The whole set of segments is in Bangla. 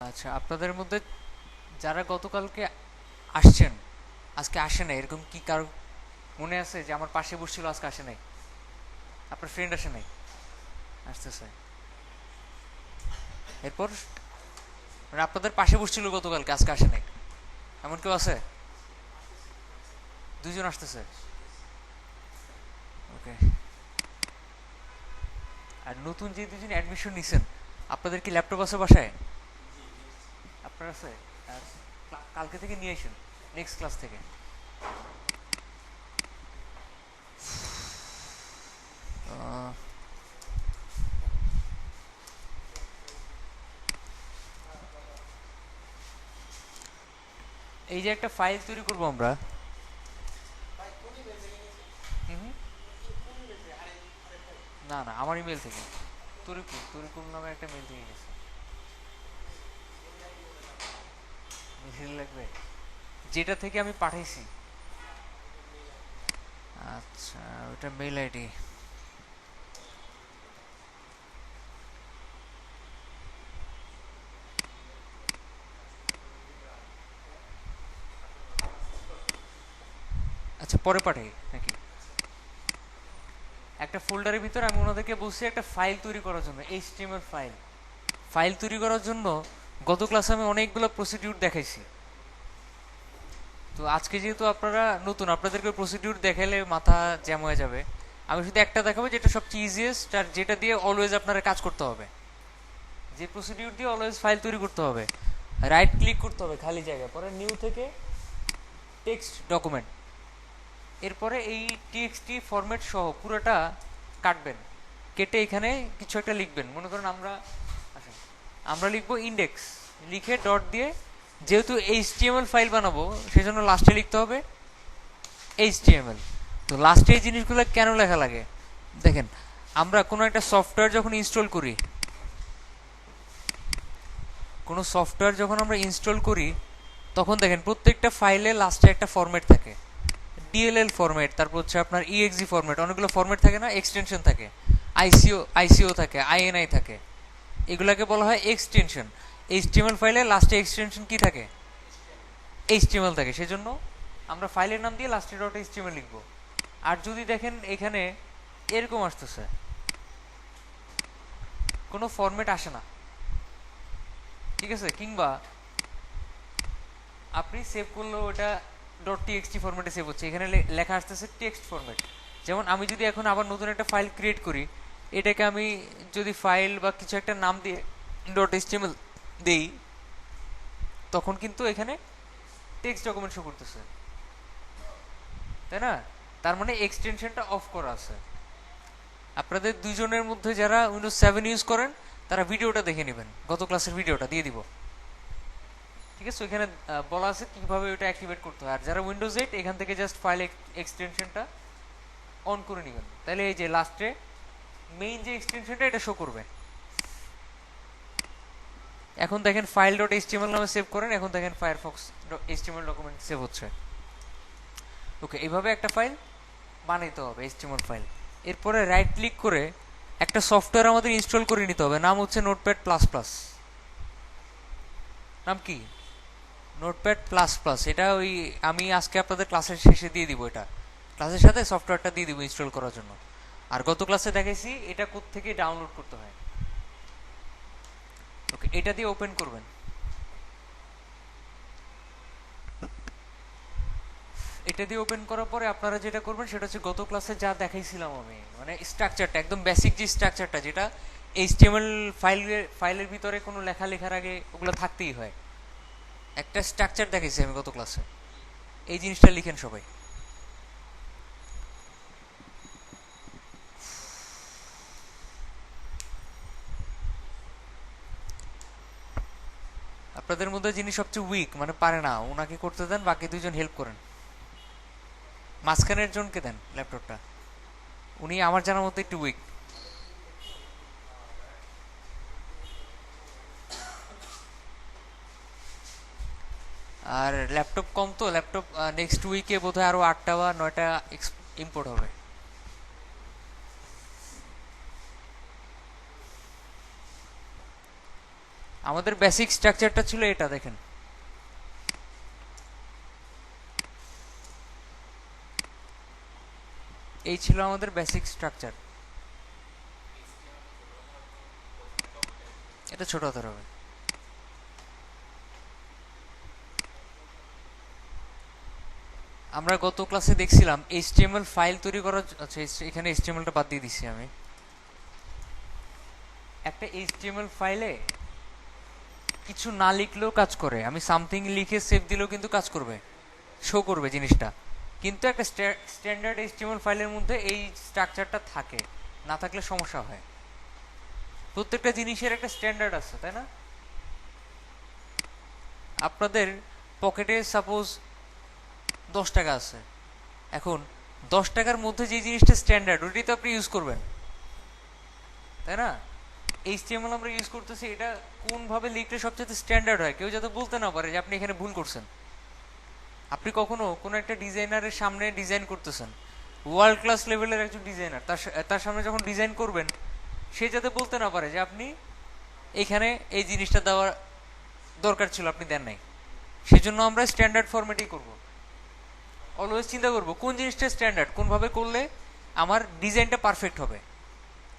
আচ্ছা, আপনাদের মধ্যে যারা গতকালকে আসছেন, আজকে আসে নাই, এরকম কি কারো মনে আছে যে আমার পাশে বসছিল আজকে আসে নাই? আপনার ফ্রেন্ড আসে নাই, আসতেছে। এরপর মানে আপনাদের পাশে বসছিল গতকালকে, আজকে আসে নাই, এমন কেউ আছে? দুইজন আসতেছে। ওকে। আর নতুন যে দুজন অ্যাডমিশন নিছেন, আপনাদের কি ল্যাপটপ আছে বাসায়? আপনার আছে? আর কালকে থেকে নিয়ে আসেন, নেক্সট ক্লাস থেকে। আহ, এই যে একটা ফাইল তৈরি করবো আমরা। হুম হুম। না না, আমার ইমেল থেকে। তরিকুল তরিকুল নামে একটা মেল থেকে গেছে। মেল লাগবে? যেটা থেকে আমি পাঠাইছি। আচ্ছা, ওটা মেল আইডি। আচ্ছা, পরে পাঠাই নাকি? একটা ফোল্ডারের ভিতরে আমি ওনাদেরকে বলছি একটা ফাইল তৈরি করার জন্য, এইচটিএমএল ফাইল। ফাইল তৈরি করার জন্য গত ক্লাসে আমি অনেকগুলো প্রসিডিউর দেখাইছি। তো আজকে যেহেতু আপনারা নতুন, আপনাদেরকে প্রসিডিউর দেখাইলে মাথা জ্যাম হয়ে যাবে। আমি শুধু একটা দেখাবো যেটা সবচেয়ে ইজিয়েস্ট, আর যেটা দিয়ে অলওয়েজ আপনারা কাজ করতে হবে। যে প্রসিডিউর দিয়ে অলওয়েজ ফাইল তৈরি করতে হবে, রাইট ক্লিক করতে হবে খালি জায়গায়, পরে নিউ থেকে টেক্সট ডকুমেন্ট, এরপরে এই টিএক্সটি ফরম্যাট সহ পুরোটা কাটবেন, কেটে এখানে কিছু একটা লিখবেন। মনে করেন আমরা, আচ্ছা, আমরা লিখবো ইন্ডেক্স, লিখে ডট দিয়ে, যেহেতু এইচটিএমএল ফাইল বানাবো সেজন্য লাস্টে লিখতে হবে এইচটিএমএল। তো লাস্টে এই জিনিসগুলো কেন লেখা লাগে দেখেন, আমরা কোনো একটা সফটওয়্যার যখন ইনস্টল করি, কোনো সফটওয়্যার যখন আমরা ইনস্টল করি, তখন দেখেন প্রত্যেকটা ফাইলে লাস্টে একটা ফরম্যাট থাকে। ডিএলএল ফরম্যাট, তারপর হচ্ছে আপনার ইএক্সি ফরম্যাট, অনেকগুলো ফরম্যাট থাকে না, এক্সটেনশন থাকে, আইসিও থাকে, আইএনআই থাকে, এগুলাকে বলা হয় এক্সটেনশন। এইচটিএমএল ফাইলে লাস্টে এক্সটেনশন কি থাকে? এইচটিএমএল থাকে। সেজন্য আমরা ফাইলের নাম দিয়ে লাস্টে ডট এইচটিএমএল লিখবো। আর যদি দেখেন এখানে এরকম আসতেছে, কোনো ফরম্যাট আসে না, ঠিক আছে, কিংবা আপনি সেভ করলেও ওটা ডট টিএক্সটি ফরম্যাটে সেভ হচ্ছে, এখানে লেখা আসতেছে টেক্সট ফরম্যাট। যেমন আমি যদি এখন আবার নতুন একটা ফাইল ক্রিয়েট করি, এটাকে আমি যদি ফাইল বা কিছু একটা নাম দিয়ে ডট এইচটিএমএল দেই, তখন কিন্তু এখানে টেক্সট ডকুমেন্ট শো করতেছে, তাই না? তার মানে এক্সটেনশনটা অফ করা আছে। আপনাদের দুইজনের মধ্যে যারা উইন্ডোজ 7 ইউজ করেন, তারা ভিডিওটা দেখে নেবেন, গত ক্লাসের ভিডিওটা দিয়ে দিব, ঠিক আছে? ওইখানে বলা আছে কিভাবে ওটা অ্যাক্টিভেট করতে হয়। আর যারা উইন্ডোজ 8, এখান থেকে জাস্ট ফাইল এক্সটেনশনটা অন করে নেবেন, তাহলে এই যে লাস্টে মেইন যে এক্সটেনশনটা এটা শো করবে। এখন দেখেন ফাইল ডট এইচটিএমএল নামে সেভ করেন, এখন দেখেন ফায়ারফক্স এইচটিএমএল ডকুমেন্ট সেভ হচ্ছে। ওকে, এইভাবে একটা ফাইল বানাইতে হবে, এইচটিএমএল ফাইল। এরপরে রাইট ক্লিক করে একটা সফটওয়্যার আমাদের ইনস্টল করে নিতে হবে, নাম হচ্ছে নোটপ্যাড প্লাস প্লাস। নাম কি? Notepad plus plus. এটা ওই আমি আজকে আপনাদের ক্লাসের শেষে দিয়ে দিব, এটা ক্লাসের সাথে সফটওয়্যারটা দিয়ে দিব ইনস্টল করার জন্য। আর গত ক্লাসে দেখাইছি এটা কোত্থেকে ডাউনলোড করতে হয়। ওকে, এটা দিয়ে ওপেন করবেন। এটা দিয়ে ওপেন করার পরে আপনারা যেটা করবেন সেটা হচ্ছে গত ক্লাসে যা দেখাইছিলাম আমি, মানে স্ট্রাকচারটা, একদম বেসিক যে স্ট্রাকচারটা, যেটা এইচটিএমএল ফাইলের ভিতরে কোনো লেখা লেখার আগে ওগুলো থাকতেই হয়, একটা স্ট্রাকচার দেখাইছি আমি গত ক্লাসে, এই জিনিসটা লিখেন সবাই। আপনাদের মধ্যে যিনি সবচেয়ে উইক, মানে পারে না, ওনাকে করতে দেন, বাকি দুজন হেল্প করেন। মাঝখানের জনকে দেন ল্যাপটপটা, উনি আমার জানার মতো একটু উইক। আর ল্যাপটপ কম তো, ল্যাপটপ নেক্সট উইকে বোধহয় আরো 8টা বা 9টা ইম্পোর্ট হবে। আমাদের বেসিক স্ট্রাকচারটা ছিল এটা, দেখেন এই ছিল আমাদের বেসিক স্ট্রাকচার। এটা ছোট হাতের হবে। আমরা গত ক্লাসে দেখছিলাম এইচটিএমএল ফাইল তৈরি করার, আচ্ছা এখানে এইচটিএমএলটা বাদ দিয়ে দিচ্ছি আমি। একটা এইচটিএমএল ফাইলে কিছু না লিখলেও কাজ করে, আমি সামথিং লিখে সেভ দিলেও কিন্তু কাজ করবে, শো করবে জিনিসটা। কিন্তু একটা স্ট্যান্ডার্ড এইচটিএমএল ফাইলের মধ্যে এই স্ট্রাকচারটা থাকে, না থাকলে সমস্যা হয়। প্রত্যেকটা জিনিসের একটা স্ট্যান্ডার্ড আছে, তাই না? আপনাদের পকেটে সাপোজ 10 টাকা আছে, এখন 10 টাকার মধ্যে যে জিনিসটা স্ট্যান্ডার্ড ওইটাই তো আপনি ইউজ করবেন, তাই না? এইচটিএমএল আমরা ইউজ করতেছি, এটা কোনভাবে লিখলে সবচেয়ে স্ট্যান্ডার্ড হয়, কেউ যাতে বলতে না পারে যে আপনি এখানে ভুল করছেন। আপনি কখনো কোনো একটা ডিজাইনারের সামনে ডিজাইন করতেছেন, ওয়ার্ল্ড ক্লাস লেভেলের একজন ডিজাইনার, তার সামনে যখন ডিজাইন করবেন, সে যাতে বলতে না পারে যে আপনি এখানে এই জিনিসটা দেওয়ার দরকার ছিল, আপনি দেন নাই। সেজন্য আমরা স্ট্যান্ডার্ড ফরম্যাটেই করব। অলওয়েজ চিন্তা করব কোন জিনিসটা স্ট্যান্ডার্ড, কোনভাবে করলে আমার ডিজাইনটা পারফেক্ট হবে,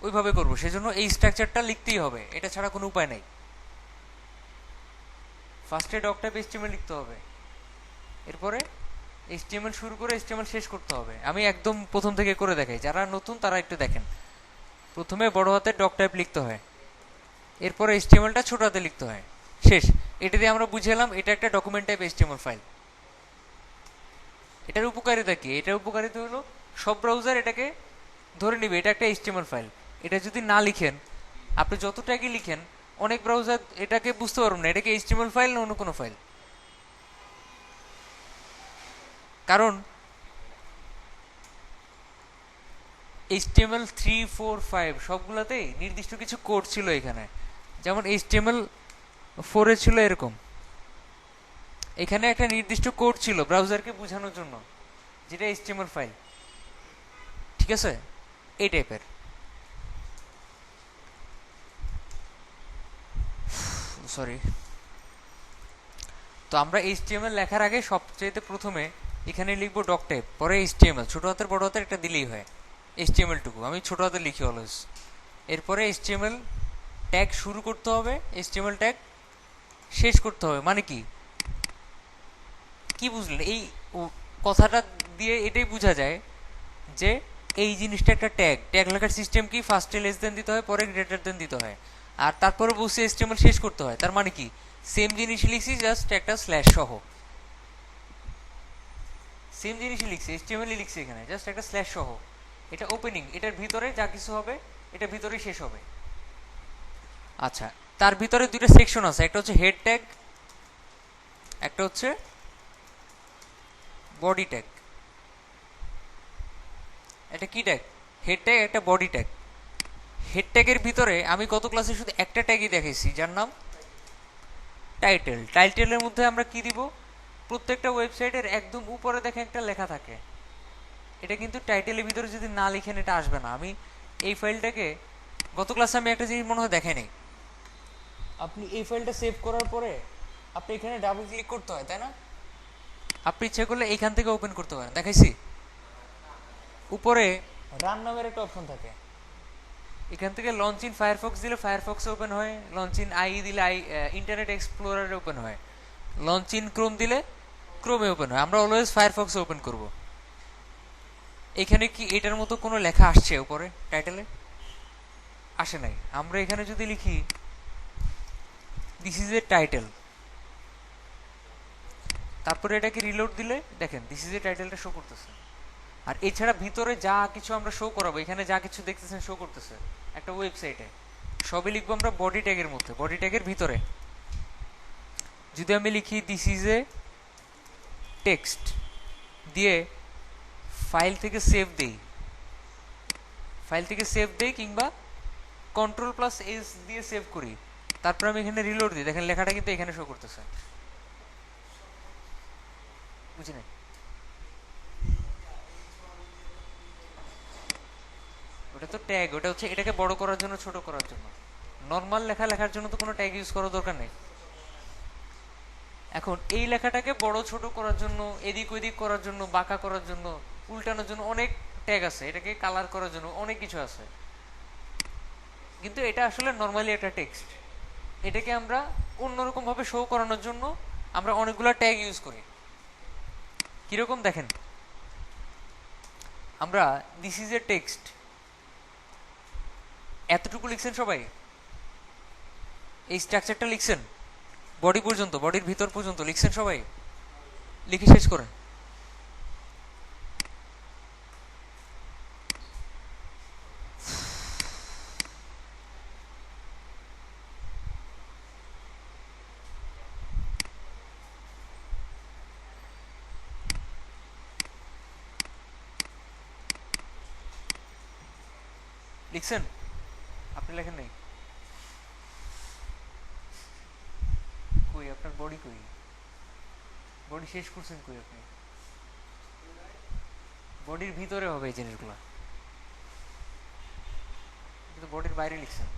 ওইভাবে করব। সেজন্য এই স্ট্রাকচারটা লিখতেই হবে, এটা ছাড়া কোনো উপায় নাই। ফার্স্টে ডক টাইপ এইচটিএমএল লিখতে হবে, এরপরে এইচটিএমএল শুরু করে এইচটিএমএল শেষ করতে হবে। আমি একদম প্রথম থেকে করে দেখাই, যারা নতুন তারা একটু দেখেন। প্রথমে বড় হাতে ডক টাইপ লিখতে হয়, এরপরে এইচটিএমএলটা ছোট হাতে লিখতে হয়, শেষ। এটা দিয়ে আমরা বুঝালাম এটা একটা ডকুমেন্ট টাইপ এইচটিএমএল ফাইল। এটার উপকারিতা কি? এটার উপকারিতা হলো সব ব্রাউজার এটাকে ধরে নিবে এটা একটা এইচটিএমএল ফাইল। এটা যদি না লিখেন, আপনি যত ট্যাগই লিখেন, অনেক ব্রাউজার এটাকে বুঝতে পারবেন না এটা কি এইচটিএমএল ফাইল না অন্য কোনো ফাইল। কারণ HTML 3, 4, 5 সবগুলোতেই নির্দিষ্ট কিছু কোড ছিল এখানে। যেমন HTML 4 এ ছিল এরকম, এখানে একটা নির্দিষ্ট কোড ছিল ব্রাউজারকে বোঝানোর জন্য, যেটা HTML ফাইল, ঠিক আছে? এই টাইপের। সরি। তো আমরা HTML লেখার আগে সবচেয়ে প্রথমে এখানে লিখবো ডক টাইপ, পরে HTML, ছোট হাতের বড় হাতের একটা দিলেই হয়। HTML টুকু আমি ছোট হাতে লিখি অলওয়েজ। এরপরে HTML ট্যাগ শুরু করতে হবে, HTML ট্যাগ শেষ করতে হবে। মানে কি কি বুঝলেন? এই কথাটা দিয়ে এটাই বোঝা যায় যে এই জিনিসটা একটা ট্যাগ। ট্যাগ লেখার সিস্টেম কি? ফার্স্টে লেস দেন দিতে হয়, পরে গ্রেটার দেন দিতে হয়, আর তারপরে বসে HTML শেষ করতে হয়। তার মানে কি সেম জিনিস লিখছি, জাস্ট একটা স্ল্যাশ সহ। সেম জিনিসই লিখছি, HTML লিখছি এখানে, জাস্ট একটা স্ল্যাশ সহ। এটা ওপেনিং, এটার ভিতরে যা কিছু হবে এটা ভিতরে শেষ হবে। আচ্ছা, তার ভিতরে দুইটা সেকশন আছে, একটা হচ্ছে হেড ট্যাগ, একটা হচ্ছে বডি ট্যাগ। এটা কি ট্যাগ? হেড ট্যাগ, একটা বডি ট্যাগ। হেড ট্যাগের ভিতরে আমি গত ক্লাসে শুধু একটা ট্যাগই দেখাইছি, যার নাম টাইটেল। টাইটেলের মধ্যে আমরা কি দিব? প্রত্যেকটা ওয়েবসাইটের একদম উপরে দেখে একটা লেখা থাকে, এটা কিন্তু টাইটেলের ভিতরে যদি না লিখেন এটা আসবে না। আমি এই ফাইলটাকে গত ক্লাসে আমি একটা জিনিস মনে হয় দেখাইনি। আপনি এই ফাইলটা সেভ করার পরে আপনি এখানে ডাবল ক্লিক করতে হয়, তাই না? আপনি ইচ্ছে করলে এইখান থেকে ওপেন করতে পারেন, দেখাইছি। উপরে রান নামের একটা অপশন থাকে, এখান থেকে লঞ্চ ইন ফায়ারফক্স দিলে ফায়ারফক্সে ওপেন হয়, লঞ্চ ইন দিলে ইন্টারনেট এক্সপ্লোরারে ওপেন হয়, লঞ্চ ইন ক্রোম দিলে ক্রোমে ওপেন হয়। আমরা অলওয়েজ ফায়ারফক্সে ওপেন করব। এখানে কি এটার মতো কোনো লেখা আসছে উপরে টাইটেলে? আসে নাই। আমরা এখানে যদি লিখি দিস ইজ এ টাইটেল, তারপরে এটাকে রিলোড দিলে দেখেন দিস ইজ এ টাইটেলটা শো করতেছে। আর এছাড়া ভিতরে যা কিছু আমরা শো করাবো, এখানে যা কিছু দেখতেছেন শো করতেছে একটা ওয়েবসাইটে, সবই লিখবো আমরা বডি ট্যাগের মধ্যে, বডি ট্যাগের ভিতরে। যদি আমি লিখি দিস ইজ এ টেক্সট দিয়ে ফাইল থেকে সেভ দেই, কিংবা Ctrl+S দিয়ে সেভ করি, তারপর আমি এখানে রিলোড দিই, দেখেন লেখাটা কিন্তু এখানে শো করতেছে। বুঝি নাই? ওটা তো ট্যাগ, ওটা হচ্ছে এটাকে বড় করার জন্য, ছোট করার জন্য। নর্মাল লেখা লেখার জন্য তো কোনো ট্যাগ ইউজ করার দরকার নেই। এখন এই লেখাটাকে বড় ছোট করার জন্য, এদিক ওদিক করার জন্য, বাঁকা করার জন্য, উল্টানোর জন্য অনেক ট্যাগ আছে, এটাকে কালার করার জন্য অনেক কিছু আছে। কিন্তু এটা আসলে নর্মালি একটা টেক্সট, এটাকে আমরা অন্যরকম ভাবে শো করানোর জন্য আমরা অনেকগুলো ট্যাগ ইউজ করি। কিরকম দেখেন, আমরা দিস ইজ এ টেক্সট এতটুকু লিখছেন সবাই, এই স্ট্রাকচারটা লিখছেন, বডি পর্যন্ত, বডির ভিতর পর্যন্ত লিখছেন সবাই, লিখে শেষ করেন। লিখছেন? আপনি লেখেন নাই? কই আপনার বডি, কই বডি শেষ করছেন কই আপনি? বডির ভিতরে হবে এই জিনিসগুলো, কিন্তু বডির বাইরে লিখছেন।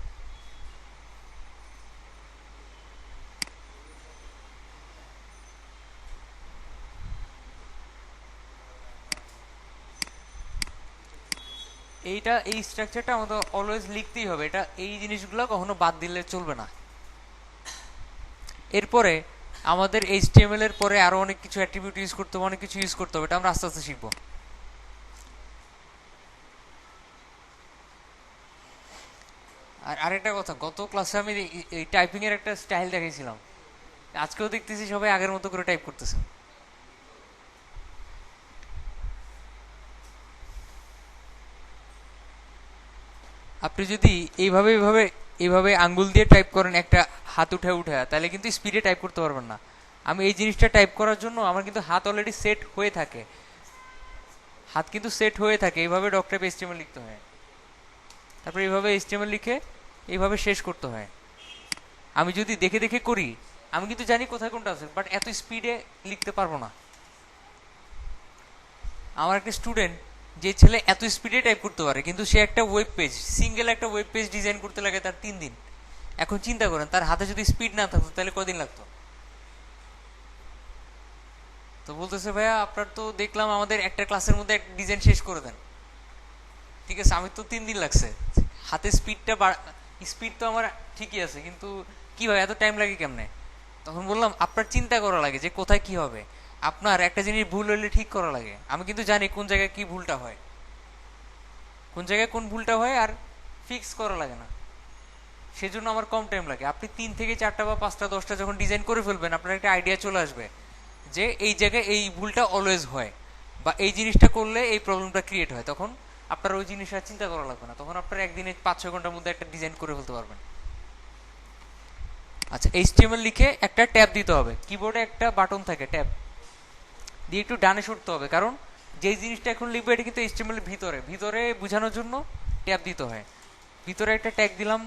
এইটা, এই স্ট্রাকচারটা আমাদের অলওয়েজ লিখতেই হবে, এটা এই জিনিসগুলো কখনো বাদ দিলে চলবে না। এরপরে আমাদের এইচটিএমএল এর পরে আরো অনেক কিছু অ্যাট্রিবিউট ইউজ করতে হবে, অনেক কিছু ইউজ করতে হবে, এটা আমরা আস্তে আস্তে শিখবো। আর আরেকটা কথা, গত ক্লাসে আমি এই টাইপিং এর একটা স্টাইল দেখাইছিলাম, আজকেও দেখতেছি সবাই আগের মতো করে টাইপ করতেছেন। আপনি যদি এইভাবে এইভাবে এইভাবে আঙ্গুল দিয়ে টাইপ করেন একটা হাত উঠে উঠে, তাহলে কিন্তু স্পিডে টাইপ করতে পারবেন না। আমি এই জিনিসটা টাইপ করার জন্য আমার কিন্তু হাত অলরেডি সেট হয়ে থাকে, হাত কিন্তু সেট হয়ে থাকে, এইভাবে ডক্টর এইচটিএমএল লিখতে হয়, তারপর এইভাবে এইচটিএমএল লিখে এইভাবে শেষ করতে হয়। আমি যদি দেখে দেখে করি, আমি কিন্তু জানি কোথায় কোনটা আছে, বাট এত স্পিডে লিখতে পারবো না। আমার একটা স্টুডেন্ট, যে ছেলে এত স্পিডে টাইপ করতে পারে, কিন্তু সে একটা ওয়েব পেজ, সিঙ্গেল একটা ওয়েব পেজ ডিজাইন করতে লাগে তার 3 দিন। এখন চিন্তা করেন, তার হাতে যদি স্পিড না থাকতো তাহলে কদিন লাগতো? তো বলতেছে ভাইয়া আপনার তো দেখলাম আমাদের একটা ক্লাসের মধ্যে একটা ডিজাইন শেষ করে দেন। ঠিক আছে, আমি তো 3 দিন লাগছে, হাতে স্পিডটা স্পিড তো আমার ঠিকই আছে, কিন্তু কি হয় এত টাইম লাগে কেমনে? তখন বললাম আপনার চিন্তা করা লাগে যে কোথায় কি হবে, আপনার একটা জিনিস ভুল হলে ঠিক করা লাগে। আমি কিন্তু জানি কোন জায়গায় কি ভুলটা হয়, কোন জায়গায় কোন ভুলটা হয়, আর ফিক্স করা লাগে না, সেজন্য আমার কম টাইম লাগে। আপনি 3 থেকে 4টা বা 5টা 10টা যখন ডিজাইন করে ফেলবেন, আপনার একটা আইডিয়া চলে আসবে যে এই জায়গায় এই ভুলটা অলওয়েজ হয়, বা এই জিনিসটা করলে এই প্রবলেমটা ক্রিয়েট হয়। তখন আপনার ওই জিনিসটা চিন্তা করা লাগবে না, তখন আপনার একদিনে 5-6 ঘন্টার মধ্যে একটা ডিজাইন করে ফেলতে পারবেন। আচ্ছা, এইচটিএমএল লিখে একটা ট্যাব দিতে হবে, কিবোর্ডে একটা বাটন থাকে ট্যাব দিয়ে একটু ডানে সরতে হবে, কারণ যেই জিনিসটা এখন লিখবে এটা কিন্তু এইচটিএমএল এর ভিতরে, ভিতরে বোঝানোর জন্য ট্যাব দিতে হয়। ভিতরে একটা ট্যাগ দিলাম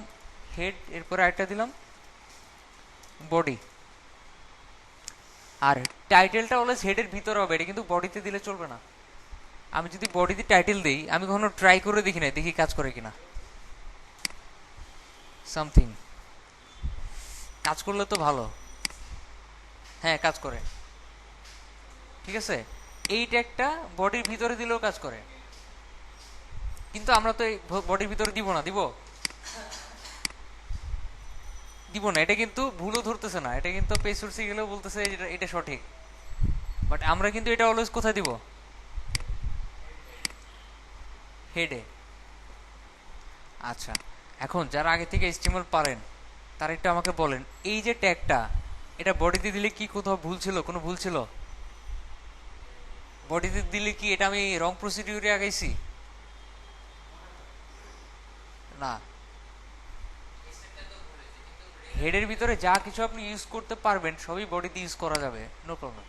হেড, এরপরে আরেকটা দিলাম বডি, আর টাইটেলটা অলওয়েজ হেডের ভিতরে হবে, এটা কিন্তু বডিতে দিলে চলবে না। আমি যদি বডিতে টাইটেল দিই, আমি কখনো ট্রাই করে দেখি না, দেখি কাজ করে কিনা। সামথিং কাজ করলে তো ভালো, হ্যাঁ কাজ করে, ঠিক আছে। এই ট্যাগটা বডির ভিতরে দিলেও কাজ করে, কিন্তু আমরা তো এই বডির ভিতরে দিব না, দিব দিব না, এটা কিন্তু ভুলও ধরতেছে না, এটা কিন্তু পেজ সোর্সে গেলেও বলতেছে এটা সঠিক, বাট আমরা কিন্তু এটা অলওয়েজ কোথায় দিব? হেডে। আচ্ছা, এখন যারা আগে থেকে এইচটিএমএল পারেন তারা একটু আমাকে বলেন, এই যে ট্যাগটা, এটা বডিতে দিলে কি কোথাও ভুল ছিল? কোনো ভুল ছিল? বডিতে দিলে কি এটা আমি রং প্রসিডিউরে আগাইছি? না, হেডের ভিতরে যা কিছু আপনি ইউজ করতে পারবেন সবই বডিতে ইউজ করা যাবে, নো প্রবলেম।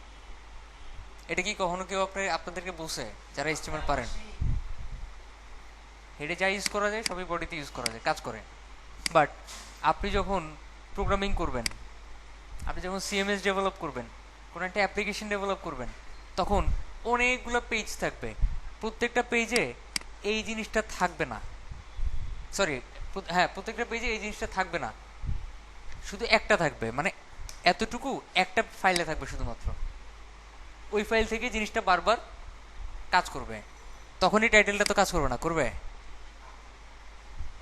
এটা কি কখনো কেউ আপনাদেরকে বলছে যারা এইচটিএমএল পারেন? হেডে যা ইউজ করা যায় সবই বডিতে ইউজ করা যায়, কাজ করে। বাট আপনি যখন প্রোগ্রামিং করবেন, আপনি যখন সিএমএস ডেভেলপ করবেন, কোনো একটা অ্যাপ্লিকেশন ডেভেলপ করবেন, তখন অনেকগুলো পেজ থাকবে, প্রত্যেকটা পেজে এই জিনিসটা থাকবে না, সরি হ্যাঁ, প্রত্যেকটা পেজে এই জিনিসটা থাকবে না, শুধু একটা থাকবে, মানে এতটুকু একটা ফাইলে থাকবে শুধুমাত্র। ওই ফাইল থেকে জিনিসটা বারবার কাজ করবে, তখনই টাইটেলটা তো কাজ করবে না,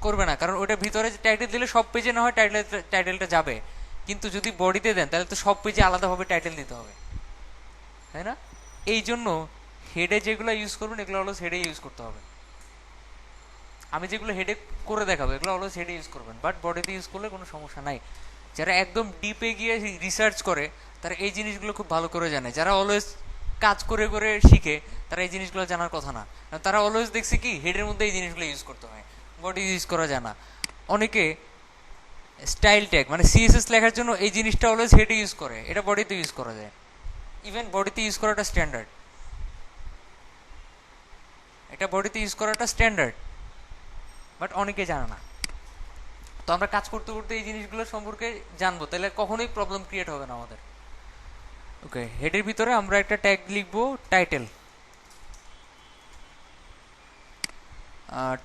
করবে না, কারণ ওইটার ভিতরে টাইটেল দিলে সব পেজে না হয় টাইটেলটা যাবে, কিন্তু যদি বডিতে দেন তাহলে তো সব পেজে আলাদাভাবে টাইটেল দিতে হবে, তাই না? এই জন্য হেডে যেগুলো ইউজ করবেন এগুলো হলো হেডে ইউজ করতে হবে। আমি যেগুলো হেডে করে দেখাবো এগুলো হলো হেডে ইউজ করবেন, বাট বডিতে ইউজ করলে কোনো সমস্যা নাই। যারা একদম ডিপে গিয়ে রিসার্চ করে তারা এই জিনিসগুলো খুব ভালো করে জানে। যারা অলওয়েজ কাজ করে করে শিখে তারা এই জিনিসগুলো জানার কথা না, তারা অলওয়েজ দেখছে কি হেডের মধ্যে এই জিনিসগুলো ইউজ করতে হয়, বডি ইউজ করা যায় না। অনেকে স্টাইল ট্যাগ মানে সিএসএস লেখার জন্য এই জিনিসটা অলওয়েজ হেডে ইউজ করে, এটা বডিতে ইউজ করা যায়। ইভেন বডিতে ইউজ করাটা স্ট্যান্ডার্ড, এটা বডিতে ইউজ করাটা স্ট্যান্ডার্ড, বাট অনেকে জানে না। তো আমরা কাজ করতে করতে এই জিনিসগুলো সম্পর্কে জানবো, তাহলে কখনোই প্রবলেম ক্রিয়েট হবে না আমাদের। ওকে, হেডের ভিতরে আমরা একটা ট্যাগ লিখবো টাইটেল।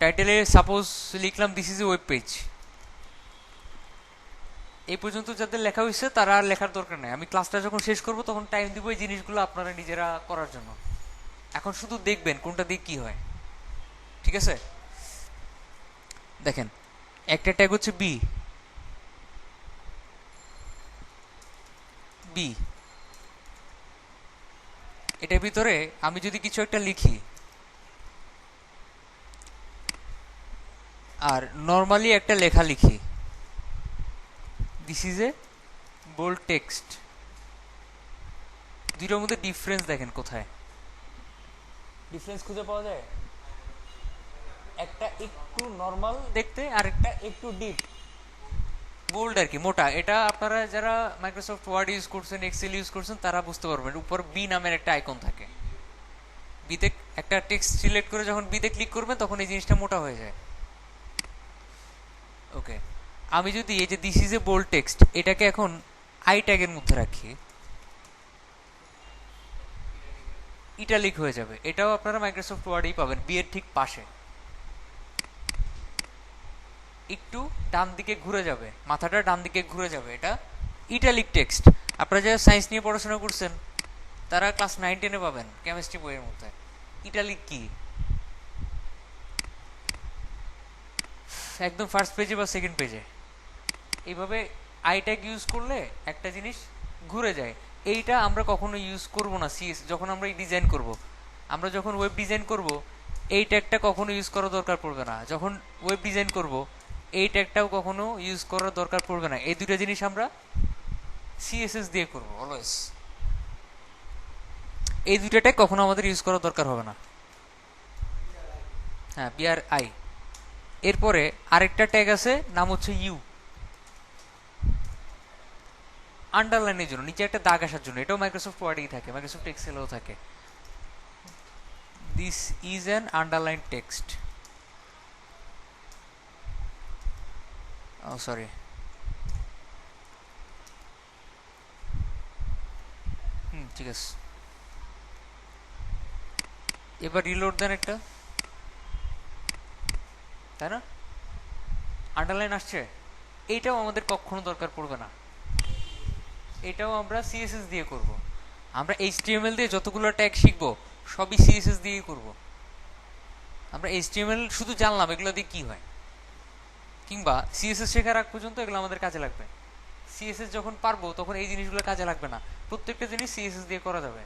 টাইটেলে সাপোজ লিখলাম this is A web page. এই পর্যন্ত যাদের লেখা হয়েছে তারা আর লেখার দরকার নেই, আমি ক্লাসটা যখন শেষ করবো তখন টাইম দিব এই জিনিসগুলো আপনারা নিজেরা করার জন্য। এখন শুধু দেখবেন কোনটা দিয়ে কি হয়, ঠিক আছে? দেখেন, একটা ট্যাগ হচ্ছে বি, এটার ভিতরে আমি যদি কিছু একটা লিখি আর নর্মালি একটা লেখা লিখি, this is a bold text, দুইটার মধ্যে ডিফারেন্স দেখেন কোথায়, ডিফারেন্স খুঁজে পাওয়া যায়? একটা একটু নর্মাল দেখতে আর একটা একটু ডিপ, বোল্ড আর কি, মোটা। এটা আপনারা যারা মাইক্রোসফট ওয়ার্ড ইউজ করছেন, এক্সেল ইউজ করছেন তারা বুঝতে পারবেন, উপর বি নামের একটা আইকন থাকে, বিতে একটা টেক্সট সিলেক্ট করে যখন বিতে ক্লিক করবেন তখন এই জিনিসটা মোটা হয়ে যায়। ওকে, আমি যদি এই যে this is a bold text এটাকে এখন আই ট্যাগের মধ্যে রাখি, ইটালিক হয়ে যাবে। এটাও আপনারা মাইক্রোসফট ওয়ার্ডেই পাবেন, বি এর ঠিক পাশে একটু ডান দিকে ঘুরে যাবে, মাথাটা ডান দিকে ঘুরে যাবে, এটা ইটালিক টেক্সট। আপনারা যারা সায়েন্স নিয়ে পড়াশোনা করছেন তারা ক্লাস 9-10-এ পাবেন কেমিস্ট্রি বইয়ের মধ্যে। ইটালিক কি, একদম ফার্স্ট পেজে বা সেকেন্ড পেজে এইভাবে আই ট্যাগ ইউজ করলে একটা জিনিস ঘুরে যায়। এইটা আমরা কখনো ইউজ করব না সিএস যখন আমরা ডিজাইন করব, আমরা যখন ওয়েব ডিজাইন করব এই ট্যাগটা কখনো ইউজ করার দরকার পড়বে না। যখন ওয়েব ডিজাইন করব এই ট্যাগটাও কখনো ইউজ করার দরকার পড়বে না। এই দুটো জিনিস আমরা সিএসএস দিয়ে করব অলওয়েজ, এই দুটো ট্যাগ কখনো আমাদের ইউজ করার দরকার হবে না। হ্যাঁ, বিআর আই। এরপরে আরেকটা ট্যাগ আছে, নাম হচ্ছে ইউ, আন্ডারলাইনের জন্য, নিচে একটা দাগ আসার জন্য। এটাও মাইক্রোসফট ওয়ার্ডেই থাকে, মাইক্রোসফট এক্সেলেও থাকে। This is an underline text, oh sorry, ঠিক আছে। এবার রিলোড দেন একটা, তাই না? আন্ডারলাইন আসছে, এইটাও আমাদের কখনো দরকার পড়বে না, এটাও আমরা সিএসএস দিয়ে করব। আমরা এইচটিএমএল দিয়ে যতগুলো ট্যাগ শিখবো সবই সিএসএস দিয়েই করব। আমরা এইচটিএমএল শুধু জানলাম এগুলো দিয়ে কি হয়, কিংবা সিএসএস শেখার আগ পর্যন্ত এগুলো আমাদের কাজে লাগবে। সিএসএস যখন পারবো তখন এই জিনিসগুলো কাজে লাগবে না, প্রত্যেকটা জিনিস সিএসএস দিয়ে করা যাবে।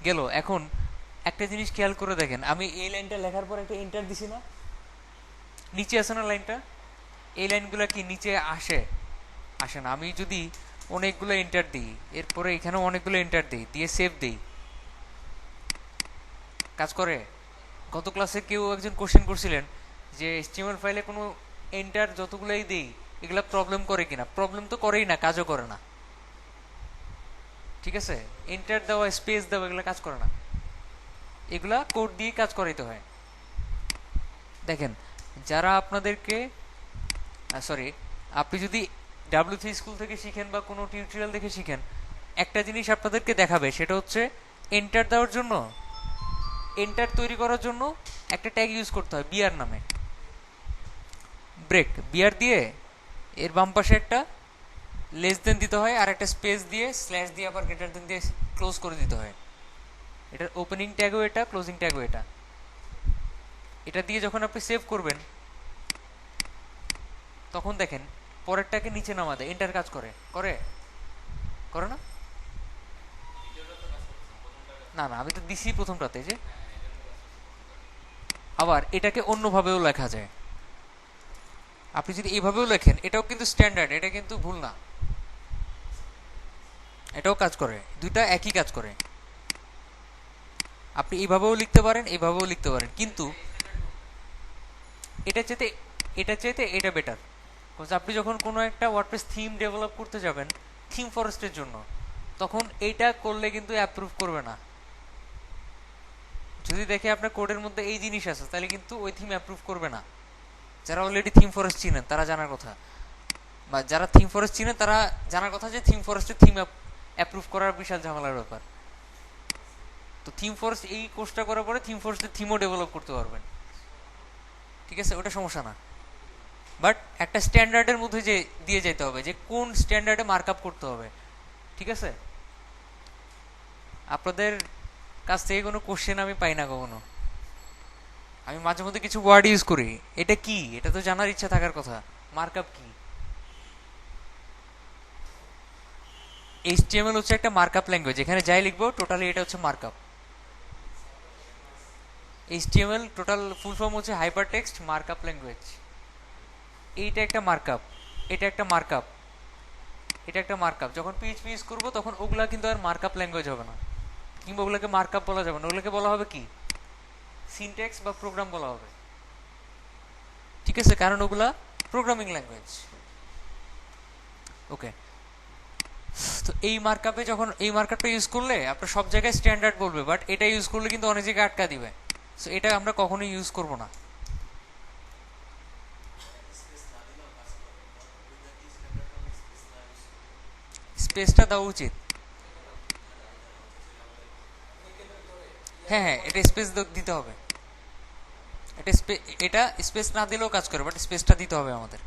গেল। এখন একটা জিনিস খেয়াল করে দেখেন, আমি এই লাইনটা লেখার পর একটা এন্টার দিছি না, নিচে আসে না লাইনটা? এই লাইনগুলো কি নিচে আসে? আসে না। আমি যদি অনেকগুলো এন্টার দিই, এরপরে এখানেও অনেকগুলো এন্টার দিই, দিয়ে সেভ দিই, কাজ করে? গত ক্লাসে কেউ একজন কোশ্চেন করছিলেন যে এইচটিএমএল ফাইলে কোনো এন্টার যতগুলোই দেই এগুলা প্রবলেম করে কিনা। প্রবলেম তো করেই না, কাজও করে না, ঠিক আছে? এন্টার দেওয়া, স্পেস দেওয়া এগুলো কাজ করে না, এগুলা কোড দিয়ে কাজ করাইতে হয়। দেখেন, যারা আপনাদেরকে সরি, আপনি যদি W3 স্কুল থেকে শিখেন বা কোনো টিউটোরিয়াল দেখে শিখেন, একটা জিনিস আপনাদেরকে দেখাবে, সেটা হচ্ছে এন্টার দেওয়ার জন্য, এন্টার তৈরি করার জন্য একটা ট্যাগ ইউজ করতে হয় বিআর নামে। ব্রেক বিআর দিয়ে এর বাম পাশে একটা লেস দেন দিতে হয় আর একটা স্পেস দিয়ে স্ল্যাশ দিয়ে আবার গ্রেটার দেন দিয়ে ক্লোজ করে দিতে হয়। এটার ওপেনিং ট্যাগও এটা, ক্লোজিং ট্যাগও এটা। এটা দিয়ে যখন আপনি সেভ করবেন তখন দেখেন পরেরটাকে নিচে নামা দেয়, এন্টার কাজ করে করে করে না? না না, আমি তো দিছি প্রথমটাতে যে। আবার এটাকে অন্যভাবেও লেখা যায়, আপনি যদি এইভাবেও লেখেন এটাও কিন্তু স্ট্যান্ডার্ড, এটা কিন্তু ভুল না, এটাও কাজ করে, দুইটা একই কাজ করে। আপনি এইভাবেও লিখতে পারেন, এইভাবেও লিখতে পারেন, কিন্তু এটা চাইতে এটা বেটার। আপনি যখন কোনো একটা ওয়ার্ডপ্রেস থিম ডেভেলপ করতে যাবেন থিম ফরেস্টের জন্য, তখন এইটা করলে কিন্তু অ্যাপ্রুভ করবে না। যদি দেখে আপনার কোডের মধ্যে এই জিনিস আছে তাহলে কিন্তু ওই থিম অ্যাপ্রুভ করবে না। যারা অলরেডি থিম ফরেস্ট চিনেন তারা জানার কথা, বা যারা থিম ফরেস্ট চিনেন তারা জানার কথা যে থিম ফরেস্টের থিম অ্যাপ্রুভ করার বিশাল ঝামেলার ব্যাপার। তো থিম ফরেস্ট এই কোর্সটা করার পরে থিম ফরেস্টের থিমও ডেভেলপ করতে পারবেন, ঠিক আছে, ওটা সমস্যা না। বাট একটা স্ট্যান্ডার্ডের মধ্যে যে দিয়ে যেতে হবে যে কোন স্ট্যান্ডার্ডে মার্কআপ করতে হবে, ঠিক আছে। আপনাদের কাছ থেকে কোনো কোশ্চেন আমি পাই না কখনো, আমি মাঝে মধ্যে কিছু ওয়ার্ড ইউজ করি, এটা কি, এটা তো জানার ইচ্ছা থাকার কথা, মার্কআপ কি। এইচটিএমএল হচ্ছে একটা মার্কআপ ল্যাঙ্গুয়েজ, এখানে যাই লিখবো টোটালি এটা হচ্ছে markup. HTML total full form হচ্ছে হাইপার টেক্সট মার্কআপ ল্যাঙ্গুয়েজ। এইটা একটা মার্কআপ, এটা একটা মার্কআপ, এটা একটা মার্কআপ। যখন পিএইচপি ইউজ করবো তখন ওগুলা কিন্তু আর মার্কআপ ল্যাঙ্গুয়েজ হবে না, কিংবা ওগুলোকে মার্কআপ বলা যাবে না, ওগুলোকে বলা হবে কি, সিনট্যাক্স বা প্রোগ্রাম বলা হবে, ঠিক আছে, কারণ ওগুলা প্রোগ্রামিং ল্যাঙ্গুয়েজ। ওকে, তো এই মার্কআপে যখন এই মার্কআপটা ইউজ করলে আপনার সব জায়গায় স্ট্যান্ডার্ড বলবে, বাট এটা ইউজ করলে কিন্তু অনেক জায়গায় আটকা দিবে, সো এটা আমরা কখনোই ইউজ করব না। স্পেসটা দেওয়া উচিত, হ্যাঁ হ্যাঁ, এটা স্পেস দিতে হবে, এটা এটা স্পেস না দিলেও কাজ করে, বাট স্পেসটা দিতে হবে আমাদের,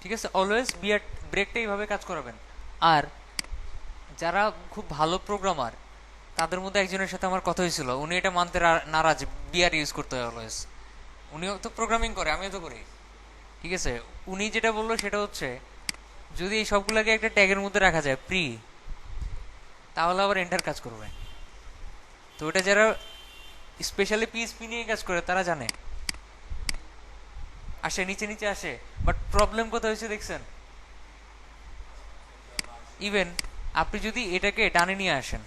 ঠিক আছে। অলওয়েজ বিআর ব্রেকটা এইভাবে কাজ করাবেন। আর যারা খুব ভালো প্রোগ্রামার তাদের মধ্যে একজনের সাথে আমার কথা হয়েছিল, উনি এটা মানতে নারাজ, বিআর ইউজ করতে হয় অলওয়েজ। উনিও তো প্রোগ্রামিং করে, আমিও তো করি, ঠিক আছে। উনি যেটা বললো সেটা হচ্ছে যদি এই সবগুলোকে একটা ট্যাগের মধ্যে রাখা যায় প্রি, তাহলে আবার এন্টার কাজ করবে। তো এটা যারা স্পেশালি পিএইচপি নিয়ে কাজ করে তারা জানে, আসে নিচে নিচে আসে, বাট প্রবলেম কোথায় হয়েছে দেখছেন, ইভেন আপনি যদি এটাকে ডানে নিয়ে আসেন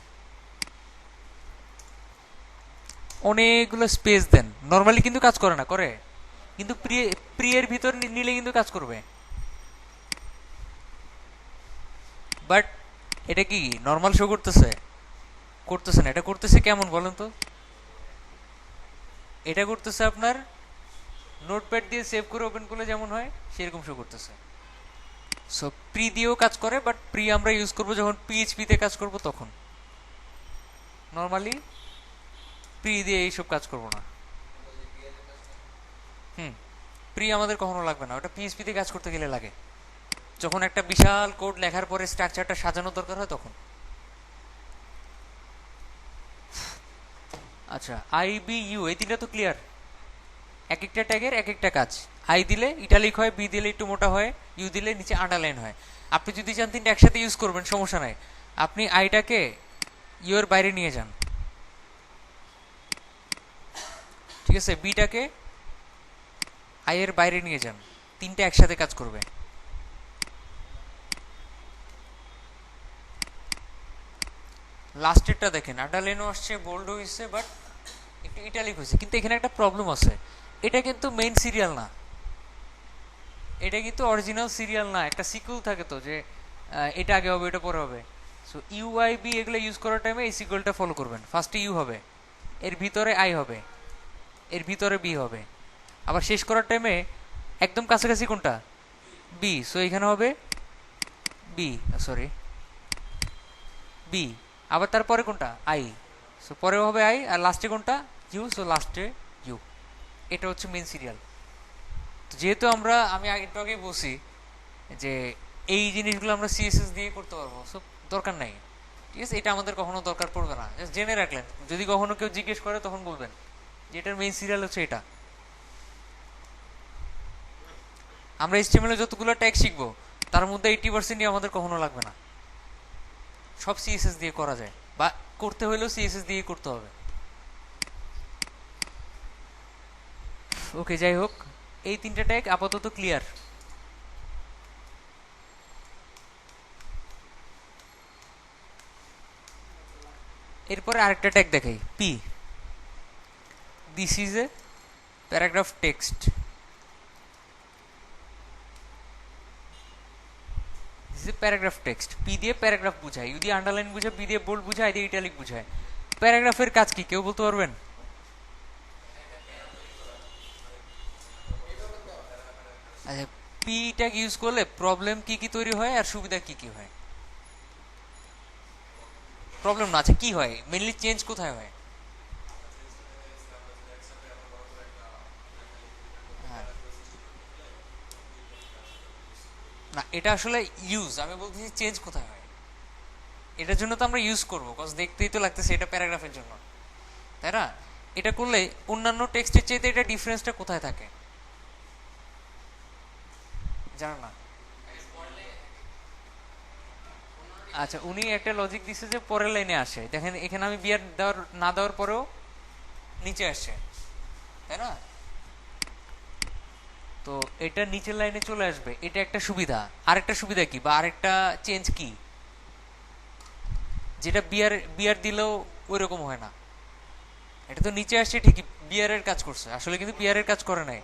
অনেকগুলো স্পেস দেন, নর্মালি কিন্তু কাজ করে না, করে কিন্তু প্রিয়ের ভিতর নিলে কিন্তু কাজ করবে। বাট এটা কি নর্মাল শো করতেছে, করতেছে না, এটা করতেছে কেমন বলেন তো, এটা করতেছে আপনার নোটপ্যাড দিয়ে সেভ করে ওপেন করলে যেমন হয় সেরকম শো করতেছে। সো প্রি দিয়েও কাজ করে, বাট প্রি আমরা ইউজ করবো যখন পিএইচপিতে কাজ করব তখন, নর্মালি প্রি দিয়ে এইসব কাজ করবো না। প্রি আমাদের কখনো লাগবে না, ওটা পিএইচপিতে কাজ করতে গেলে লাগে, যখন একটা বিশাল কোড লেখার পরে স্ট্রাকচারটা সাজানোর দরকার হয় তখন। আচ্ছা, আই বি ইউ এই তিনটা তো ক্লিয়ার, এক একটা ট্যাগের এক একটা কাজ। আই দিলে ইটালিক হয়, বি দিলে একটু মোটা হয়, ইউ দিলে নিচে আন্ডারলাইন হয়। আপনি যদি চান তিনটা একসাথে ইউজ করবেন সমস্যা নাই, আপনি আইটাকে ইউ এর বাইরে নিয়ে যান, ঠিক আছে, বিটাকে আই এর বাইরে নিয়ে যান, তিনটা একসাথে কাজ করবে। লাস্টেরটা দেখেন আন্ডারলাইনও আসছে, বোল্ড হয়েছে, বাট একটু ইটালিক হয়েছে, কিন্তু এখানে একটা প্রবলেম আছে, এটা কিন্তু মেইন সিরিয়াল না, এটা কিন্তু অরিজিনাল সিরিয়াল না, একটা সিকুয়েল থাকে তো যে এটা আগে হবে এটা পরে হবে। সো ইউআইবি এগুলো ইউজ করার টাইমে এই সিকুয়েলটা ফলো করবেন, ফার্স্টে ইউ হবে, এর ভিতরে আই হবে, এর ভিতরে বি হবে, আবার শেষ করার টাইমে একদম কাছাকাছি কোনটা, বি, সো এখানে হবে বি, সরি বি, আবার তারপরে কোনটা আই, সো পরেও হবে আই, আর লাস্টে কোনটা ইউ, সো লাস্টে ইউ। এটা হচ্ছে মেন সিরিয়াল। যেহেতু আমি একটু আগে বলছি যে এই জিনিসগুলো আমরা সিএসএস দিয়ে করতে পারবো, সব দরকার নাই। ঠিক আছে, এটা আমাদের কখনো দরকার পড়বে না, জাস্ট জেনে রাখলেন, যদি কখনো কেউ জিজ্ঞেস করে তখন বলবেন যে এটার মেইন সিরিয়াল হচ্ছে এটা। আমরা এইচটিএমএল এ যতগুলো ট্যাগ শিখবো তার মধ্যে 80% আমাদের কখনো লাগবে না, সব সিএসএস দিয়ে করা যায়, বা করতে হলেও সিএসএস দিয়ে করতে হবে। ওকে, যাই হোক, এই তিনটা ট্যাগ আপাতত ক্লিয়ার। এরপরে আরেকটা ট্যাগ দেখাই, P. This is a paragraph text. Paragraph text, P দিয়ে প্যারাগ্রাফ বুঝায়, ইউ দিয়ে আন্ডারলাইন বুঝায়, পি দিয়ে বোল্ড বুঝায়, আই দিয়ে ইটালিক বুঝায়। প্যারাগ্রাফের কাজ কি কেউ বলতে পারবেন? আচ্ছা, পি ট্যাগ ইউজ করলে প্রবলেম কি কি তৈরি হয় আর সুবিধা কি কি হয়? প্রবলেম না, আচ্ছা কি হয় মেইনলি, চেঞ্জ কোথায় হয়? হ্যাঁ, না এটা আসলে ইউজ, আমি বলতেছি চেঞ্জ কোথায় হয়। এটার জন্য তো আমরা ইউজ করবো, কজ দেখতেই তো লাগতেছে এটা প্যারাগ্রাফের জন্য, তাই না? এটা করলে অন্যান্য টেক্সটের চাইতে এটা ডিফারেন্সটা কোথায় থাকে জানো না? আচ্ছা, উনি একটা লজিক দিছে যে পরের লাইনে আসে, দেখেন এখানে আমি বিয়ার দেওয়ার না দেওয়ার পরেও নিচে আসছে, তাই না? তো এটা নিচের লাইনে চলে আসবে, এটা একটা সুবিধা। আরেকটা সুবিধা কি, বা আরেকটা চেঞ্জ কি, যেটা বিয়ার বিয়ার দিলেও ওই রকম হয় না। এটা তো নিচে আসছে ঠিকই, বিয়ারের কাজ করছে, আসলে কিন্তু বিয়ারের কাজ করে নাই,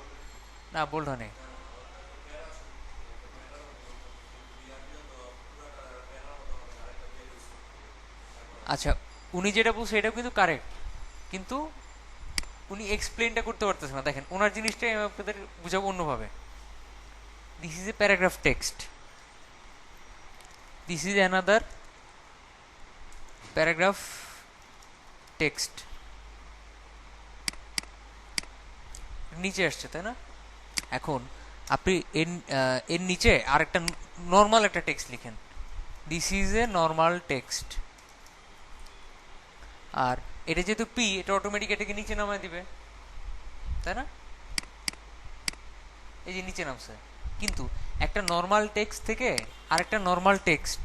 না বোল্ড হয় নাই। আচ্ছা, উনি যেটা বলছে এটা কিন্তু কারেক্ট, কিন্তু উনি এক্সপ্লেনটা করতে পারতেছে না। দেখেন ওনার জিনিসটাই আমি আপনাদের বুঝাবো অন্যভাবে। This is a paragraph text, this is another paragraph text. নিচে আসছে, তাই না? এখন আপনি এর নিচে আরেকটা নর্মাল একটা টেক্সট লিখেন, this is a normal text. আর এটা যেহেতু পি, এটা অটোমেটিক এটাকে নিচে নামায় দিবে, তাই না? এই যে নিচে নামছে, কিন্তু একটা নর্মাল টেক্সট থেকে আরেকটা normal text,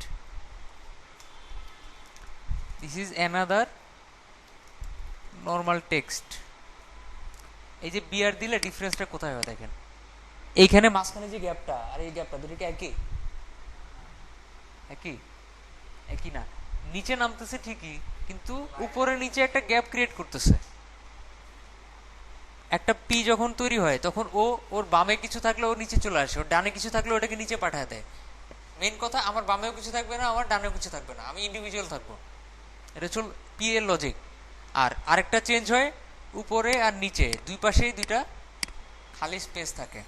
this is another normal text. এই যে বিআর দিলে ডিফারেন্সটা কোথায় হয় দেখেন, এইখানে মাঝখানে যে গ্যাপটা আর এই গ্যাপটা দুটো কি একই? একই? একই না, নিচে নামতেছে ঠিকই, কিন্তু উপরে নিচে একটা গ্যাপ ক্রিয়েট করতেছে। একটা পি যখন তৈরি হয় তখন ওর বামে কিছু থাকলে ও নিচে চলে আসে, ওর ডানে কিছু থাকলে ওটাকে নিচে পাঠায় দেয়। মেন কথা, আমার বামেও কিছু থাকবে না, আমার ডানেও কিছু থাকবে না, আমি ইন্ডিভিজুয়াল থাকবো। এটা চল পি এর লজিক। আর আরেকটা চেঞ্জ হয়, উপরে আর নিচে দুই পাশেই দুইটা খালি স্পেস থাকে।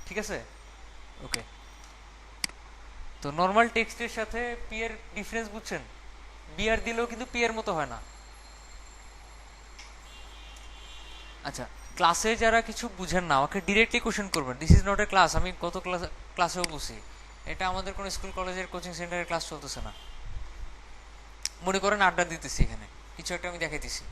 ঠিক আছে, ওকে। তো নর্মাল টেক্সটের সাথে পি এর ডিফারেন্স বুঝছেন? বিআর দিলেও কিন্তু পি এর মতো হয় না। আচ্ছা, ক্লাসে যারা কিছু বুঝেন না আমাকে ডিরেক্টলি কোশ্চেন করবেন, this is not a class. আমি গত ক্লাসেও বলছি, এটা আমাদের কোনো স্কুল কলেজের কোচিং সেন্টারের ক্লাস চলতেছে না। মনে করেন আড্ডা দিতেছি, এখানে কিছু একটা আমি দেখাইতেছি,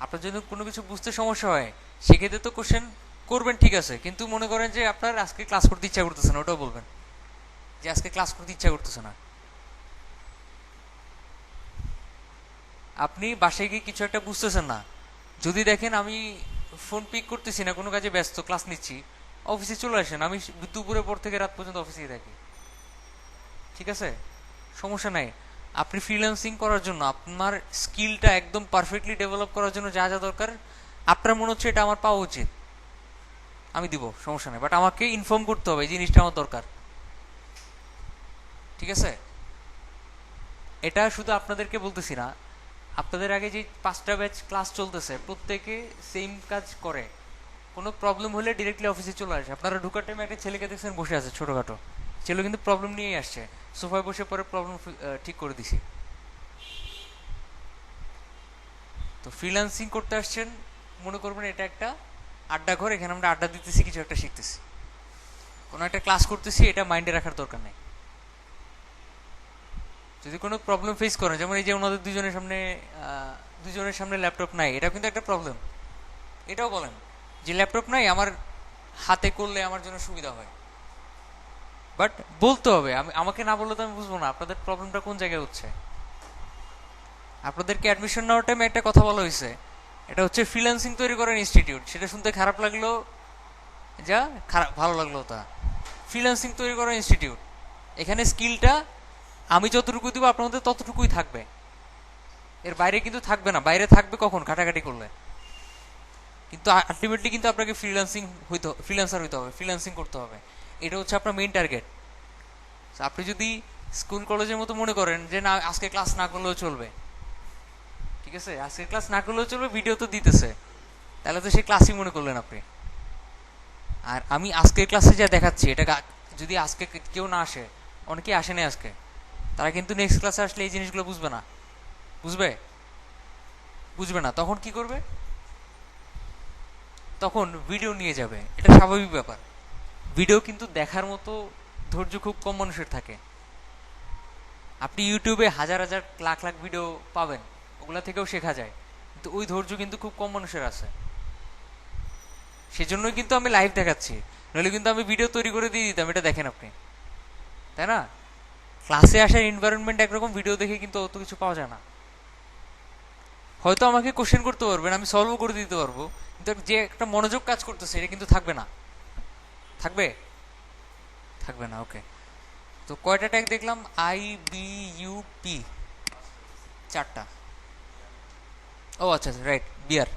আপনার যদি কোনো কিছু বুঝতে সমস্যা হয় সেক্ষেত্রে তো কোশ্চেন করবেন, ঠিক আছে, কিন্তু মনে করেন যে আপনার আজকে ক্লাস করতে ইচ্ছা করতেছে না, ওটাও বলবেন যে আজকে ক্লাস করতে ইচ্ছা করতেছে না। আপনি বাসায় গিয়ে কিছু একটা বুঝতেছেন না, যদি দেখেন আমি ফোন পিক করতেছি না, কোনো কাজে ব্যস্ত, ক্লাস নিচ্ছি, অফিসে চলে আসেন, আমি দুপুরের পর থেকে রাত পর্যন্ত অফিসেই থাকি, ঠিক আছে, সমস্যা নাই। আপনি ফ্রিল্যান্সিং করার জন্য আপনার স্কিলটা একদম পারফেক্টলি ডেভেলপ করার জন্য যা যা দরকার আপনার মনে হচ্ছে এটা আমার পাওয়া উচিত, আমি দিব, সমস্যা নেই, বাট আমাকে ইনফর্ম করতে হবে এই জিনিসটা আমার দরকার। ঠিক আছে, এটা শুধু আপনাদেরকে বলতেছি না, আপনাদের আগে যে 5টা ব্যাচ ক্লাস চলতেছে প্রত্যেকে সেম কাজ করে। কোনো প্রবলেম হলে ডিরেক্টলি অফিসে চলে আসে। আপনারা ঢুকার টাইমে একটা ছেলেকে দেখছেন বসে আছে ছোটখাটো, ছেলে কিন্তু প্রবলেম নিয়েই আসছে, সোফায় বসে পরে প্রবলেম ঠিক করে দিছি। তো ফ্রিল্যান্সিং করতে আসছেন, মনে করবেন এটা একটা আড্ডা ঘর, এখানে আমরা আড্ডা দিতেছি, কিছু একটা শিখতেছি, কোনো একটা ক্লাস করতেছি, এটা মাইন্ডে রাখার দরকার নেই। যদি কোনো প্রবলেম ফেস করেন, যেমন এই যে ওনাদের দুজনের সামনে ল্যাপটপ নাই, এটা কিন্তু একটা প্রবলেম। এটাও বলেন যে ল্যাপটপ নাই, আমার হাতে করলে আমার জন্য সুবিধা হয়, বাট বলতে হবে। আমাকে না বললে তো আমি বুঝবো না আপনাদের প্রবলেমটা কোন জায়গায় হচ্ছে। আপনাদেরকে অ্যাডমিশন নেওয়ার টাইমে একটা কথা বলা হয়েছে, এটা হচ্ছে ফ্রিল্যান্সিং তৈরি করেন ইনস্টিটিউট। সেটা শুনতে খারাপ লাগলো যা, খারাপ ভালো লাগলো তা। ফ্রিল্যান্সিং তৈরি করার ইনস্টিটিউট, এখানে স্কিলটা আমি যতটুকু দিব আপনাদের ততটুকুই থাকবে, এর বাইরে কিন্তু থাকবে না। বাইরে থাকবে কখন? ঘাটাঘাটি করলে। কিন্তু আলটিমেটলি কিন্তু আপনাকে ফ্রিল্যান্সার হইতে হবে, ফ্রিল্যান্সিং করতে হবে। এটা হচ্ছে আপনার মেইন টার্গেট। আপনি যদি স্কুল কলেজের মতো মনে করেন যে না আজকে ক্লাস না করলেও চলবে, ঠিক আছে, আজকে ক্লাস না করলেও চলবে, ভিডিও তো দিতেছে, তাহলে তো সে ক্লাসই মনে করলেন আপনি। আর আমি আজকের ক্লাসে যা দেখাচ্ছি, এটা যদি আজকে কেউ না আসে, অনেকেই আসে না আজকে, তারা কিন্তু নেক্সট ক্লাসে আসলে এই জিনিসগুলো বুঝবে না। বুঝবে? বুঝবে না। তখন কি করবে? তখন ভিডিও নিয়ে যাবে, এটা স্বাভাবিক ব্যাপার। ভিডিও কিন্তু দেখার মতো ধৈর্য খুব কম মানুষের থাকে। আপনি ইউটিউবে হাজার হাজার লাখ লাখ ভিডিও পাবেন, ওগুলা থেকেও শেখা যায়, কিন্তু ওই ধৈর্য কিন্তু খুব কম মানুষের আছে। সেজন্যই কিন্তু আমি লাইভ দেখাচ্ছি, নইলে কিন্তু আমি ভিডিও তৈরি করে দিয়ে দিতাম, এটা দেখেন আপনি, তাই না? ক্লাসে আসার এনভায়রনমেন্ট একরকম, ভিডিও দেখে কিন্তু অত কিছু পাওয়া যায় না। হয়তো আমাকে কোশ্চেন করতে পারবেন, আমি সলভও করে দিতে পারবো, কিন্তু যে একটা মনোযোগ কাজ করতেছে এটা কিন্তু থাকবে না। থাকবে? থাকবে না। ওকে, তো কয়টা ট্যাগ দেখলাম? IBUP, 4টা। ও আচ্ছা আচ্ছা, রাইট, বিয়ার।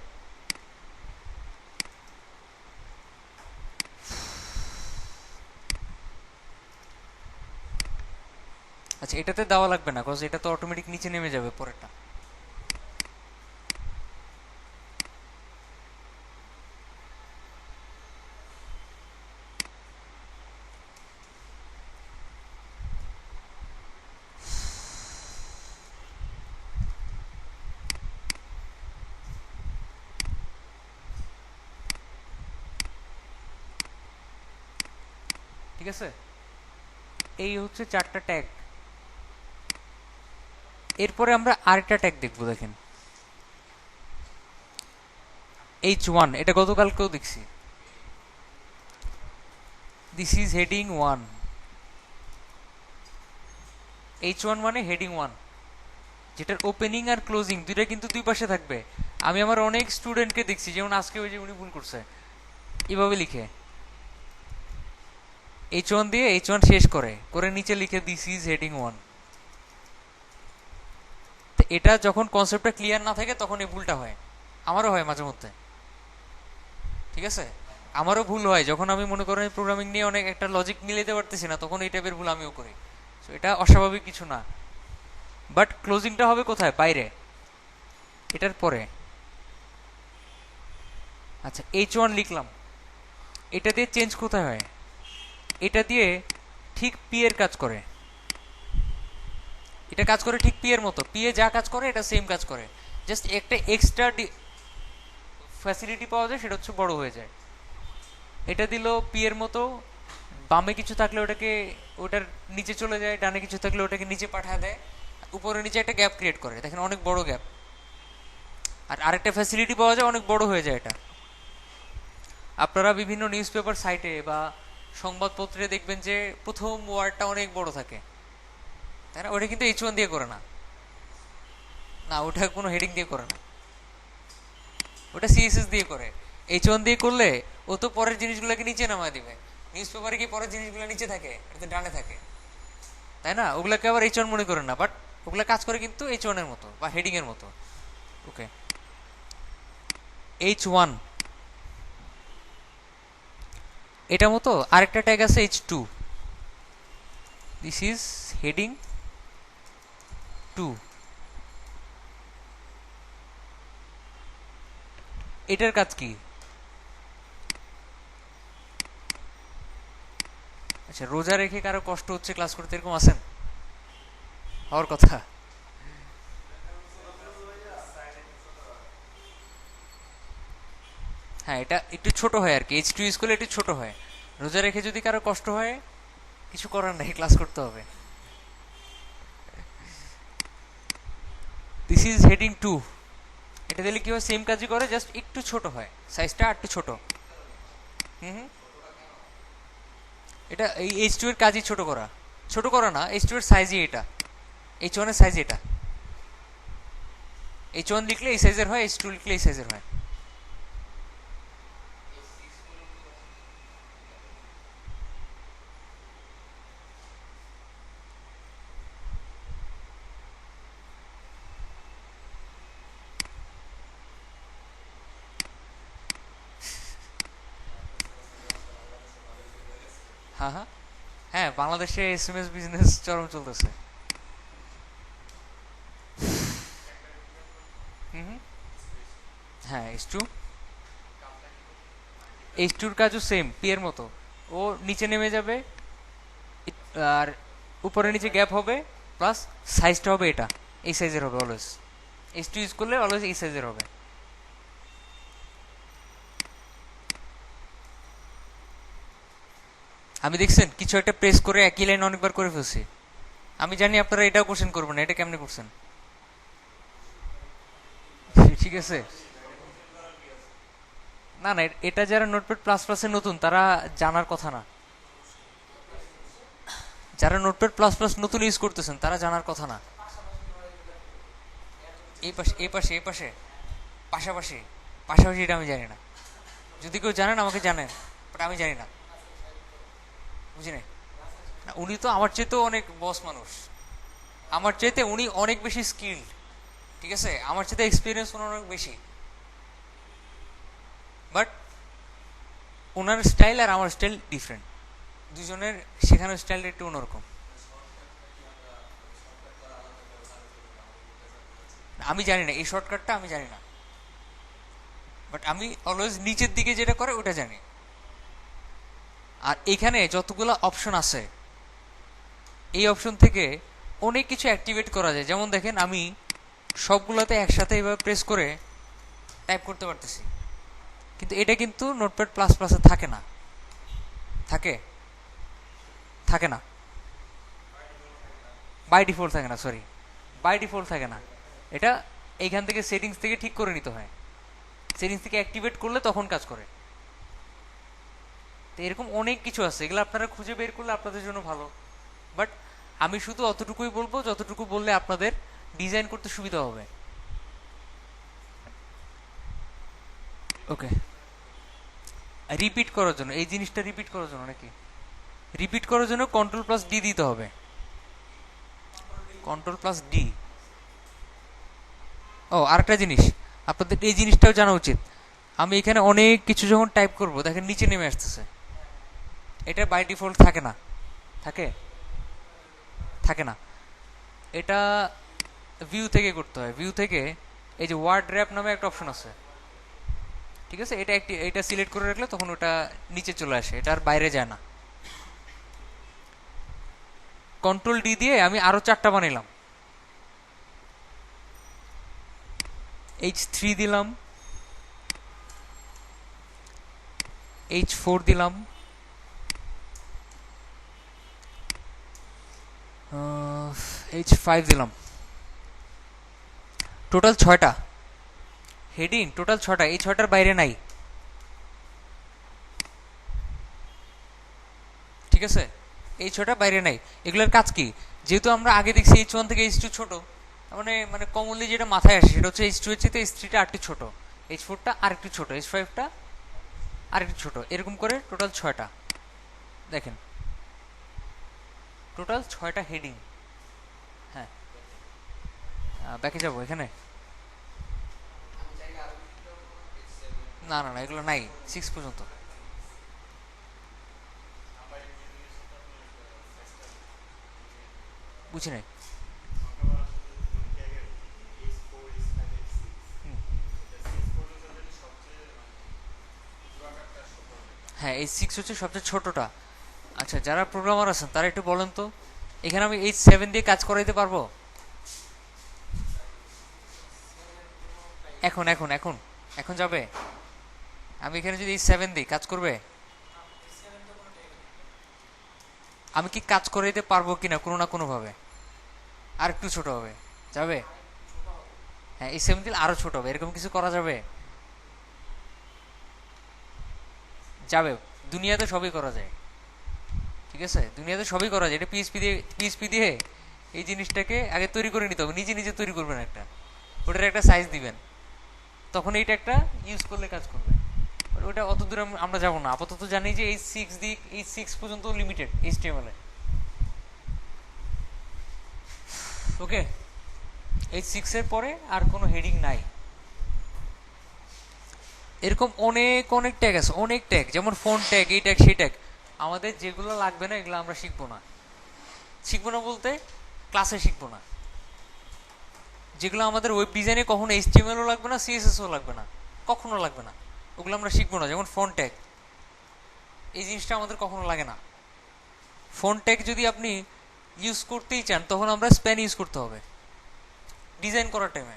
আচ্ছা, এটাতে দেওয়া লাগবে না, কজ এটা তো অটোমেটিক নিচে নেমে যাবে পরেরটা। ঠিক আছে, এই হচ্ছে 4টা ট্যাগ। এরপরে আমরা আরেকটা ট্যাগ দেখবো, দেখেন H1, এটা গতকালকেও দেখছি। This is heading 1। H1 মানে হেডিং 1, যেটার ওপেনিং আর ক্লোজিং দুইটা কিন্তু দুই পাশে থাকবে। আমি আমার অনেক স্টুডেন্টকে দেখছি, যেমন আজকে ওই যে উনি ভুল করছে, এভাবে লিখে H1 দিয়ে H1 শেষ করে করে নিচে লিখে দিস ইজ হেডিং 1। এটা যখন কনসেপ্টটা ক্লিয়ার না থাকে তখন এই ভুলটা হয়, আমারও হয় মাঝে মধ্যে। ঠিক আছে, আমারও ভুল হয় যখন আমি মনে করেন প্রোগ্রামিং নিয়ে অনেক একটা লজিক মিলাইতে পারতেছি না, তখন এই টাইপের ভুল আমিও করি। সো এটা অস্বাভাবিক কিছু না, বাট ক্লোজিংটা হবে কোথায়? বাইরে, এটার পরে। আচ্ছা, H1 লিখলাম, এটা দিয়ে চেঞ্জ কোথায় হয়? এটা দিয়ে ঠিক পি এর কাজ করে। এটা কাজ করে ঠিক পি এর মতো, পি এ যা কাজ করে এটা সেম কাজ করে, জাস্ট একটা এক্সট্রা ফ্যাসিলিটি পাওয়া যায়, সেটা হচ্ছে বড় হয়ে যায়। এটা দিল পি এর মতো, বামে কিছু থাকলে ওটাকে ওটার নিচে চলে যায়, ডানে কিছু থাকলে ওটাকে নিচে পাঠায় দেয়, উপরে নিচে একটা গ্যাপ ক্রিয়েট করে, দেখেন অনেক বড় গ্যাপ। আর আরেকটা ফ্যাসিলিটি পাওয়া যায়, অনেক বড় হয়ে যায় এটা। আপনারা বিভিন্ন নিউজ পেপার সাইটে বা সংবাদপত্রে দেখবেন যে প্রথম ওয়ার্ডটা অনেক বড় থাকে, তাই না? ওটা কিন্তু H1 দিয়ে করে না, না ওটা কোনো হেডিং দিয়ে করে না, ওটা CSS দিয়ে করে। H1 দিয়ে করলে ও তো পরের জিনিসগুলোকে নিচে নামায় দিবে। নিউজ পেপারে কি পরের জিনিসগুলো নিচে থাকে? এটা তো ডানে থাকে, তাই না? ওগুলাকে আবার H1 মনে করেন না, বাট ওগুলা কাজ করে কিন্তু H1 এর মতো বা হেডিং এর মতো। ওকে, H1 এটা মতো আরেকটা ট্যাগ আছে H2, দিস ইজ হেডিং 2। এটার কাজ কি? আচ্ছা, রোজা রেখে কারো কষ্ট হচ্ছে ক্লাস করতে, এরকম আছেন? হওয়ার কথা। হ্যাঁ, এটা একটু ছোট হয় আর কি, H2 ইউজ করলে একটু ছোট হয়। রোজা রেখে যদি কারো কষ্ট হয়, কিছু করার নাই, ক্লাস করতে হবে। This is heading 2। এটা দিলে কি হয়, সেম কাজই করে, জাস্ট একটু ছোট হয়, সাইজটা একটু ছোট। হুম হুম। এটা এই H2 এর কাজই ছোট করা। ছোট করা না, H2 এর সাইজই এটা, H1 এর সাইজ এটা। H1 লিখলে এই সাইজের হয়, H2 লিখলে এই সাইজের হয়। হ্যাঁ হ্যাঁ। হ্যাঁ, বাংলাদেশে SMS বিজনেস চরম চলতেছে। হুম হুম। হ্যাঁ, H2 এর কাজও সেম পি এর মতো। ও নিচে নেমে যাবে, আর উপরে নিচে গ্যাপ হবে, প্লাস সাইজটা হবে এটা, এই সাইজের হবে অলওয়েজ। H2 ইউজ করলে অলওয়েজ এই সাইজের হবে। আমি দেখছেন কিছু একটা প্রেস করে একই লাইন অনেকবার করে ফেলছি। আমি জানি আপনারা এটাও কোশ্চেন করবেন না, এটা কেমনে করছেন। ঠিক আছে। না না, এটা যারা নোটপ্যাড প্লাস প্লাসে নতুন তারা জানার কথা না। যারা নোটপ্যাড প্লাস প্লাস নতুন ইউজ করতেছেন তারা জানার কথা না। এই পাশে, এই পাশে, এই পাশে, পাশাপাশি, পাশাপাশি, এটা আমি জানি না। যদি কেউ জানেন আমাকে জানেন, বাট আমি জানি না। বুঝি নাই। না, উনি তো আমার চাইতেও অনেক বস মানুষ। আমার চাইতে উনি অনেক বেশি স্কিল্ড। ঠিক আছে, আমার চাইতে এক্সপিরিয়েন্স ওনার অনেক বেশি। বাট ওনার স্টাইল আর আমার স্টাইল ডিফারেন্ট। দুজনের শেখানোর স্টাইলটা একটু অন্যরকম। আমি জানি না এই শর্টকাটটা, আমি জানি না। বাট আমি অলওয়েজ নিচের দিকে যেটা করে ওটা জানি। আর এখানে যতগুলো অপশন আছে, এই অপশন থেকে অনেক কিছু অ্যাক্টিভেট করা যায়। যেমন দেখেন, আমি সবগুলোতে একসাথে এইভাবে প্রেস করে টাইপ করতে পারতেছি, কিন্তু এটা কিন্তু নোটপ্যাড প্লাস প্লাসে থাকে না। থাকে? থাকে না। বাই ডিফল্ট থাকে না, সরি, বাই ডিফল্ট থাকে না। এটা এইখান থেকে সেটিংস থেকে ঠিক করে নিতে হয়। সেটিংস থেকে অ্যাক্টিভেট করলে তখন কাজ করে। তো এরকম অনেক কিছু আছে, এগুলো আপনারা খুঁজে বের করলে আপনাদের জন্য ভালো। বাট আমি শুধু অতটুকুই বলবো যতটুকু বললে আপনাদের ডিজাইন করতে সুবিধা হবে। ওকে। রিপিট করার জন্য, এই জিনিসটা রিপিট করার জন্য নাকি, রিপিট করার জন্য কন্ট্রোল প্লাস ডি দিতে হবে। Control plus D. ও, আরেকটা জিনিস আপনাদের এই জিনিসটাও জানা উচিত। আমি এখানে অনেক কিছু যখন টাইপ করব, দেখেন নিচে নেমে আসতেছে। এটা বাই ডিফল্ট থাকে না। থাকে? থাকে না। এটা ভিউ থেকে করতে হয়। ভিউ থেকে এই যে ওয়ার্ড র্যাপ নামে একটা অপশন আছে, ঠিক আছে, এটা একটি, এটা সিলেক্ট করে রাখলে তখন ওটা নিচে চলে আসে, এটা আর বাইরে যায় না। কন্ট্রোল ডি দিয়ে আমি আরো 4টা বানাইলাম। H3 দিলাম, H4 দিলাম, H5 দিলাম। টোটাল 6টা হেডিং, টোটাল 6টা, এই 6টার বাইরে নাই। ঠিক আছে, এই 6টা বাইরে নাই। এগুলোর কাজ কি? যেহেতু আমরা আগে দেখছি H1 থেকে H2 ছোট, মানে মানে কমনলি যেটা মাথায় আসে সেটা হচ্ছে H2 এর চেয়ে H3টা আরেকটু ছোট, H4টা আরেকটু ছোট, H5টা আরেকটু ছোট, এরকম করে টোটাল 6টা। দেখেন, টোটাল 6টা হেডিং। হ্যাঁ, ব্যাকে যাবো এখানে। না না না, এগুলো নাই 6 পর্যন্ত। বুঝি নাই। হ্যাঁ, H6 হচ্ছে সবচেয়ে ছোটটা। আচ্ছা, যারা প্রোগ্রামার আছেন তারা একটু বলেন তো, এখানে আমি H7 দিয়ে কাজ করাইতে পারবো? এখন এখন এখন এখন যাবে? আমি এখানে যদি 7 দিই কাজ করবে? আমি কি কাজ করে দিতে পারবো কিনা কোনো না কোনো ভাবে? আর একটু ছোট হবে, যাবে? হ্যাঁ, এই 7 দিলে আরো ছোট হবে, এরকম কিছু করা যাবে? যাবে। দুনিয়াতে সবই করা যায়, ঠিক আছে? দুনিয়াতে সবই করা যায়। এটা পিএইচপি দিয়ে এই জিনিসটাকে আগে তৈরি করে নিতে হবে, নিজে নিজে তৈরি করবেন একটা, ওটার একটা সাইজ দিবেন, তখন এইটা একটা ইউজ করলে কাজ করবে। ওটা অত দূরে আমরা যাবো না, আপাতত জানি যে এই 6 পর্যন্ত লিমিটেড এইচটিএমএল এ। ওকে, এই 6 এর পরে আর কোনো হেডিং নাই। এরকম অনেক অনেক ট্যাগ আছে, অনেক ট্যাগ, যেমন ফোন ট্যাগ, এই ট্যাগ সেই ট্যাগ। আমাদের যেগুলো লাগবে না এগুলো আমরা শিখবো না। শিখবো না বলতে ক্লাসে শিখবো না। যেগুলো আমাদের ওয়েব ডিজাইনে কখনো এইচটিএমএলও লাগবে না, সিএসএসও লাগবে না, কখনো লাগবে না, ওগুলো আমরা শিখবো না। যেমন ফোন ট্যাগ, এই জিনিসটা আমাদের কখনো লাগে না। ফোন ট্যাগ যদি আপনি ইউজ করতেই চান তখন আমরা স্প্যান ইউজ করতে হবে ডিজাইন করার টাইমে।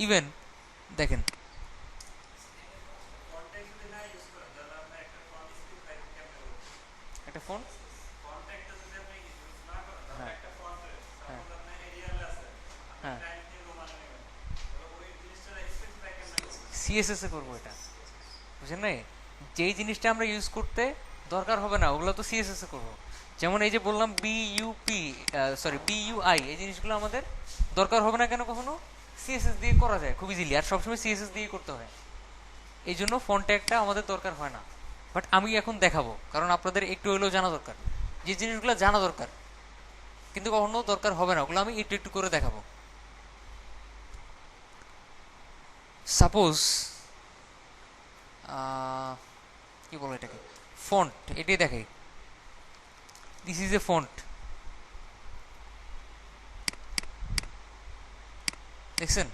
ইভেন দেখেন, একটা ফোন, হ্যাঁ হ্যাঁ হ্যাঁ, সিএসএস এ করবো এটা, বুঝেন নাই? যেই জিনিসটা আমরা ইউজ করতে দরকার হবে না ওগুলো তো সিএসএস এ করবো। যেমন এই যে বললাম বিইউআই, এই জিনিসগুলো আমাদের দরকার হবে না কেন কখনো? সিএসএস দিয়ে করা যায় খুব ইজিলি, আর সবসময় সিএসএস দিয়ে করতে হয়, এই জন্য ফন্ট ট্যাগটা আমাদের দরকার হয় না। বাট আমি এখন দেখাবো, কারণ আপনাদের একটু হলেও জানা দরকার, যে জিনিসগুলো জানা দরকার কিন্তু কখনো দরকার হবে না, ওগুলো আমি একটু একটু করে দেখাবো। সাপোজ কি বলো এটাকে, ফন্ট, এটাই দেখাই। দিস ইজ এ ফন্ট, দেখছেন?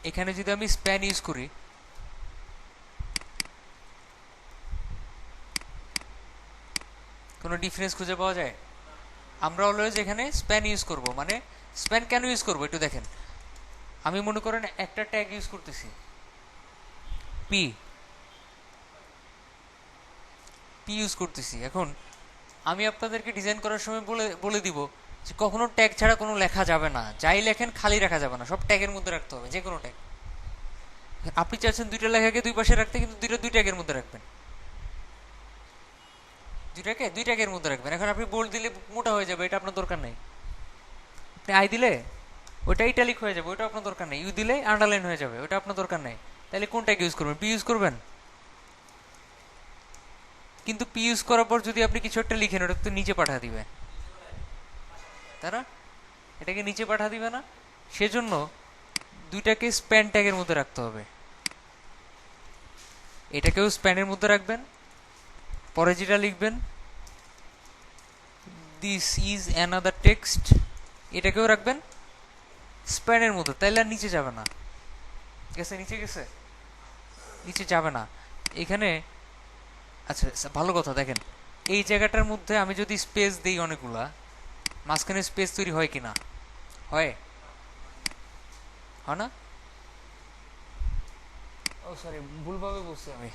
এখানে যদি আমি স্প্যান ইউজ করি, কোনো ডিফারেন্স খুঁজে পাওয়া যায়? আমরা অলওয়েজ এখানে স্প্যান ইউজ করব, মানে স্প্যান কেন ইউজ করবো একটু দেখেন। আমি মনে করেন একটা ট্যাগ ইউজ করতেছি, পি পি ইউজ করতেছি। এখন আমি আপনাদেরকে ডিজাইন করার সময় বলে বলে দিব যে কখনো ট্যাগ ছাড়া কোনো লেখা যাবে না, যাই লেখেন খালি রাখা যাবে না, সব ট্যাগের মধ্যে রাখতে হবে, যে কোনো ট্যাগ। আপনি চাচ্ছেন দুইটা লেখাকে দুই পাশে রাখতে, কিন্তু দুই ট্যাগের মধ্যে রাখবেন, দুই ট্যাগের মধ্যে রাখবেন। এখন আপনি বোল্ড দিলে মোটা হয়ে যাবে, এটা আপনার দরকার নেই। আপনি আই দিলে ওইটা ইটালিক হয়ে যাবে, ওইটা আপনার দরকার নেই। ইউ দিলে আন্ডারলাইন হয়ে যাবে, ওইটা আপনার দরকার নেই। তাহলে কোন ট্যাগ ইউজ করবেন? পি ইউজ করবেন। কিন্তু পি ইউজ করার পর যদি আপনি কিছু একটা লিখেন, ওটা তো নিচে পাঠা দিবে, তারা এটাকে নিচে পাঠা দিবে না। সেজন্য দুইটাকে স্প্যান ট্যাগের মধ্যে রাখতে হবে। এটাকেও স্প্যানের মধ্যে রাখবেন, পরে যেটা লিখবেন দিস ইজ অ্যানাদার টেক্সট, এটাকেও রাখবেন স্প্যানের মধ্যে, তাইলে আর নিচে যাবে না। গেছে? নিচে গেছে? নিচে যাবে না এখানে। আচ্ছা ভালো কথা, দেখেন এই জায়গাটার মধ্যে আমি যদি স্পেস দিই অনেকগুলা, মাঝখানে স্পেস তৈরি হয় কি না? হয়, হয় না? ও সরি, ভুলভাবে বলছি আমি।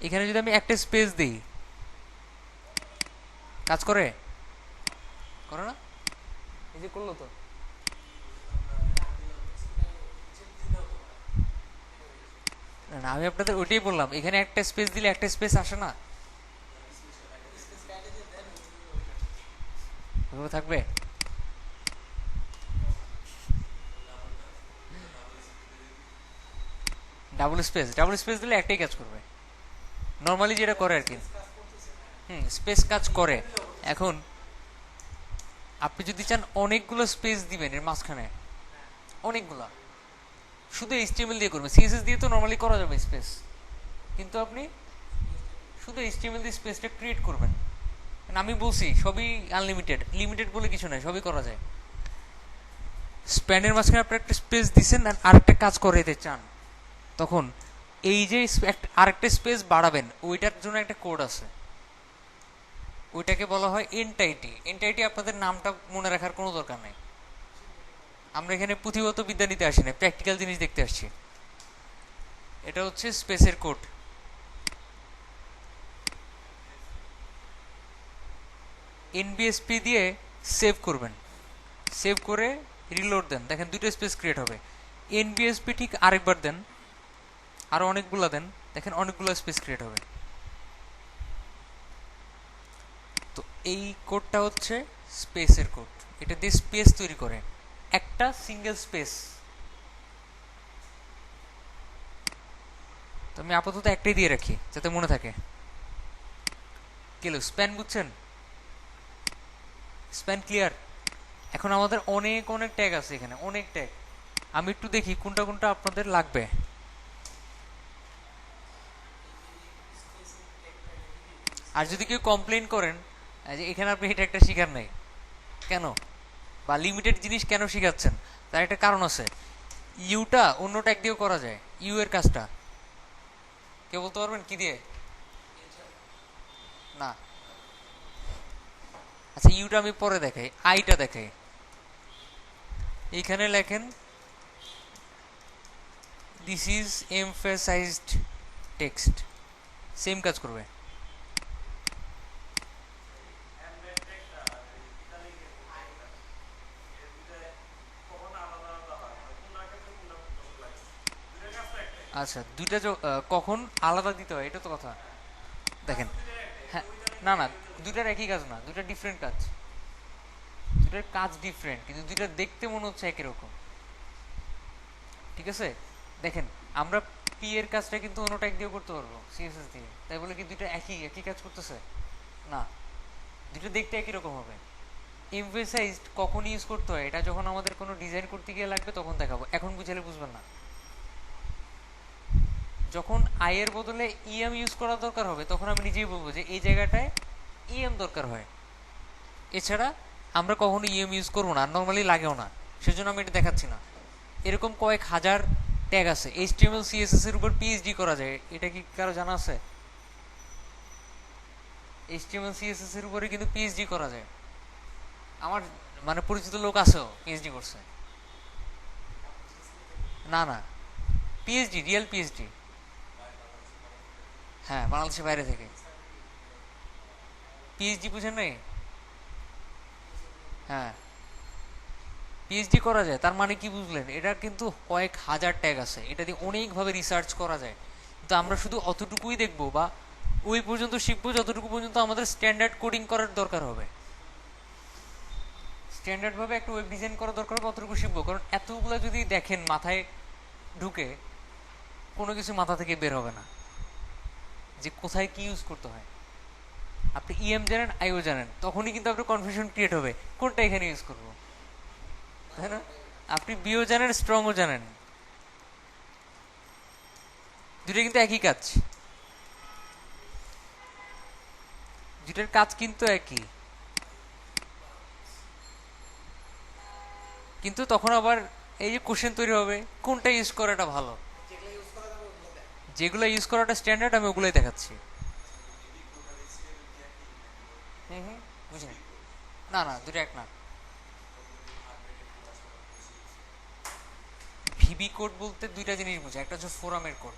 এখানে যদি আমি একটা স্পেস দিই, কাজ করে? করে না? এই যে করলো তো। না, আমি আপনাদের ওইটাই বললাম, এখানে একটা স্পেস দিলে একটা স্পেস আসে না, ওইভাবে থাকবে। ডাবল স্পেস দিলে একটাই কাজ করবে, নর্মালি যেটা করে আর কি। স্পেস কাজ করে। এখন আপনি যদি চান অনেকগুলো স্পেস দিবেন এর মাঝখানে, অনেকগুলা, শুধু এইচটিএমএল দিয়ে করবেন। সিএসএস দিয়ে তো নর্মালি করা যাবে স্পেস, কিন্তু আপনি শুধু এইচটিএমএল দিয়ে স্পেসটা ক্রিয়েট করবেন। আমি বলছি সবই আনলিমিটেড, লিমিটেড বলে কিছু নাই, সবই করা যায়। স্প্যানের মাঝখানে আপনি একটা স্পেস দিচ্ছেন আর আরেকটা কাজ করাইতে চান, তখন এই যে আরেকটা স্পেস বাড়াবেন, ওইটার জন্য একটা কোড আছে, ওইটাকে বলা হয় এনটাইটি। এনটাইটি আপনাদের নামটা মনে রাখার কোনো দরকার নেই, আমরা এখানে পুঁথিগত বিদ্যা নিতে আসি না, প্র্যাকটিক্যাল জিনিস দেখতে আসছি। এটা হচ্ছে স্পেসের কোড। এনবিএসপি দিয়ে সেভ করবেন, সেভ করে রিলোড দেন, দেখেন দুটো স্পেস ক্রিয়েট হবে। এনবিএসপি ঠিক আরেকবার দেন, আরো অনেকগুলো দেন, দেখেন অনেকগুলো স্পেস ক্রিয়েট হবে। তো এই কোডটা হচ্ছে স্পেসের কোড, এটা দিয়ে স্পেস তৈরি করে, একটা সিঙ্গেল স্পেস। তো আমি আপাতত একটাই দিয়ে রাখি যাতে মনে থাকে। কেলো স্প্যান বুঝছেন? Span clear? এখন আমাদের অনেক অনেক ট্যাগ আছে এখানে, অনেক ট্যাগ। আমি একটু দেখি কোনটা কোনটা আপনাদের লাগবে। আর যদি কেউ কমপ্লেন করেন যে এখানে আপনি এটা একটা শিখার নাই কেন, বা লিমিটেড জিনিস কেন শিখাচ্ছেন, তার একটা কারণ আছে। ইউটা অন্য ট্যাগ দিয়েও করা যায়, ইউ এর কাজটা কেউ বলতে পারবেন কি দিয়ে? না, আচ্ছা ইউটা আমি পরে দেখাই, আইটা দেখাই। এইখানে লেখেন দিস ইজ এমফেসাইজড টেক্সট, সেম কাজ করবে। আচ্ছা দুইটা কখন আলাদা দিতে হয় এটা তো কথা। দেখেন, হ্যাঁ, না না, দুইটার একই কাজ না, দুইটা ডিফারেন্ট কাজ, দুইটার কাজ ডিফারেন্ট, কিন্তু দুইটা দেখতে মনে হচ্ছে একই রকম। ঠিক আছে, দেখেন আমরা পি এর কাজটা কিন্তু অন্য ট্যাগ দিয়েও করতে পারবো, সিএসএস দিয়ে, তাই বলে কি দুইটা একই একই কাজ করতেছে? না, দুটো দেখতে একই রকম হবে। এমফেসাইজড কখন ইউজ করতে হয় এটা যখন আমাদের কোনো ডিজাইন করতে গিয়ে লাগবে তখন দেখাবো, এখন বুঝালে বুঝবেন না। যখন আই এর বদলে ইএম ইউজ করা দরকার হবে তখন আমি নিজেই বলবো যে এই জায়গাটায় ইএম দরকার হয়, এছাড়া আমরা কখনো ইএম ইউজ করবো না, নর্মালি লাগেও না, সেজন্য আমি এটা দেখাচ্ছি না। এরকম কয়েক হাজার ট্যাগ আছে, এইচটিএমএল সিএসএস এর উপর পিএইচডি করা যায়, এটা কি কারো জানা আছে? এইচটিএমএল সিএসএস এর উপরে কিন্তু পিএইচডি করা যায়, আমার মানে পরিচিত লোক আছেও পিএইচডি করছে। না না, পিএইচডি, রিয়েল পিএইচডি। হ্যাঁ, বাংলাদেশের বাইরে থেকে পিএইচডি, বুঝেন নাই? হ্যাঁ, পিএইচডি করা যায়, তার মানে কি বুঝলেন? এটা কিন্তু কয়েক হাজার ট্যাগ আছে, এটা দিয়ে অনেকভাবে রিসার্চ করা যায়, কিন্তু আমরা শুধু অতটুকুই দেখবো বা ওই পর্যন্ত শিখবো যতটুকু পর্যন্ত আমাদের স্ট্যান্ডার্ড কোডিং করার দরকার হবে, স্ট্যান্ডার্ড ভাবে একটা ওয়েব ডিজাইন করা দরকার হবে, অতটুকু শিখবো। কারণ এতগুলো যদি দেখেন মাথায় ঢুকে, কোনো কিছু মাথা থেকে বের হবে না যে কোথায় কি ইউজ করতে হয়। আপনি ইএম জানেন, আইও জানেন, তখনই কিন্তু আপনার কনফিউশন ক্রিয়েট হবে কোনটা এখানে ইউজ করবো, তাই না? আপনি বিও জানেন, স্ট্রংও জানেন, দুটো কিন্তু একই কাজ, দুটার কাজ কিন্তু একই, কিন্তু তখন আবার এই যে কোশ্চেন তৈরি হবে কোনটা ইউজ করাটা ভালো। যেগুলো ইউজ করাটা স্ট্যান্ডার্ড আমি ওগুলোই দেখাচ্ছি। হুম হুম, বুঝলেন? না না, দুটো এক না। ভিবি কোড বলতে দুইটা জিনিস বোঝায়, একটা হচ্ছে ফোরামের কোড,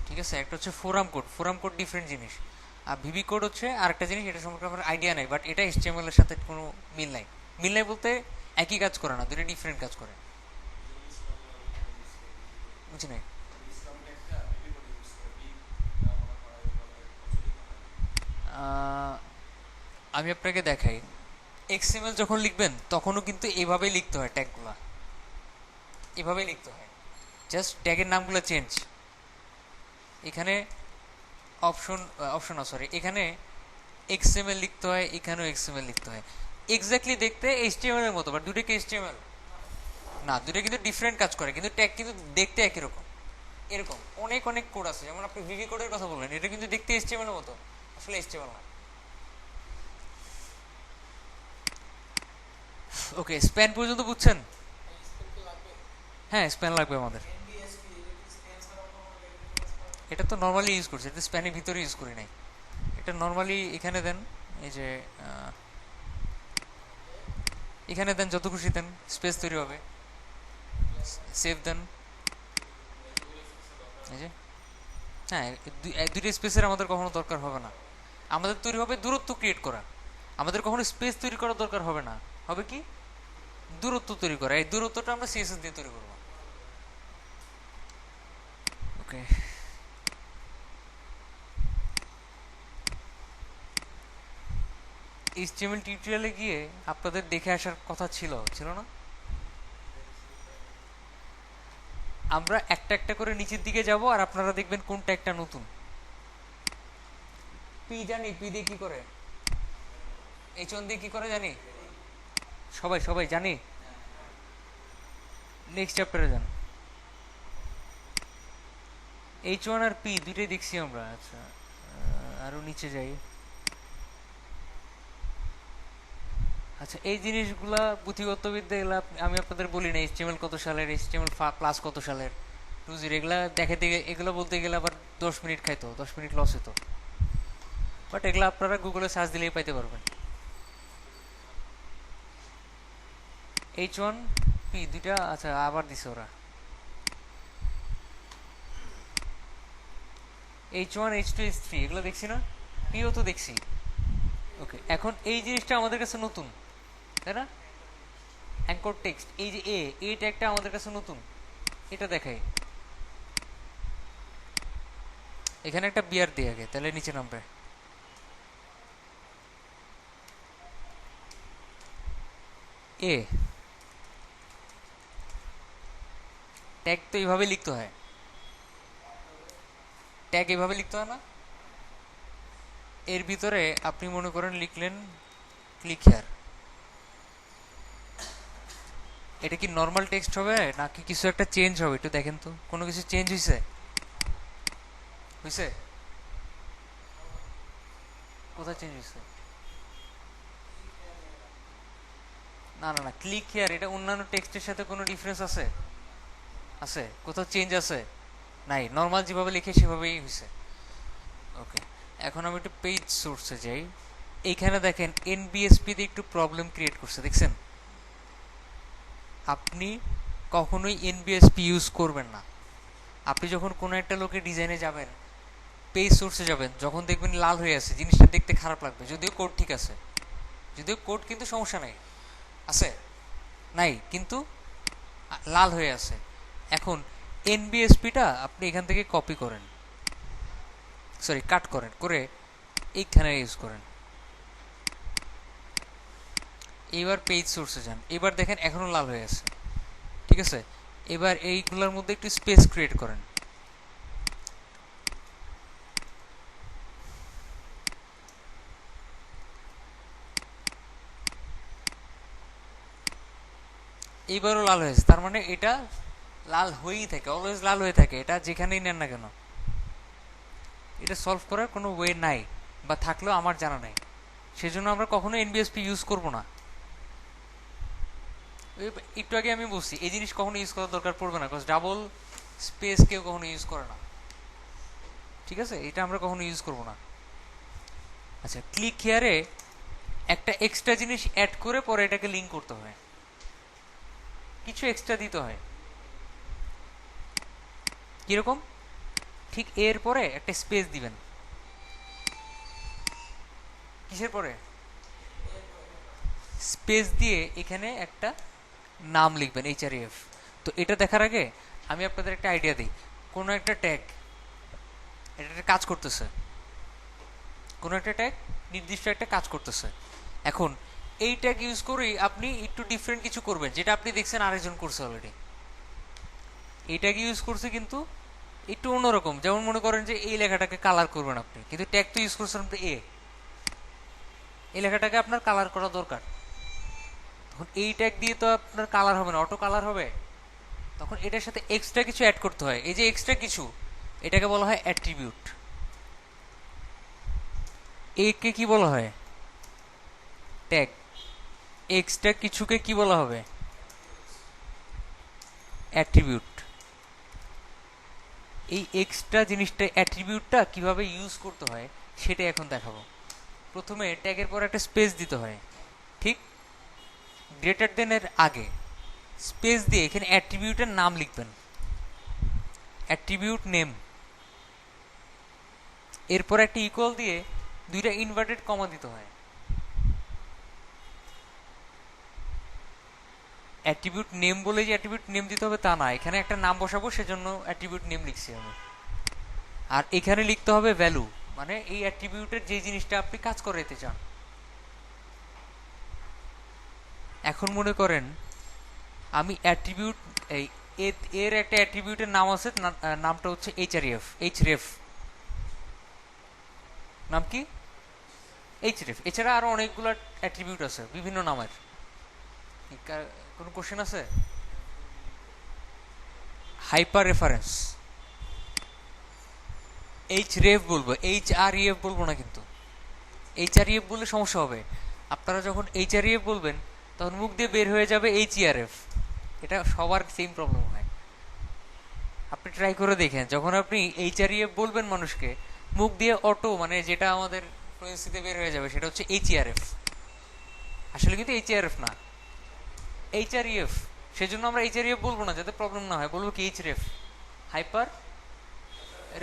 ঠিক আছে, একটা হচ্ছে forum code, forum code different জিনিস, আর ভিবি কোড হচ্ছে আরেকটা জিনিস, এটা সম্পর্কে আমার আইডিয়া নাই, বাট এটা এইচটিএমএল এর সাথে কোনো মিল নাই। মিল নাই বলতে একই কাজ করে না, দুটো ডিফারেন্ট কাজ করে, বুঝি নাই? আমি আপনাকে দেখাই, এক্সএমএল যখন লিখবেন তখনও কিন্তু এভাবেই লিখতে হয়, ট্যাগগুলো এভাবেই লিখতে হয়, জাস্ট ট্যাগের নামগুলো চেঞ্জ। এখানে অপশন অপশন সরি, এখানে এক্সএমএল লিখতে হয়, এখানেও এক্সএমএল লিখতে হয়, এক্স্যাক্টলি দেখতে এইচটিএমএল এর মতো, বাট দুটো কি এইচটিএমএল না, দুটো কিন্তু ডিফারেন্ট কাজ করে, কিন্তু ট্যাগ কিন্তু দেখতে একই রকম। এরকম অনেক অনেক কোড আছে, যেমন আপনি ভিভি কোডের কথা বললেন, এটা কিন্তু দেখতে এইচটিএমএল এর মতো, আসলে এইচটিএমএল না। ওকে, স্প্যান পর্যন্ত বুঝছেন? হ্যাঁ, স্প্যান লাগবে আমাদের, এটা তো নর্মালি ইউজ করছি, এটা স্প্যানের ভিতরে ইউজ করি নাই, এটা নর্মালি এখানে দেন, এই যে এখানে দেন, যত খুশি দেন, স্পেস তৈরি হবে, সেভ দেন, এই যে হ্যাঁ, দুইটা স্পেসের আমাদের কখনো দরকার হবে না। আমাদের তৈরি হবে দূরত্ব ক্রিয়েট করা, আমাদের কখনো স্পেস তৈরি করার দরকার হবে না। হবে কি, দূরত্ব তৈরি করা। এই দূরত্বটা আমরা সিএসএস দিয়ে তৈরি করবো। ওকে, এইচটিএমএল টিউটোরিয়ালে গিয়ে আপনাদের দেখে আসার কথা ছিল, ছিল না? আমরা একটা একটা করে নিচের দিকে যাব আর আপনারা দেখবেন কোনটা একটা নতুন। পি জানি, পি দিয়ে কি করে, এইচ1 দিয়ে কি করে জানি, সবাই সবাই জানি। নেক্সট চ্যাপ্টারে যান। এইচ1 আর পি দুইটাই দেখছি আমরা। আচ্ছা, আরো নিচে যাই। আচ্ছা, এই জিনিসগুলা পুঁথিগত বিদ্যা, এগুলা আমি আপনাদের বলি না এইচটিএমএল কত সালের, এইচটিএমএল প্লাস কত সালের, 2.0, এগুলা দেখাতে এগুলো বলতে গেলে আবার 10 মিনিট খাইতো, 10 মিনিট লস হতো। বাট এগুলো আপনারা গুগলে সার্চ দিলেই পাইতে পারবেন। এইচ1 পি দুইটা, আচ্ছা আবার দিছে ওরা। এইচ1 এইচ2 এইচ3 এগুলো দেখছি না, পিও তো দেখছি। ওকে, এখন এই জিনিসটা আমাদের কাছে নতুন, তাই না? অ্যাঙ্কর টেক্সট, এই যে এ ট্যাগটা আমাদের কাছে নতুন, এটা দেখাই। এখানে একটা বিয়ার দিয়ে আগে, তাহলে নিচে নামবে। এ ট্যাগ তো এইভাবে লিখতে হয়, ট্যাগ এইভাবে লিখতে হয় না? এর ভিতরে আপনি মনে করেন লিখলেন ক্লিক হেয়ার। এটা কি নর্মাল টেক্সট হবে নাকি কিছু একটা চেঞ্জ হবে? একটু দেখেন তো, কোনো কিছু চেঞ্জ হয়েছে? হয়েছে? কোথায় চেঞ্জ হয়েছে? না না না, ক্লিক হেয়ার এটা অন্যান্য টেক্সটের সাথে কোনো ডিফারেন্স আছে? আছে? কোথাও চেঞ্জ আছে? নাই, নর্মাল যেভাবে লিখে সেভাবেই হয়েছে। ওকে, এখন আমি একটু পেজ সোর্সে যাই। এইখানে দেখেন এনবিএসপি তে একটু প্রবলেম ক্রিয়েট করছে, দেখছেন? আপনি কখনোই এনবিএসপি ইউজ করবেন না। আপনি যখন কোনো একটা লোকের ডিজাইনে যাবেন, পেজ সোর্সে যাবেন, যখন দেখবেন লাল হয়ে আছে, জিনিসটা দেখতে খারাপ লাগবে। যদিও কোড ঠিক আছে, যদিও কোড কিন্তু সমস্যা নাই, আছে নাই, কিন্তু লাল হয়ে আছে। এখন এনবিএসপিটা আপনি এখান থেকে কপি করেন, সরি কাট করেন, করে এইখানে ইউজ করেন। এইবার পেজ সোর্সে যান, এবার দেখেন এখনো লাল হয়ে আছে, ঠিক আছে? এবার এইগুলোর মধ্যে একটু স্পেস ক্রিয়েট করেন। এইবারও লাল হয়েছে, তার মানে এটা লাল হয়েই থাকে, অলওয়েজ লাল হয়ে থাকে, এটা যেখানেই নেন না কেন। এটা সলভ করার কোনো ওয়ে নাই, বা থাকলেও আমার জানা নাই। সেজন্য আমরা কখনো এনবিএসপি ইউজ করব না। একটু আগে আমি বলছি এই জিনিস কখনো ইউজ করার দরকার পড়বে না, বিকজ ডাবল স্পেস কেউ কখনো ইউজ করে না, ঠিক আছে? এটা আমরা কখনো ইউজ করব না। আচ্ছা, ক্লিক হেয়ারে একটা এক্সট্রা জিনিস অ্যাড করে পরে এটাকে লিঙ্ক করতে হয়, কিছু এক্সট্রা দিতে হয়। কিরকম? ঠিক এর পরে একটা স্পেস দিবেন। কিসের পরে? স্পেস দিয়ে এখানে একটা নাম লিখবেন, এইচআরএফ। তো এটা দেখার আগে আমি আপনাদের একটা আইডিয়া দিই। কোনো একটা ট্যাগ, এটা একটা কাজ করতেছে, কোনো একটা ট্যাগ নির্দিষ্ট একটা কাজ করতেছে। এখন এই ট্যাগ ইউজ করেই আপনি একটু ডিফারেন্ট কিছু করবেন, যেটা আপনি দেখছেন আরেকজন করছে অলরেডি। এই ট্যাগ ইউজ করছে কিন্তু একটু অন্যরকম। যেমন মনে করেন যে এই লেখাটাকে কালার করবেন আপনি, কিন্তু ট্যাগ তো ইউজ করছেন আপনি এই লেখাটাকে আপনার কালার করা দরকার। তখন এই ট্যাগ দিয়ে তো আপনার কালার হবে না, অটো কালার হবে। তখন এটার সাথে এক্সট্রা কিছু অ্যাড করতে হয়। এই যে এক্সট্রা কিছু, এটাকে বলা হয় অ্যাট্রিবিউট। একে কি বলা হয়? ট্যাগ। এক্সট্রা কিছুকে কি বলা হবে? অ্যাট্রিবিউট। এই এক্সট্রা জিনিসটা, অ্যাট্রিবিউটটা কিভাবে ইউজ করতে হয় সেটা এখন দেখাবো। প্রথমে ট্যাগের পর একটা স্পেস দিতে হয়, ঠিক? গ্রেটার দেন এর আগে স্পেস দিয়ে এখানে অ্যাট্রিবিউটের নাম লিখবেন। অ্যাট্রিবিউট নেম, এরপর একটা ইকুয়াল দিয়ে দুইটা ইনভার্টেড কমা দিতে হয়। অ্যাট্রিবিউট নেম বলে যে অ্যাট্রিবিউট নেম দিতে হবে তা না, এখানে একটা নাম বসাবো সেজন্য অ্যাট্রিবিউট নেম লিখছি আমি। আর এখানে লিখতে হবে ভ্যালু, মানে এই অ্যাট্রিবিউটের যে জিনিসটা আপনি কাজ করাইতে চান। এখন মনে করেন আমি অ্যাট্রিবিউট এই এর একটা অ্যাট্রিবিউটের নাম আছে, নামটা হচ্ছে এইচরেফ। নাম কি? এইচরেফ। এছাড়া আরো অনেকগুলো অ্যাট্রিবিউট আছে বিভিন্ন নামের। কোনো কোশ্চেন আছে? হাইপার রেফারেন্স, এইচরেফ বলবো, এইচআরইএফ বলবো না, কিন্তু এইচআরইএফ বললে সমস্যা হবে। আপনারা যখন এইচআরইএফ বলবেন তখন মুখ দিয়ে বের হয়ে যাবে এইচইআরএফ, এটা সবার সেম প্রবলেম হয়। আপনি ট্রাই করে দেখেন, যখন আপনি এইচআরইএফ বলবেন মানুষকে, মুখ দিয়ে অটো মানে যেটা আমাদের ফ্লুয়েন্সিতে বের হয়ে যাবে সেটা হচ্ছে এইচইআরএফ। আসলে কিন্তু এইচইআরএফ না, এইচআরইএফ। সেজন্য আমরা এইচআরইএফ বলবো না, যাতে প্রবলেম না হয়, বলবো কি এইচরেফ, হাইপার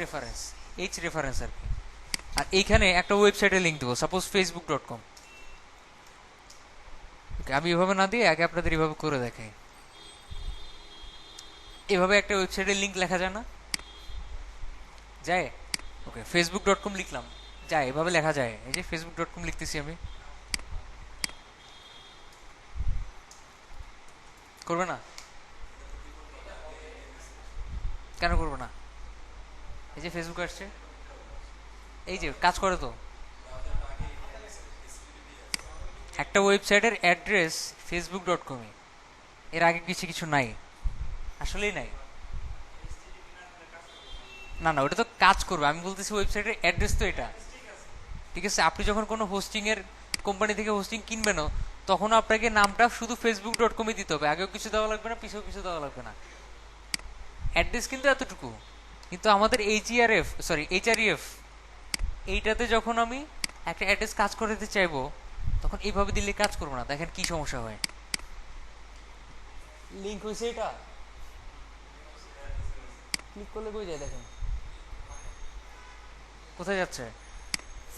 রেফারেন্স, এইচ রেফারেন্স আর কি। আর এইখানে একটা ওয়েবসাইটে লিঙ্ক দেবো, সাপোজ facebook.com। আমি এভাবে না দিয়ে আগে আপনাদের এভাবে করে দেখাই। এভাবে একটা ওয়েবসাইটের লিঙ্ক লেখা যায় না? যায়? ওকে, facebook.com লিখলাম, যায়, এভাবে লেখা যায়। এই যে facebook.com লিখতেছি আমি, করবে না? কেন করবে না? এই যে ফেসবুক আসছে, এই যে কাজ করে তো। একটা ওয়েবসাইটের অ্যাড্রেস facebook.com, এর আগে কিছু নাই, আসলেই নাই। না না, ওটা তো কাজ করবে, আমি বলতেছি ওয়েবসাইটের অ্যাড্রেস তো এটা। ঠিক আছে, আপনি যখন কোনো হোস্টিং এর কোম্পানি থেকে হোস্টিং কিনবেনও, তখন আপনাকে নামটা শুধু facebook.com-ই দিতে হবে, আগেও কিছু দেওয়া লাগবে না, পিছেও কিছু দেওয়া লাগবে না। অ্যাড্রেস কিন্তু এতটুকু। কিন্তু আমাদের এইচআরইএফ এইটাতে যখন আমি একটা অ্যাড্রেস কাজ করতে চাইবো, তখন এইভাবে দিলে কাজ করবো না। দেখেন কি সমস্যা হয়। লিংক হয়েছে, এটা ক্লিক করলে কই যায় দেখেন, কোথায় যাচ্ছে?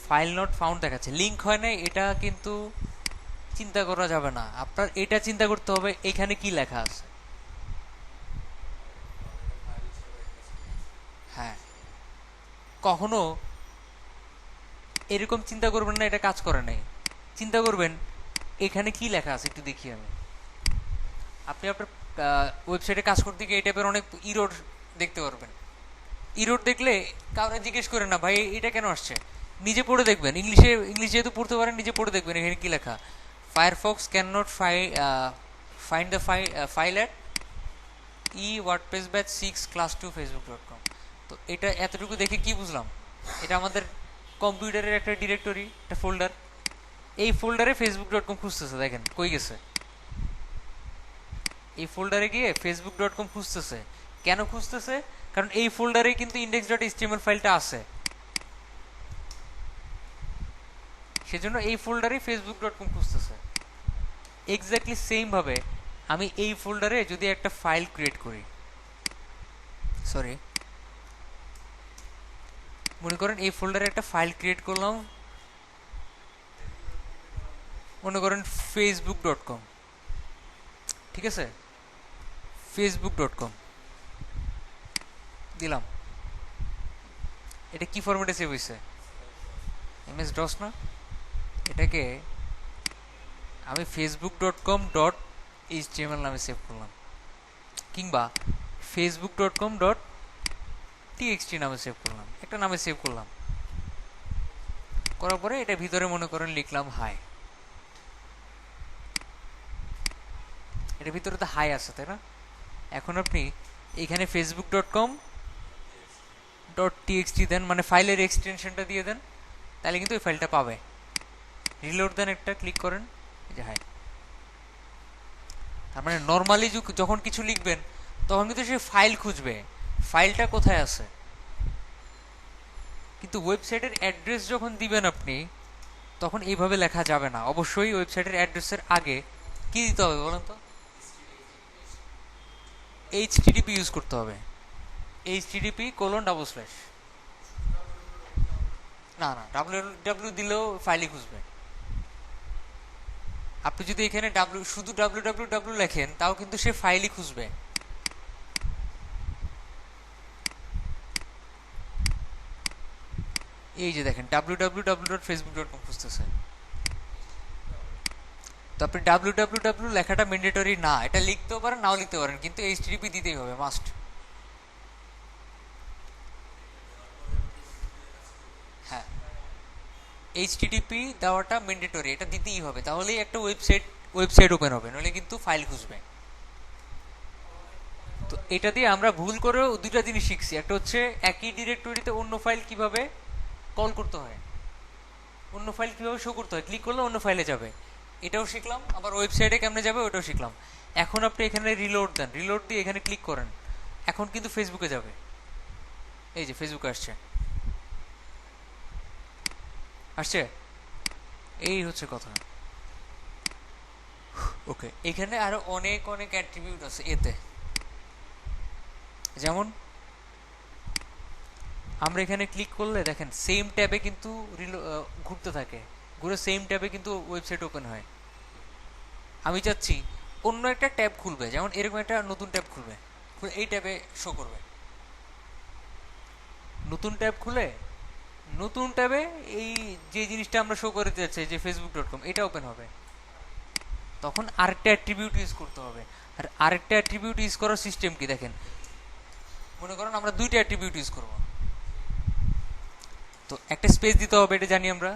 ফাইল নট ফাউন্ড দেখাচ্ছে, লিংক হয় না। এটা কিন্তু চিন্তা করা যাবে না, আপনার এটা চিন্তা করতে হবে এখানে কি লেখা আছে। হ্যাঁ, কখনো এরকম চিন্তা করবেন না এটা কাজ করে নাই, চিন্তা করবেন এখানে কি লেখা আছে একটু দেখি আমি। আপনি আপনার ওয়েবসাইটে কাজ করতে গিয়ে এই টাইপের অনেক ইরোড দেখতে পারবেন। ইরোড দেখলে কাউরে জিজ্ঞেস করে না, ভাই এটা কেন আসছে, নিজে পড়ে দেখবেন। ইংলিশ যেহেতু পড়তে পারেন, নিজে পড়ে দেখবেন এখানে কি লেখা। Firefox can not find the file at WordPress batch 6 class 2 facebook.com। তো এটা এতটুকু দেখে কি বুঝলাম, এটা আমাদের কম্পিউটারের একটা ডিরেক্টরি, একটা ফোল্ডার। এই ফোল্ডারে facebook.com খুঁজতেছে, দেখেন কই গেছে। এই ফোল্ডারে গিয়ে facebook.com খুঁজতেছে। কেন খুঁজতেছে? কারণ এই ফোল্ডারে কিন্তু index.html ফাইলটা আছে, সেজন্য এই ফোল্ডারে facebook.com খুঁজতেছে। এক্স্যাক্টলি সেম ভাবে আমি এই ফোল্ডারে যদি একটা ফাইল ক্রিয়েট করি, সরি, মনে করেন এই ফোল্ডারে একটা ফাইল ক্রিয়েট করলাম, মনে করেন facebook.com, ঠিক আছে, facebook.com দিলাম। এটা কি ফরম্যাটে সেভ হয়েছে? এমএস ডস না? এটাকে আমি facebook.com.html নামে সেভ করলাম, কিংবা facebook.com.txt নামে সেভ করলাম, একটা নামে সেভ করলাম। করার পরে এটা ভিতরে মনে করেন লিখলাম হাই। এটার ভিতরে তো হাই আছে, তাই না? এখন আপনি এখানে facebook.com.txt দেন, মানে ফাইলের এক্সটেনশনটা দিয়ে দেন, তাহলে কিন্তু ওই ফাইলটা পাবে। রিলোড দেন, একটা ক্লিক করেন, এই যে হাই। তার মানে নর্মালি যখন কিছু লিখবেন তখন কিন্তু সে ফাইল খুঁজবে, ফাইলটা কোথায় আছে। কিন্তু ওয়েবসাইটের অ্যাড্রেস যখন দিবেন আপনি, তখন এইভাবে লেখা যাবে না। অবশ্যই ওয়েবসাইটের অ্যাড্রেসের আগে কি দিতে হবে বলেন তো? HTTP ইউজ করতে হবে। http:// না না, www দিলেও ফাইলই খুঁজবে। আপনি যদি এখানে শুধু www লেখেন তাও কিন্তু সে ফাইলই খুঁজবে। এই যে দেখেন www.facebook.com খুঁজতেছে। তো আপনি www লেখাটা ম্যান্ডেটরি না, এটা লিখতেও পারেন নাও লিখতে পারেন, কিন্তু http দিতেই হবে, মাস্ট। হ্যাঁ, http দেওয়াটা ম্যান্ডেটরি, এটা দিতেই হবে, তাহলেই একটা ওয়েবসাইট ওপেন হবে, নইলে কিন্তু ফাইল খুঁজবে। তো এটা দিয়ে আমরা ভুল করেও দুইটা জিনিস শিখছি। একটা হচ্ছে একই ডিরেক্টরিতে অন্য ফাইল কিভাবে কল করতে হয়, অন্য ফাইল কিভাবে শো করতে হয়, ক্লিক করলে অন্য ফাইলে যাবে, এটাও শিখলাম। আবার ওয়েবসাইটে কেমনে যাবে ওটাও শিখলাম। এখন আপনি এখানে রিলোড দেন, রিলোড দিয়ে এখানে ক্লিক করেন, এখন কিন্তু ফেসবুকে যাবে। এই যে ফেসবুকে আসছে, আসছে, এই হচ্ছে কথা। ওকে, এখানে আরো অনেক অনেক অ্যাট্রিবিউট আছে এতে। যেমন আমরা এখানে ক্লিক করলে দেখেন সেম ট্যাবে কিন্তু ঘুরতে থাকে, ঘুরে সেম ট্যাবে কিন্তু ওয়েবসাইট ওপেন হয়। আমি চাচ্ছি অন্য একটা ট্যাব খুলবে, যেমন এরকম একটা নতুন ট্যাব খুলবে, এই ট্যাবে শো করবে। নতুন ট্যাব খুলে নতুন ট্যাবে এই যে জিনিসটা আমরা শো করতে যাচ্ছি যে facebook.com, এটা ওপেন হবে। তখন আরেকটা অ্যাট্রিবিউট ইউজ করতে হবে। আর আরেকটা অ্যাট্রিবিউট ইউজ করার সিস্টেম কি দেখেন, মনে করেন আমরা দুইটা অ্যাট্রিবিউট ইউজ করব, তো একটা স্পেস দিতে হবে, এটা জানি আমরা।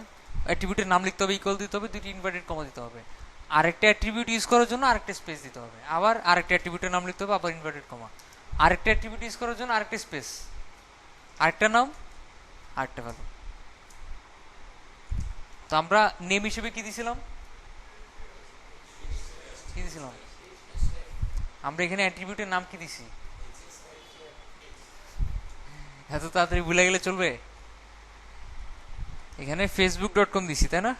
অ্যাট্রিবিউটের নাম লিখতে হবে, ইকুয়াল দিতে হবে, দুইটি ইনভার্টেড কমা দিতে হবে। আরেকটা অ্যাট্রিবিউট ইউজ করার জন্য আরেকটা স্পেস দিতে হবে, আবার আরেকটা অ্যাট্রিবিউটের নাম লিখতে হবে, আবার ইনভার্টেড কমা। আরেকটা অ্যাট্রিবিউট ইউজ করার জন্য আরেকটা স্পেস, আরেকটা নাম, আরেকটা ভ্যালু। তো আমরা নেম হিসেবে কি দিছিলাম, কি দিছিলাম আমরা এখানে অ্যাট্রিবিউটের নাম কি দিছি? এত তাড়াতাড়ি ভুলে গেলে চলবে? এখানে facebook.com দিছি, তাই না?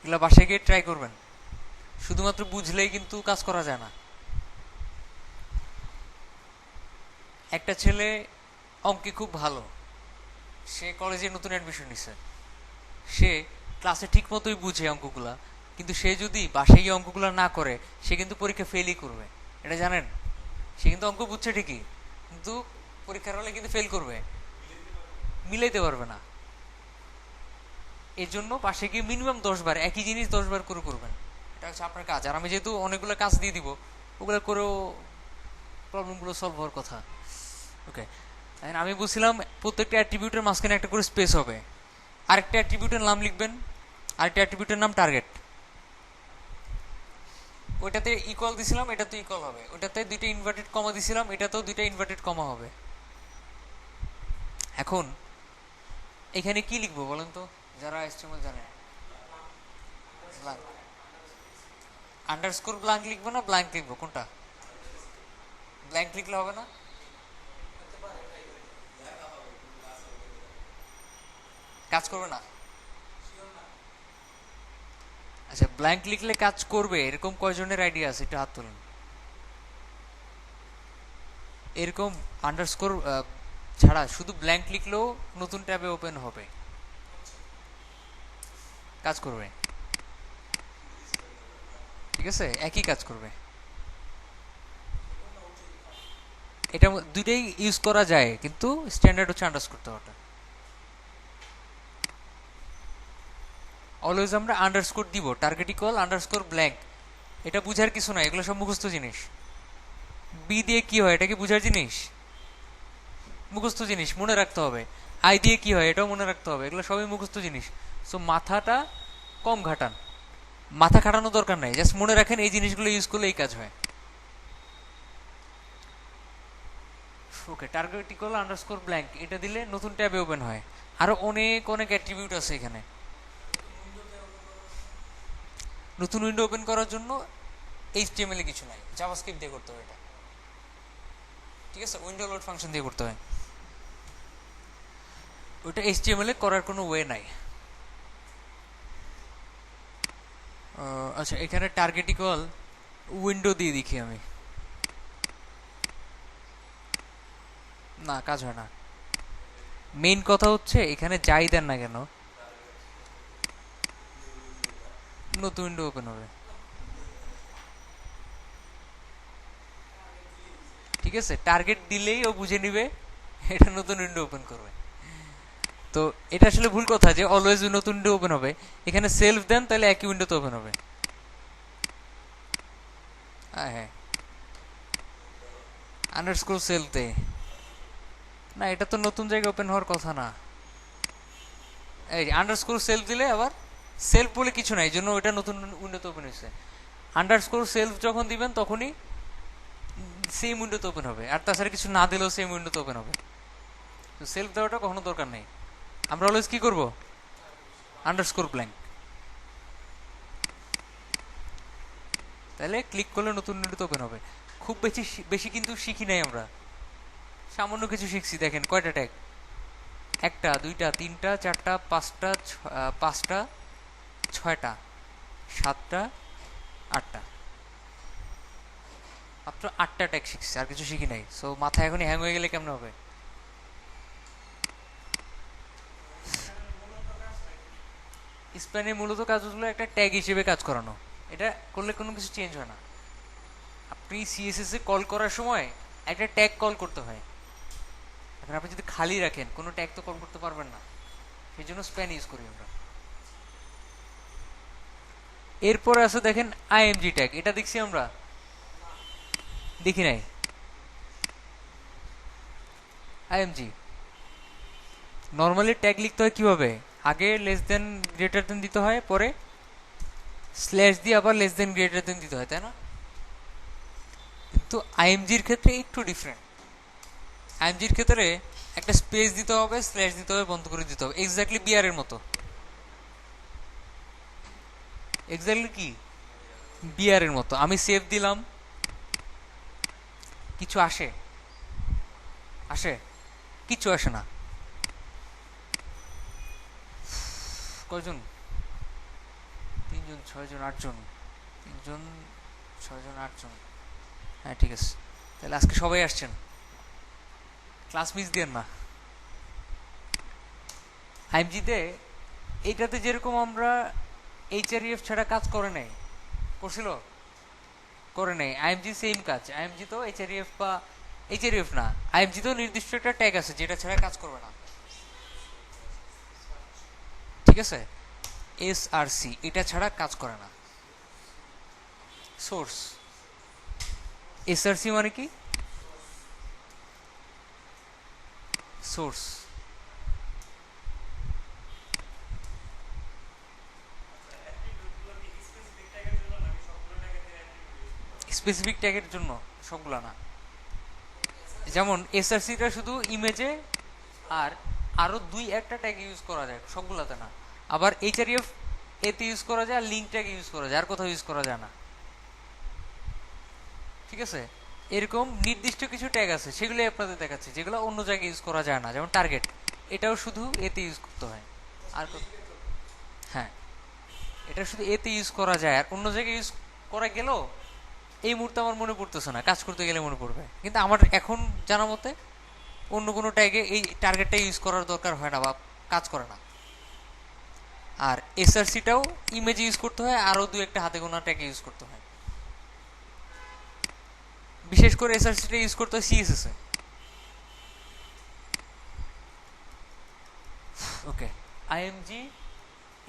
এগুলো বাসায় গিয়ে ট্রাই করবেন, শুধুমাত্র বুঝলেই কিন্তু কাজ করা যায় না। একটা ছেলে অঙ্কে খুব ভালো, সে কলেজে নতুন অ্যাডমিশন নিছে, সে ক্লাসে ঠিক মতোই বুঝে অঙ্কগুলা, কিন্তু সে যদি বাসায় গিয়ে অঙ্কগুলা না করে সে কিন্তু পরীক্ষা ফেলই করবে, এটা জানেন? সে কিন্তু অঙ্ক বুঝছে ঠিকই, কিন্তু পরীক্ষার হলে কিন্তু ফেল করবে, মিলাইতে পারবে না। এই জন্য পাশে গিয়ে মিনিমাম 10 বার একই জিনিস 10 বার করে করবেন, এটা হচ্ছে আপনার কাজ। আর আমি যেহেতু অনেকগুলো কাজ দিয়ে দিব, ওগুলো করেও প্রবলেমগুলো সলভ হওয়ার কথা। ওকে, আমি বলছিলাম প্রত্যেকটা অ্যাট্রিবিউটের মাঝখানে একটা করে স্পেস হবে। আরেকটা অ্যাট্রিবিউটের নাম লিখবেন, আরেকটা অ্যাট্রিবিউটের নাম টার্গেট। ওইটাতে ইকুয়াল দিছিলাম, এটাতে ইকুয়াল হবে। ওইটাতে দুইটা ইনভার্টেড কমা দিছিলাম, এটাতেও দুইটা ইনভার্টেড কমা হবে। এখন এখানে কি লিখবো বলেন তো, যারা এস্টিমেল জানে? ব্ল্যাঙ্ক, আন্ডারস্কোর ব্ল্যাঙ্ক লিখবো না ব্ল্যাঙ্ক লিখবো, কোনটা? ব্ল্যাঙ্ক লিখলে হবে না, কাজ করবে না। আচ্ছা, ব্ল্যাঙ্ক লিখলে কাজ করবে এরকম কয়জনের আইডিয়া আছে, একটু হাত তুলুন। এরকম আন্ডারস্কোর ছাড়া শুধু ব্ল্যাঙ্ক লিখলেও নতুন ট্যাবে ওপেন হবে, কাজ করবে, ঠিক আছে, একই কাজ করবে। এটা দুইটাই ইউজ করা যায়, কিন্তু স্ট্যান্ডার্ড হচ্ছে আন্ডারস্কোর দেওয়াটা। অলওয়েজ আমরা আন্ডারস্কোর দিব, টার্গেট ইকুয়াল আন্ডারস্কোর ব্ল্যাঙ্ক, এটা বুঝার কিছু না, এগুলো সব মুখস্থ জিনিস। বি দিয়ে কি হয় এটা কি বুঝার জিনিস? মুখস্থ জিনিস, মনে রাখতে হবে। আই দিয়ে কি হয় এটাও মনে রাখতে হবে, এগুলো সবই মুখস্থ জিনিস। সো মাথাটা কম ঘাটান, মাথা খাটানো দরকার নাই, জাস্ট মনে রাখেন এই জিনিসগুলো ইউজ করলে এই কাজ হয়। ওকে, টার্গেট ইকুয়াল আন্ডারস্কোর ব্ল্যাঙ্ক, এটা দিলে নতুন ট্যাবে ওপেন হয়। আরো অনেক অনেক অ্যাট্রিবিউট আছে এখানে। নতুন উইন্ডো ওপেন করার জন্য এইচটিএমএল এ কিছু নাই, জাভাস্ক্রিপ্ট দিয়ে করতে হবে এটা, ঠিক আছে, উইন্ডো লোড ফাংশন দিয়ে করতে হয়, ওইটা এইচটিএমএল এ করার কোনো ওয়ে নাই। আচ্ছা, এখানে টার্গেট ইকুয়াল উইন্ডো দিয়ে দেখি আমি, না, কাজ হয় না। মেইন কথা হচ্ছে এখানে যাই দেন না কেন নতুন উইন্ডো ওপেন হবে। ঠিক আছে, টার্গেট দিলেই ও বুঝে নিবে এটা নতুন উইন্ডো ওপেন করবে। তো এটা আসলে ভুল কথা যে অলওয়েজ নতুন উইন্ডো ওপেন হবে। এখানে সেলফ দেন তাহলে একই উইন্ডোতে ওপেন হবে। হ্যাঁ, আন্ডারস্কোর সেলফ দে। না, এটা তো নতুন জায়গায় ওপেন হওয়ার কথা না। এই আন্ডারস্কোর সেলফ দিলে আবার সেলফ বলে কিছু নাই, এই জন্য ওইটা নতুন উইন্ডোতে ওপেন হয়েছে। আন্ডারস্কোর সেলফ যখন দিবেন তখনই সেম উইন্ডোতে ওপেন হবে, আর তাছাড়া কিছু না দিলেও সেম উইন্ডোতে ওপেন হবে। তো সেলফ দেওয়াটা কখনো দরকার নেই। আমরা অলওয়েজ কি করব, আন্ডারস্কোর ব্ল্যাঙ্ক। তাহলে ক্লিক করলে নতুন উইন্ডোতে ওপেন হবে। খুব বেশি বেশি কিন্তু শিখি নাই আমরা, সামান্য কিছু শিখছি। দেখেন কয়টা ট্যাগ, একটা, দুইটা, তিনটা, চারটা, পাঁচটা, পাঁচটা, ছয়টা, সাতটা, আটটা, মাত্র 8টা ট্যাগ শিখছি, আর কিছু শিখি নাই। সো মাথা এখনই হ্যাং হয়ে গেলে কেমন হবে? স্প্যানের মূলত কাজ হলো একটা ট্যাগ হিসেবে কাজ করানো। এটা করলে কোনো কিছু চেঞ্জ হয় না। আপনি সিএসএস এ কল করার সময় একটা ট্যাগ কল করতে হয়। এখন আপনি যদি খালি রাখেন কোনো ট্যাগ তো কল করতে পারবেন না, সেই জন্য স্প্যান ইউজ করি আমরা। এরপরে আছে দেখেন আইএমজি ট্যাগ, এটা দেখছি আমরা, দেখি নাই। আইএমজি নর্মালি ট্যাগ লিখতে হয় কিভাবে, আগে লেস দেন গ্রেটার দেন দিতে হয়, পরে স্ল্যাশ দিয়ে আবার লেস দেন গ্রেটার দেন দিতে হয়, তাই না? কিন্তু আইএমজির ক্ষেত্রে একটু ডিফারেন্ট। আইএমজির ক্ষেত্রে একটা স্পেস দিতে হবে, স্ল্যাশ দিতে হবে, বন্ধ করে দিতে হবে, এক্স্যাক্টলি বিআর এর মতো। এক্স্যাক্টলি কি বিআর এর মতো। আমি সেভ দিলাম, কিছু আসে? আসে? কিছু আসে না। কয়জন? 3 জন, 6 জন, 8 জন। 3 জন, 6 জন, 8 জন। হ্যাঁ, ঠিক আছে। তাহলে আজকে সবাই আসছেন, ক্লাস মিস দিয়েন না। আইএমজিতে এইটাতে যেরকম আমরা এইচআরইএফ ছাড়া কাজ করে নাই, করছিল? করে নাই। আইএমজি সেম কাজ। আইএমজি তো এইচআরইএফ বা এইচআরইএফ না, আইএমজি তো নির্দিষ্ট একটা ট্যাগ আছে যেটা ছাড়া কাজ করবে না। ঠিক আছে, এসআরসি এটা ছাড়া কাজ করে না। সোর্স, এসআরসি মানে কি? সোর্স। স্পেসিফিক ট্যাগের জন্য, সবগুলা না। যেমন এসআরসিটা শুধু ইমেজে আর আরো দুই একটা ট্যাগ ইউজ করা যায়, সবগুলাতে না। আবার এইচআরইএফ এতে ইউজ করা যায়, আর লিঙ্ক ট্যাগ ইউজ করা যায়, আর কোথাও ইউজ করা যায় না। ঠিক আছে, এরকম নির্দিষ্ট কিছু ট্যাগ আছে, সেগুলো আপনাদের দেখাচ্ছে, যেগুলো অন্য জায়গায় ইউজ করা যায় না। যেমন টার্গেট, এটাও শুধু এতে ইউজ করতে হয়। আর হ্যাঁ, এটা শুধু এতে ইউজ করা যায়, আর অন্য জায়গায় ইউজ করা গেলেও এই মুহূর্তে আমার মনে পড়তেছে না, কাজ করতে গেলে মনে পড়বে। কিন্তু আমার এখন জানা মতে অন্য কোনো ট্যাগে এই টার্গেটটা ইউজ করার দরকার হয় না বা কাজ করে না। আর এসআরসিটাও ইমেজ ইউজ করতে হয়, আরও দু একটা হাতে গোনা ট্যাগে ইউজ করতে হয়। বিশেষ করে এসআরসিটা ইউজ করতে হয় সিএসএস এ। ওকে, আইএমজি,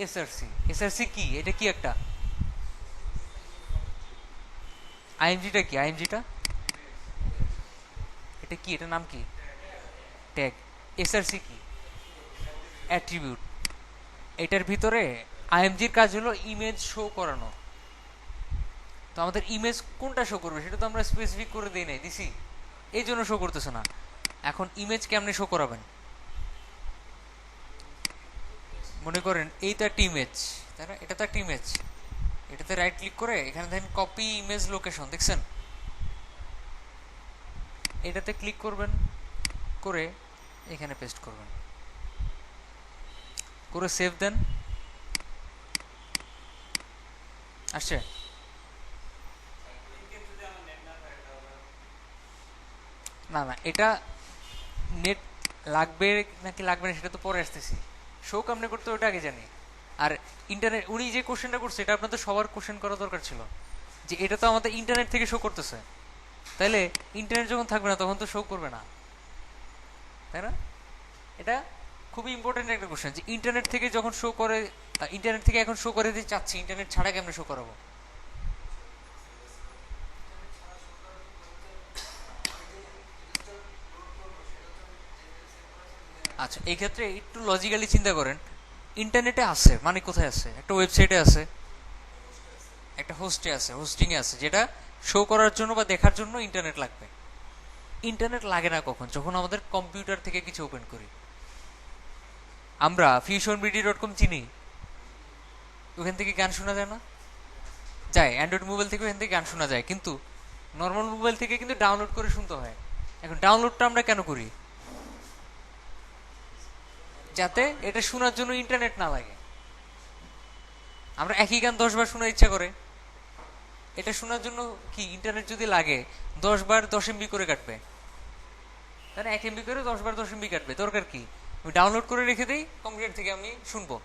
এসআরসি। এসআরসি কি, এটা কি একটা? আইএমজিটা কি? আইএমজিটা এটা কি, এটা নাম কি? ট্যাগ। এসআরসি কি? অ্যাট্রিবিউট। এটার ভিতরে আইএমজির কাজ হলো ইমেজ শো করানো। তো আমাদের ইমেজ কোনটা শো করবে সেটা তো আমরা স্পেসিফিক করে দিই নাই, দিছি, এই জন্য শো করতেছে না। এখন ইমেজ কেমনে শো করাবেন? মনে করেন এই তো একটা ইমেজ, তাই না? এটা তো একটা ইমেজ। এটাতে রাইট ক্লিক করে এখানে দেখেন কপি ইমেজ লোকেশন, দেখছেন? এটাতে ক্লিক করবেন, করে এখানে পেস্ট করবেন, করে সেভ দেন। আসছে? না না, এটা নেট লাগবে নাকি লাগবে না সেটা তো পরে আসতেছি, শো কেমনে করতে ওটা আগে জানি। আর ইন্টারনেট, উনি যে কোশ্চেনটা করছে এটা আপনাদের সবার কোশ্চেন করা দরকার ছিল, যে এটা তো আমাদের ইন্টারনেট থেকে শো করতেছে, তাহলে ইন্টারনেট যখন থাকবে না তখন তো শো করবে না, তাই না? এটা খুবই ইম্পর্টেন্ট একটা কোশ্চেন, যে ইন্টারনেট থেকে যখন শো করে, ইন্টারনেট থেকে এখন শো করে দিতে চাচ্ছি, ইন্টারনেট ছাড়া কেমনে শো করাবো? আচ্ছা, এই ক্ষেত্রে একটু লজিক্যালি চিন্তা করেন, ইন্টারনেটে আছে মানে কোথায় আছে? একটা ওয়েবসাইটে আছে, একটা হোস্টে আছে, হোস্টিংয়ে আছে, যেটা শো করার জন্য বা দেখার জন্য ইন্টারনেট লাগবে। ইন্টারনেট লাগে না কখন? যখন আমাদের কম্পিউটার থেকে কিছু ওপেন করি। আমরা fusionbd.com চিনি, ওখান থেকে গান শোনা যায় না? যায়, অ্যান্ড্রয়েড মোবাইল থেকে ওখান থেকে গান শোনা যায়, কিন্তু নর্মাল মোবাইল থেকে কিন্তু ডাউনলোড করে শুনতে হয়। এখন ডাউনলোডটা আমরা কেন করি? যাতে এটা শোনার জন্য ইন্টারনেট না লাগে। আমরা একই গান 10 বার শোনার ইচ্ছা করে, এটা শোনার জন্য কি ইন্টারনেট যদি লাগে 10 বার 10 MB করে কাটবে, তাই না? 1 MB করে 10 বার 10 MB কাটবে, দরকার কি? আমি ডাউনলোড করে রেখে দিই, কম্পিউটার থেকে আমি শুনবো।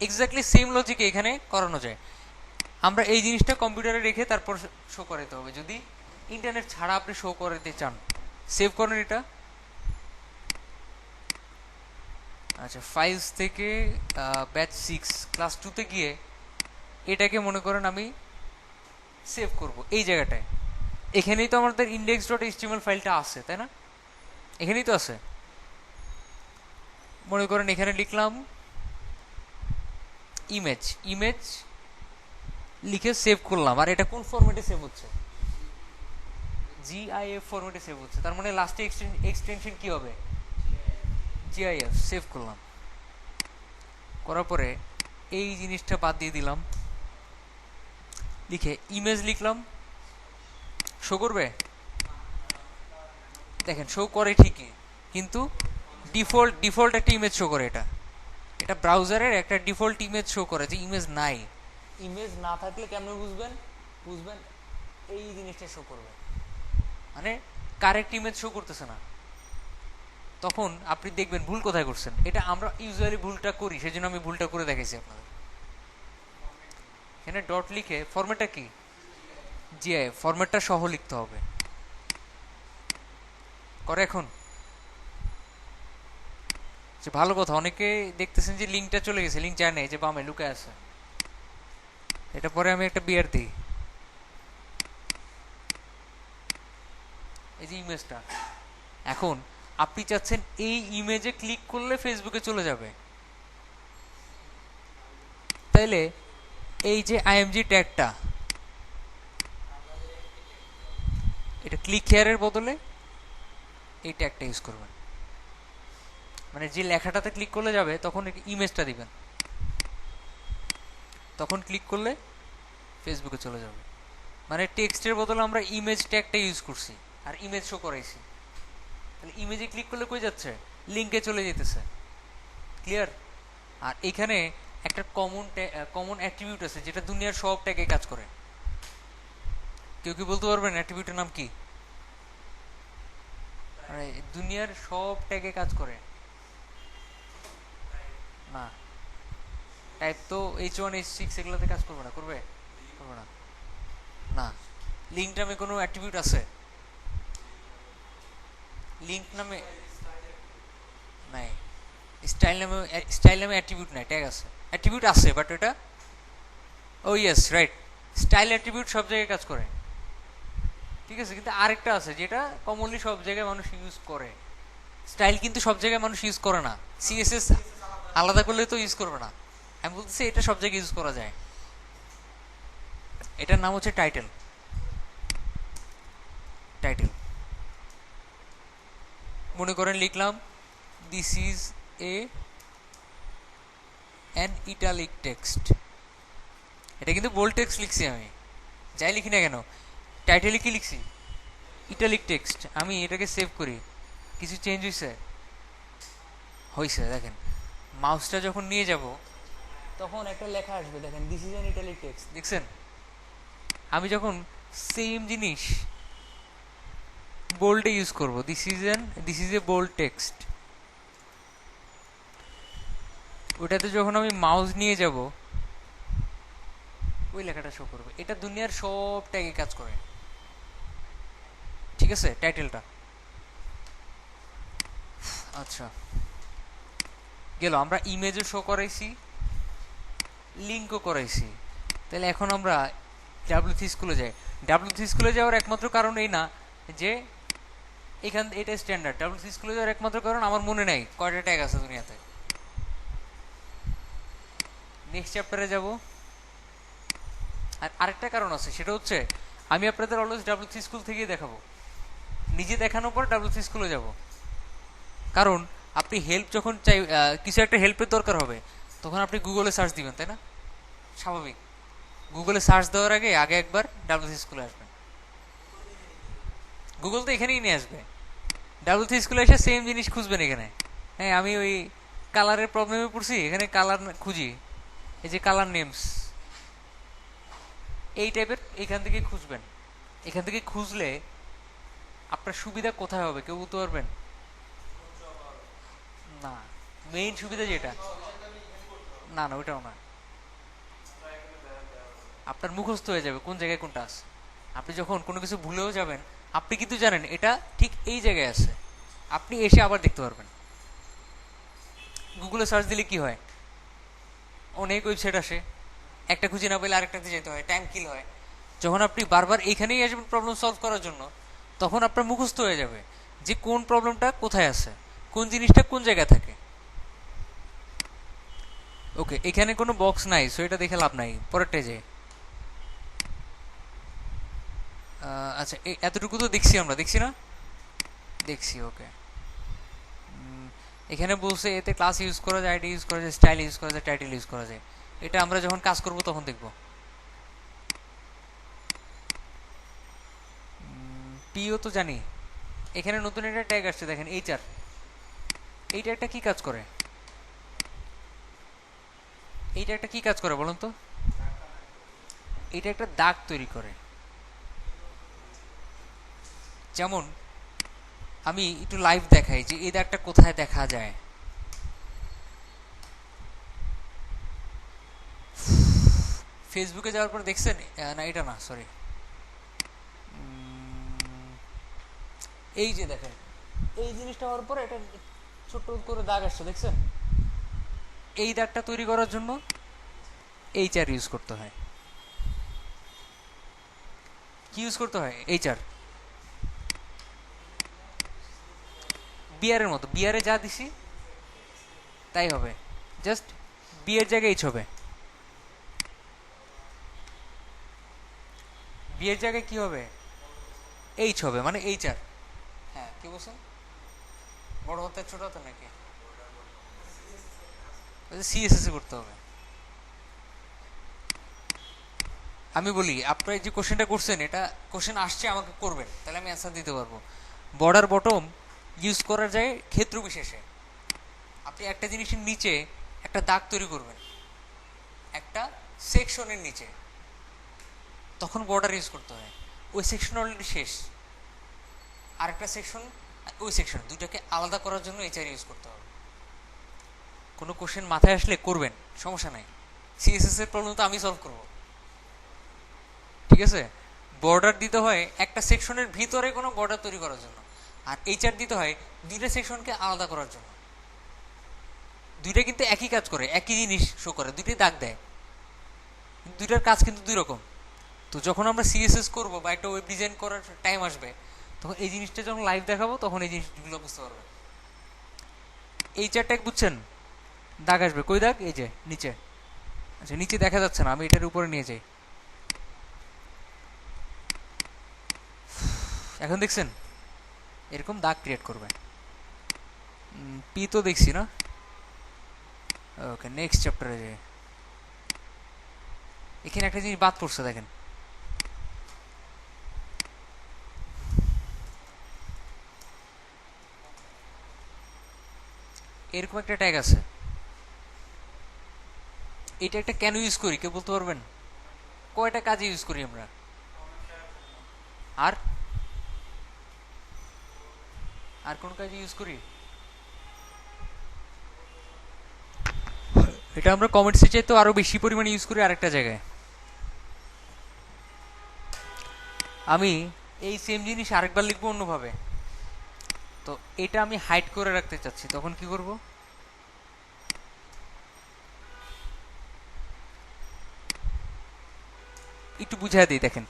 এক্স্যাক্টলি সেম লজিকে এখানে করানো যায়। আমরা এই জিনিসটা কম্পিউটারে রেখে তারপর শো করাতে হবে, যদি ইন্টারনেট ছাড়া আপনি শো করাতে চান। সেভ করেন এটা। আচ্ছা, ফাইলস থেকে ব্যাচ 6 ক্লাস 2-তে গিয়ে এটাকে মনে করেন আমি সেভ করব এই জায়গাটায়। এখানেই তো আমাদের index.html ফাইলটা আছে, তাই না? এখানেই তো আছে। মনে করেন এখানে লিখলাম ইমেজ, ইমেজ লিখে সেভ করলাম। আর এটা কোন ফরম্যাটে সেভ হচ্ছে? জিআইএফ ফরম্যাটে সেভ হচ্ছে, তার মানে লাস্টে এক্সটেনশন কি হবে? জিআইএফ। সেভ করলাম, করার পরে এই জিনিসটা বাদ দিয়ে দিলাম, লিখে ইমেজ লিখলাম। শো করবে? দেখেন শো করে ঠিকই, কিন্তু ডিফল্ট একটা ইমেজ শো করে। এটা এটা ব্রাউজারের একটা ডিফল্ট ইমেজ শো করে, যে ইমেজ নাই। ইমেজ না থাকলে কেমন বুঝবেন? বুঝবেন এই জিনিসটা শো করবে, মানে কারেক্ট ইমেজ শো করতেছে না। তখন আপনি দেখবেন ভুল কোথায় করছেন। এটা আমরা ইউজুয়ালি ভুলটা করি, সেজন্য আমি ভুলটা করে দেখাইছি আপনাদের। এখানে ডট লিখে ফরম্যাটটা কি? জিআইএফ ফরম্যাটটা সহ লিখতে হবে। করে এখন যে ভালো কথা, অনেকে দেখতেছেন যে লিঙ্কটা চলে গেছে, লিঙ্ক যায় না, যে বামে লুকায় আছে। এটা পরে আমি একটা বিয়ার দিই, এই যে ইমেজটা। এখন আপনি চাচ্ছেন এই ইমেজে ক্লিক করলে ফেসবুকে চলে যাবে, তাইলে এই যে আইএমজি ট্যাগটা, এটা ক্লিক হেয়ারের বদলে এই ট্যাগটা ইউজ করবেন। মানে যে লেখাটাতে ক্লিক করলে যাবে তখন ইমেজটা দিবেন, তখন ক্লিক করলে ফেসবুকে চলে যাবে। মানে টেক্সটের বদলে আমরা ইমেজ ট্যাগটা ইউজ করছি আর ইমেজ শো করাইছি। তাহলে ইমেজে ক্লিক করলে কই যাচ্ছে? লিঙ্কে চলে যেতেছে। ক্লিয়ার? আর এখানে একটা কমন অ্যাট্রিবিউট আছে যেটা দুনিয়ার সব ট্যাগে কাজ করে। কেউ কি বলতে পারবেন অ্যাট্রিবিউটের নাম কি? মানে দুনিয়ার সব ট্যাগে কাজ করে না। টাইপ তো H1 H6 এগুলোতে কাজ করবে না। করবে? করবে না। না। লিঙ্ক নামে কোনো অ্যাট্রিবিউট আছে? লিঙ্ক নামে নাই। স্টাইল নামে অ্যাট্রিবিউট নাই, ট্যাগ আছে। অ্যাট্রিবিউট আছে বাট এটা, ও ইয়েস রাইট, স্টাইল অ্যাট্রিবিউট সব জায়গায় কাজ করে, ঠিক আছে, কিন্তু আরেকটা আছে যেটা কমনলি সব জায়গায় মানুষ ইউজ করে। স্টাইল কিন্তু সব জায়গায় মানুষ ইউজ করে না, সিএসএস আলাদা করলে তো ইউজ করবে না। আমি বলতেছি এটা সব জায়গায় ইউজ করা যায়। এটার নাম হচ্ছে টাইটেল। টাইটেল মনে করেন লিখলাম this is a an italic text. এটা কিন্তু বোল্ড টেক্সট লিখছি আমি, যাই লিখি না কেন। টাইটেলে কি লিখছি? Italic text. আমি এটাকে সেভ করি, কিছু চেঞ্জ হয়েছে? হয়েছে। দেখেন মাউসটা যখন নিয়ে যাব তখন একটা লেখা আসবে, দেখেন this is an italic text, দেখছেন? আমি যখন সেম জিনিস বোল্ডে ইউজ করব, this is a bold text. ওটাতে যখন আমি মাউস নিয়ে যাব ওই লেখাটা শো করবে। এটা দুনিয়ার সব ট্যাগে কাজ করে, ঠিক আছে, টাইটেলটা। আচ্ছা গেল, আমরা ইমেজও শো করাইছি, লিঙ্কও করাইছি। তাহলে এখন আমরা ডাব্লিউসি স্কুলে যাই। ডাব্লিউসি স্কুলে যাওয়ার একমাত্র কারণ এই না যে এখান এটা স্ট্যান্ডার্ড। ডাব্লিউসি স্কুলে যাওয়ার একমাত্র কারণ আমার মনে নেই কয়টা ট্যাগ আছে দুনিয়াতে। নেক্সট চ্যাপ্টারে যাব। আর আরেকটা কারণ আছে, সেটা হচ্ছে আমি আপনাদের অলওয়েজ ডাব্লিউসি স্কুল থেকেই দেখাবো। নিজে দেখানোর পর ডাব্লিউসি স্কুলে যাব। কারণ আপনি হেল্প যখন চাই, কিছু একটা হেল্পের দরকার হবে, তখন আপনি গুগলে সার্চ দিবেন, তাই না? স্বাভাবিক। গুগলে সার্চ দেওয়ার আগে আগে একবার ডাব্লিউসি স্কুলে আসবেন। গুগল তো এখানেই নিয়ে আসবে। ডাব্লিউসি স্কুলে এসে সেম জিনিস খুঁজবেন এখানে। হ্যাঁ, আমি ওই কালারের প্রবলেমে পড়ছি, এখানে কালার খুঁজি, এই যে কালার নেমস, এই টাইপের এখান থেকে খুঁজবেন। এখান থেকে খুঁজলে আপনার সুবিধা কোথায় হবে কেউ বলতে পারবেন? না, মেইন সুবিধা যেটা, না না ওইটাও না, আপনার মুখস্থ হয়ে যাবে কোন জায়গায় কোনটা আছে। আপনি যখন কোনো কিছু ভুলেও যাবেন, আপনি কিন্তু জানেন এটা ঠিক এই জায়গায় আছে, আপনি এসে আবার দেখতে পারবেন। গুগলে সার্চ দিলে কি হয়, অনেক ওয়েবসাইট আসে, একটা খুঁজে না পেলে আরেকটাতে যেতে হয়, টাইম কিল হয়। যখন আপনি বারবার এইখানেই আসবেন প্রবলেম সলভ করার জন্য, তখন আপনার মুখস্থ হয়ে যাবে যে কোন প্রবলেমটা কোথায় আছে, কোন জিনিসটা কোন জায়গায় থাকে। ওকে, এখানে কোনো বক্স নাই, সো এটা দেখে লাভ নাই, পরেরটাই যে। আচ্ছা, এতটুকু তো দেখছি, আমরা দেখছি না, দেখছি। ওকে, এখানে বলছে এতে ক্লাস ইউজ করা যায়, আইডি ইউজ করা যায়, স্টাইল ইউজ করা যায়, টাইটেল ইউজ করা যায়। এটা আমরা যখন কাজ করব তখন দেখব। পিও তো জানি। এখানে নতুন একটা ট্যাগ আসছে দেখেন, এইচআর। এই ট্যাগটা কি কাজ করে? এই ট্যাগটা কি কাজ করে বলুন তো? এটা একটা দাগ তৈরি করে। যেমন আমি একটু লাইভ দেখাই যে এই দাগটা কোথায় দেখা যায়। ফেসবুকে যাওয়ার পর দেখছেন, না এটা না, সরি, এই যে দেখেন, এই জিনিসটা হওয়ার পর এটা ছোট্ট করে দাগ আসছে, দেখছেন? এই দাগটা তৈরি করার জন্য এইচআর ইউজ করতে হয়। কি ইউজ করতে হয়? এইচআর। বিয়ারের মতো, বিয়ারে যা দিছি তাই হবে, জাস্ট বিয়ের জায়গায় এইচ হবে। বিয়ের জায়গায় কি হবে? এইচ হবে, মানে এইচআর। হ্যাঁ, কি বলছেন? বড় হাতের ছোট হাতের নাকি? সিএসএস করতে হবে। আমি বলি, আপনার যে কোশ্চেনটা করছেন, এটা কোশ্চেন আসছে, আমাকে করবেন, তাহলে আমি অ্যান্সার দিতে পারবো। বর্ডার বটম ইউজ করা যায় ক্ষেত্র বিশেষে। আপনি একটা জিনিসের নিচে একটা দাগ তৈরি করবেন একটা সেকশনের নিচে, তখন বর্ডার ইউজ করতে হয়। ওই সেকশন অলরেডি শেষ, আরেকটা সেকশন, ওই সেকশন, দুটাকে আলাদা করার জন্য এইচআর ইউজ করতে হবে। কোনো কোশ্চেন মাথায় আসলে করবেন, সমস্যা নাই। সিএসএস এর প্রবলেম তো আমি সলভ করবো, ঠিক আছে? বর্ডার দিতে হয় একটা সেকশনের ভিতরে কোনো বর্ডার তৈরি করার জন্য, আর এইচআর দিতে হয় দুইটা সেকশনকে আলাদা করার জন্য। দুইটা কিন্তু একই কাজ করে, একই জিনিস শো করে, দুইটাই দাগ দেয়, দুইটার কাজ কিন্তু দুই রকম। তো যখন আমরা সিএসএস করবো বা একটা ওয়েব ডিজাইন করার টাইম আসবে, তখন এই জিনিসটা যখন লাইভ দেখাবো তখন এই জিনিসগুলো বুঝতে পারবে। এইচআর ট্যাগ বুঝছেন? দাগ আসবে, কই দাগ? এই যে নিচে। আচ্ছা, নিচে দেখা যাচ্ছে না, আমি এটার উপরে নিয়ে যাই, এখন দেখছেন? এরকম দাগ ক্রিয়েট করবে। পি তো দেখছি না। ওকে, নেক্সট চ্যাপ্টারে যাই। এখানে একটা জিনিস বাদ পড়ছে দেখেন, এরকম একটা ট্যাগ আছে। এটা একটা কেন ইউজ করি কেউ বলতে পারবেন? কয়টা কাজে ইউজ করি আমরা? আর আর কোন কাজে ইউজ করি? এটা আমরা কমেন্টসে চাইতে আরো বেশি পরিমাণে ইউজ করি আরেকটা জায়গায়। আমি এই সেম জিনিস আরেকবার লিখবো অন্যভাবে, তো এটা আমি হাইড করে রাখতে চাচ্ছি, তখন কি করব? একটু বুঝাই দিই, দেখেন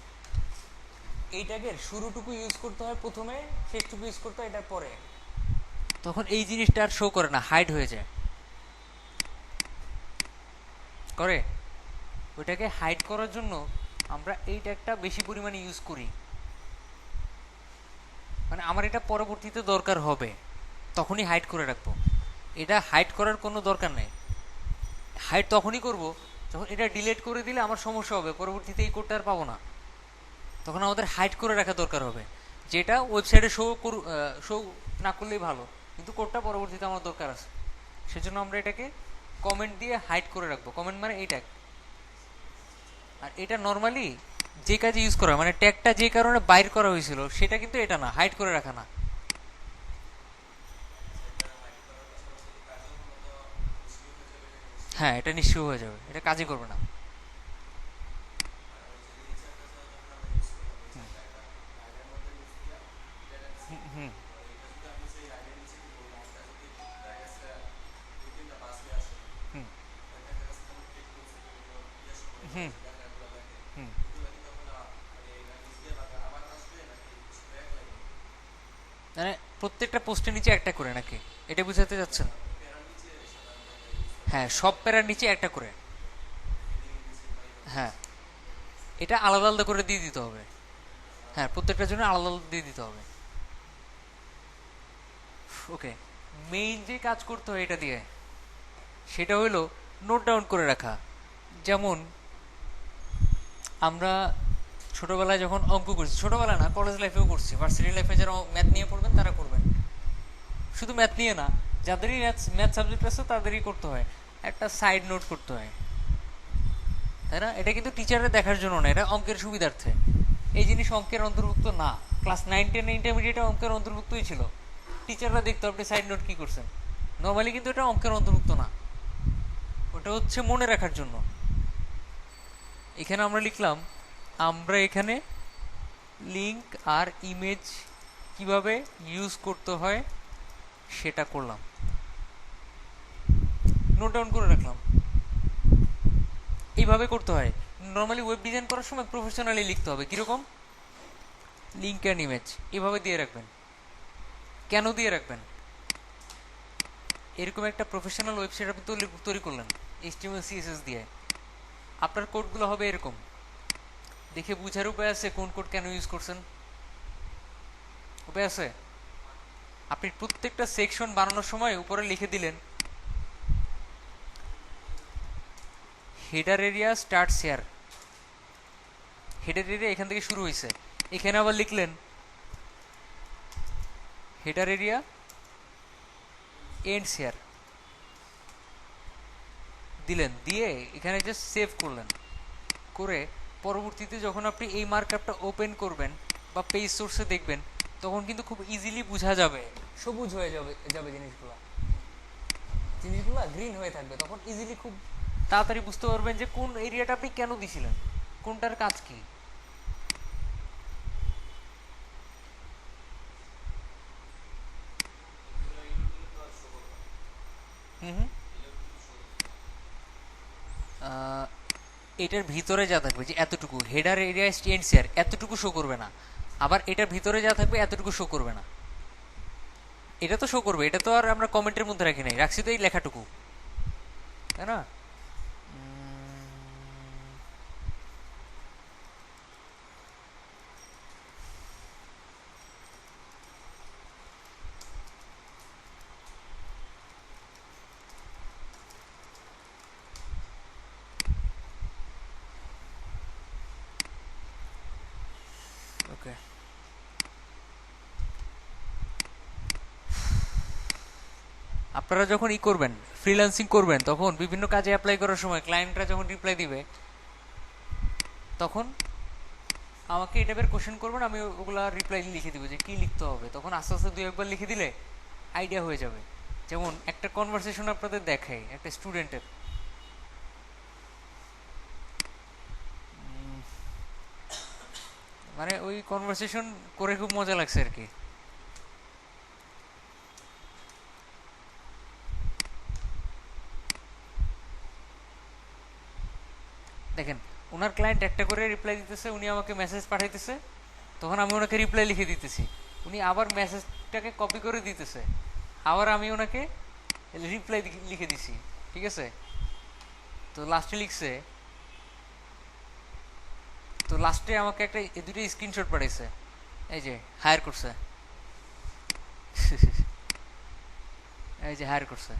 এই ট্যাগের শুরুটুকু ইউজ করতে হয় প্রথমে, শেষটুকু ইউজ করতে হয় এটার পরে, তখন এই জিনিসটা আর শো করে না, হাইড হয়ে যায়। করে ওইটাকে হাইড করার জন্য আমরা এই ট্যাগটা বেশি পরিমাণে ইউজ করি, মানে আমার এটা পরবর্তীতে দরকার হবে তখনই হাইড করে রাখবো। এটা হাইড করার কোনো দরকার নেই, হাইড তখনই করব যখন এটা ডিলিট করে দিলে আমার সমস্যা হবে, পরবর্তীতে এই কোডটা আর পাবো না, তখন আমাদের হাইড করে রাখা দরকার হবে, যেটা ওয়েবসাইটে শো না করলেই ভালো, কিন্তু কোডটা পরবর্তীতে আমার দরকার আছে, সেজন্য আমরা এটাকে কমেন্ট দিয়ে হাইড করে রাখবো। কমেন্ট মানে এই ট্যাগ, আর এটা নর্মালি যে কাজে ইউজ করা, মানে ট্যাগটা যে কারণে বাইর করা হয়েছিল সেটা কিন্তু এটা না, হাইড করে রাখা না। হ্যাঁ, এটা নিশ্চয় হয়ে যাবে, এটা কাজই করবে না। হুম হুম হুম হুম। মানে প্রত্যেকটা পোস্টের নিচে একটা করে নাকি, এটা বুঝাতে যাচ্ছেন? হ্যাঁ, সব প্যারার নিচে একটা করে। হ্যাঁ, এটা আলাদা আলাদা করে দিয়ে দিতে হবে। হ্যাঁ, প্রত্যেকটার জন্য আলাদা আলাদা দিয়ে দিতে হবে। ওকে, মেইন যে কাজ করতে হয় এটা দিয়ে, সেটা হলো নোট ডাউন করে রাখা। যেমন আমরা ছোটবেলায় যখন অঙ্ক করছি, ছোটবেলা না কলেজ লাইফেও করছি, ভার্সিটি লাইফে যারা ম্যাথ নিয়ে পড়বেন তারা করবেন, শুধু ম্যাথ নিয়ে না, যাদেরই ম্যাথ সাবজেক্ট আছে তাদেরই করতে হয়, একটা সাইড নোট করতে হয়, তাই না? এটা কিন্তু টিচারের দেখার জন্য না, এটা অঙ্কের সুবিধার্থে। এই জিনিস অঙ্কের অন্তর্ভুক্ত না, ক্লাস 9-10 ইন্টারমিডিয়েটে অঙ্কের অন্তর্ভুক্তই ছিল, টিচাররা দেখতো আপনি সাইড নোট কি করছেন। নর্মালি কিন্তু এটা অঙ্কের অন্তর্ভুক্ত না, ওটা হচ্ছে মনে রাখার জন্য। এখানে আমরা লিখলাম, আমরা এখানে লিঙ্ক আর ইমেজ কিভাবে ইউজ করতে হয় সেটা করলাম, নোট ডাউন করে রাখলাম। এইভাবে করতে হয় নর্মালি, ওয়েব ডিজাইন করার সময় প্রফেশনালি লিখতে হবে। কিরকম? লিঙ্ক অ্যান্ড ইমেজ এভাবে দিয়ে রাখবেন। কেন দিয়ে রাখবেন? এরকম একটা প্রফেশনাল ওয়েবসাইট আপনি তৈরি করলেন HTML CSS দিয়ে, আপনার কোডগুলো হবে এরকম, দেখে বুঝার উপায় আছে কোন কোড কেন ইউজ করছেন? উপায় আছে? আপনি প্রত্যেকটা সেকশন বানানোর সময় উপরে লিখে দিলেন header area start share, header area এখান থেকে শুরু হয়েছে, এখানে আবার লিখলেন হেডার এরিয়া এন্ড শেয়ার দিলেন, দিয়ে এখানে জাস্ট সেভ করলেন, করে পরবর্তীতে যখন আপনি এই মার্কআপটা ওপেন করবেন বা পেজ সোর্সে দেখবেন, তখন কিন্তু খুব ইজিলি বোঝা যাবে, সবুজ হয়ে যাবে যাবে জিনিসগুলো, জিনিসগুলো গ্রিন হয়ে থাকবে, তখন ইজিলি খুব তাড়াতাড়ি বুঝতে পারবেন যে কোন এরিয়াটা আপনি কেন দিছিলেন, কোনটার কাজ কি। হুম হুম। এটার ভিতরে যা থাকবে যে এতটুকু হেডার এরিয়া এন্ড শেয়ার, এতটুকু শো করবে না, আবার এটার ভিতরে যা থাকবে এতটুকু শো করবে না। এটা তো শো করবে, এটা তো আর আমরা কমেন্টের মধ্যে রাখি নাই, রাখছি তো এই লেখাটুকু, তাই না? ওকে, আপনারা যখন করবেন ফ্রিল্যান্সিং করবেন, তখন বিভিন্ন কাজে অ্যাপ্লাই করার সময় ক্লায়েন্টরা যখন রিপ্লাই দিবে, তখন আমাকে এই টাইপের কোশ্চেন করবেন, আমি ওগুলা রিপ্লাই লিখে দিব যে কি লিখতে হবে। তখন আস্তে আস্তে দুই একবার লিখে দিলে আইডিয়া হয়ে যাবে। যেমন একটা কনভারসেশন আপনাদের দেখাই একটা স্টুডেন্টের, মানে ওই কনভারসেশন করে খুব মজা লাগছে আর কি। দেখেন ওনার ক্লায়েন্ট একটা করে রিপ্লাই দিতেছে, উনি আমাকে মেসেজ পাঠাইতেছে, তখন আমি ওনাকে রিপ্লাই লিখে দিতেছি, উনি আবার মেসেজটাকে কপি করে দিতেছে, আবার আমি ওনাকে রিপ্লাই লিখে দিছি, ঠিক আছে। তো লাস্টে লিখছে, তো লাস্টে আমাকে একটা এই দুটো স্ক্রিনশট পাঠাইছে, এই যে হায়ার করছে, এই যে হায়ার করছে।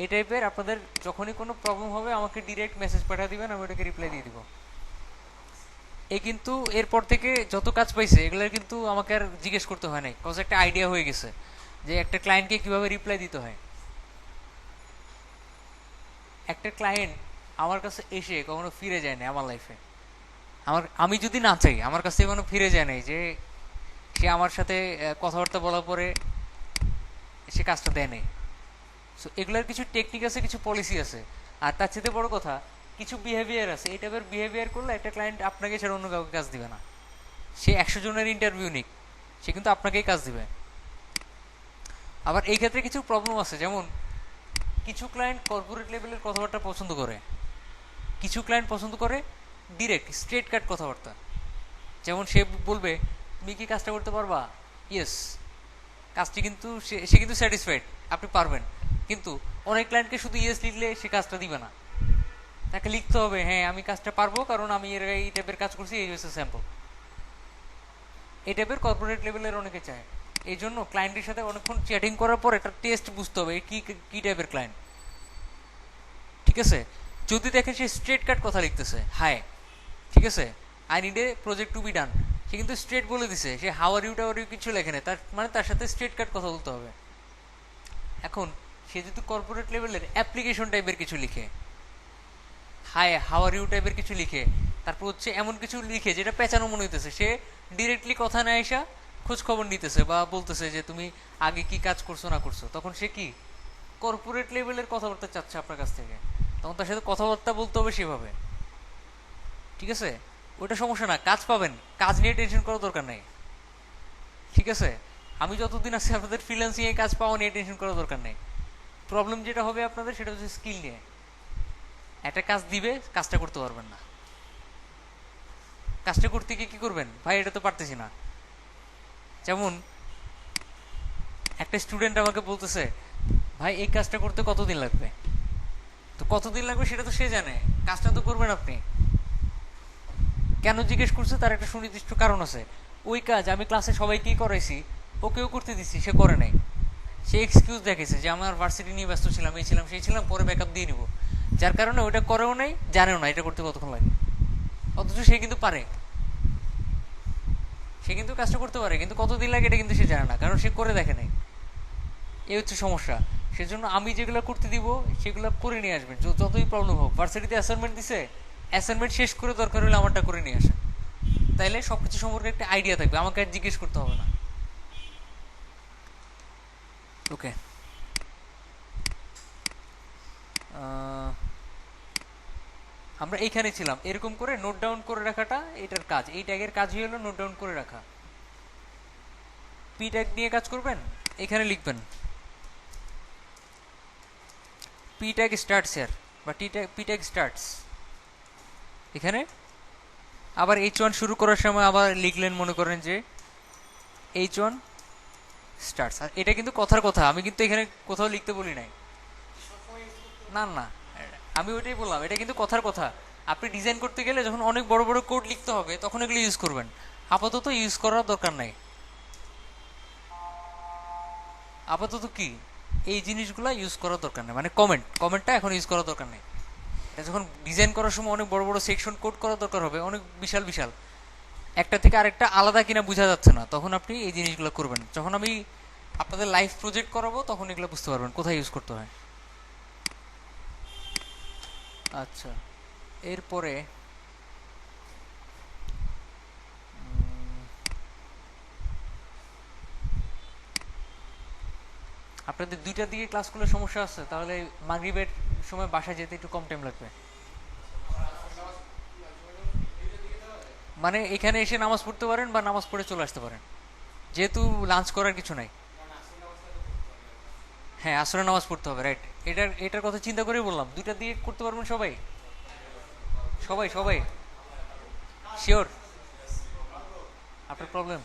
এই টাইপের আপনাদের যখনই কোনো প্রবলেম হবে আমাকে ডিরেক্ট মেসেজ পাঠিয়ে দিবেন, আমি ওটাকে রিপ্লাই দিয়ে দিব। এই কিন্তু এরপর থেকে যত কাজ পাইছে এগুলোর কিন্তু আমাকে আর জিজ্ঞেস করতে হয় নাই, কজ একটা আইডিয়া হয়ে গেছে যে একটা ক্লায়েন্টকে কিভাবে রিপ্লাই দিতে হয়। একটা ক্লায়েন্ট আমার কাছে এসে কখনো ফিরে যায় না আমার লাইফে, আমি যদি না চাই আমার কাছ থেকে কোনো ফিরে যায় নাই যে সে আমার সাথে কথাবার্তা বলার পরে সে কাজটা দেয় নাই। সো এগুলোর কিছু টেকনিক আছে, কিছু পলিসি আছে, আর তার চেয়ে বড় কথা কিছু বিহেভিয়ার আছে। এই টাইপের বিহেভিয়ার করলে একটা ক্লায়েন্ট আপনাকে ছাড়া অন্য কাউকে কাজ দিবে না। সে 100 জনের ইন্টারভিউ নিক, সে কিন্তু আপনাকেই কাজ দিবে। আবার এই ক্ষেত্রে কিছু প্রবলেম আছে, যেমন কিছু ক্লায়েন্ট কর্পোরেট লেভেলের কথাবার্তা পছন্দ করে, কিছু ক্লায়েন্ট পছন্দ করে ডিরেক্ট স্ট্রেট কাট কথাবার্তা। যেমন সে বলবে তুমি কি কাজটা করতে পারবা, ইয়েস, কাজটি কিন্তু সে কিন্তু স্যাটিসফাইড আপনি পারবেন, কিন্তু অনেক ক্লায়েন্টকে শুধু ইয়েস লিখলে সে কাজটা দিবে না, তাকে লিখতে হবে হ্যাঁ আমি কাজটা পারবো কারণ আমি এর এই টাইপের কাজ করছি, এই হচ্ছে স্যাম্পল। এই টাইপের কর্পোরেট লেভেলের অনেকে চায়। এই জন্য ক্লায়েন্টের সাথে অনেকক্ষণ চ্যাটিং করার পর একটা টেস্ট বুঝতে হবে কি কি টাইপের ক্লায়েন্ট, ঠিক আছে। যদি দেখেন সে স্ট্রেট কাট কথা লিখতেছে, হাই ঠিক আছে, I need a project to be done, সে কিন্তু স্ট্রেট বলে দিছে, সে হাওয়ার ইউ টাওয়ার ইউ কিছু লেখে না, তার মানে তার সাথে স্ট্রেট কাট কথা বলতে হবে। এখন সে যদি কর্পোরেট লেভেলের অ্যাপ্লিকেশন টাইপের কিছু লিখে, হাই হাওয়ার ইউ টাইপের কিছু লিখে, তারপর হচ্ছে এমন কিছু লিখে যেটা পেঁচানো মনে হইতেছে, সে ডিরেক্টলি কথা না এসা খোঁজ খবর নিতেছে বা বলতেছে যে তুমি আগে কি কাজ করছো না করছো, তখন সে কি কর্পোরেট লেভেলের কথাবার্তা চাচ্ছে আপনার কাছ থেকে, তখন তার সাথে কথাবার্তা বলতে হবে সেভাবে, ঠিক আছে। ওইটা সমস্যা না, কাজ পাবেন, কাজ নিয়ে টেনশন করার দরকার নেই, ঠিক আছে। আমি যতদিন আছি আপনাদের ফ্রিল্যান্সিং এ কাজ পাওয়া নিয়ে টেনশন করার দরকার নেই। প্রবলেম যেটা হবে আপনাদের সেটা হচ্ছে স্কিল নিয়ে, একটা কাজ দিবে কাজটা করতে পারবেন না, কাজটা করতে গিয়ে কি করবেন, ভাই এটা তো পারতেছি না। যেমন একটা স্টুডেন্ট আমাকে বলতেছে ভাই এই কাজটা করতে কতদিন লাগবে, তো কতদিন লাগবে সেটা তো সে জানে, কাজটা তো করবেন আপনি। কেন জিজ্ঞেস করছে তার একটা সুনির্দিষ্ট কারণ আছে, ওই কাজ আমি ক্লাসে সবাইকেই করাইছি, ওকেও করতে দিচ্ছি, সে করে নাই, সে এক্সকিউজ দেখেছে যে আমার ভার্সিটি নিয়ে ব্যস্ত ছিলাম, এই ছিলাম সেই ছিলাম, পরে ব্যাকআপ দিয়ে নিব, যার কারণে ওইটা করেও নাই, জানেও না এটা করতে কতক্ষণ লাগে, অথচ সে কিন্তু পারে, সে কিন্তু কাজটা করতে পারে, কিন্তু কতদিন লাগে এটা কিন্তু সে জানে না, কারণ সে করে দেখে নাই। এই হচ্ছে সমস্যা। সেজন্য আমি যেগুলো করতে দিব সেগুলো করে নিয়ে আসবেন, যতই প্রবলেম হোক। ভার্সিটিতে অ্যাসাইনমেন্ট দিছে, অ্যাসাইনমেন্ট শেষ করে দরকার হলে আমারটা করে নিয়ে আসেন, তাইলে সবকিছু সম্পর্কে একটা আইডিয়া থাকবে, আমাকে আর জিজ্ঞেস করতে হবে না। ওকে, আমরা এইখানে ছিলাম, এরকম করে নোট ডাউন করে রাখাটা এটার কাজ, এই ট্যাগের কাজই হলো নোট ডাউন করে রাখা। পি ট্যাগ নিয়ে কাজ করবেন, এখানে লিখবেন পি ট্যাগ স্টার্টস এর বা পি ট্যাগ স্টার্টস, এখানে আবার H1 শুরু করার সময় আবার লিখলেন, মনে করেন যে H1 স্টার্টস, আর এটা কিন্তু কথার কথা, আমি কিন্তু এখানে কোথাও লিখতে বলি নাই, না না, আমি ওইটাই বললাম, এটা কিন্তু কথার কথা। আপনি ডিজাইন করতে গেলে যখন অনেক বড় বড় কোড লিখতে হবে তখন এগুলো ইউজ করবেন, আপাতত ইউজ করার দরকার নাই। আপাতত কি এই জিনিসগুলো ইউজ করার দরকার নেই, মানে কমেন্টটা এখন ইউজ করার দরকার নেই। এটা যখন ডিজাইন করার সময় অনেক বড় বড় সেকশন কোড করার দরকার হবে, অনেক বিশাল বিশাল, একটা থেকে আরেকটা আলাদা কিনা বোঝা যাচ্ছে না, তখন আপনি এই জিনিসগুলো করবেন। যখন আমি আপনাদের লাইভ প্রজেক্ট করাবো তখন এগুলো বুঝতে পারবেন কোথায় ইউজ করতে হয়। আচ্ছা, এরপরে আপনাদের 2টার দিকে ক্লাস করলে সমস্যা আছে, তাহলে মাগরিবের সময় বাসায় যেতে একটু কম টাইম লাগবে। মানে এখানে এসে নামাজ পড়তে পারেন বা নামাজ পড়ে চলে আসতে পারেন, যেহেতু লাঞ্চ করার কিছু নাই। হ্যাঁ, আসরের নামাজ পড়তে হবে, রাইট। এটার কথা চিন্তা করেই বললাম 2টার দিকে করতে পারবেন সবাই। সবাই সবাই শিওর? আপনার প্রবলেম?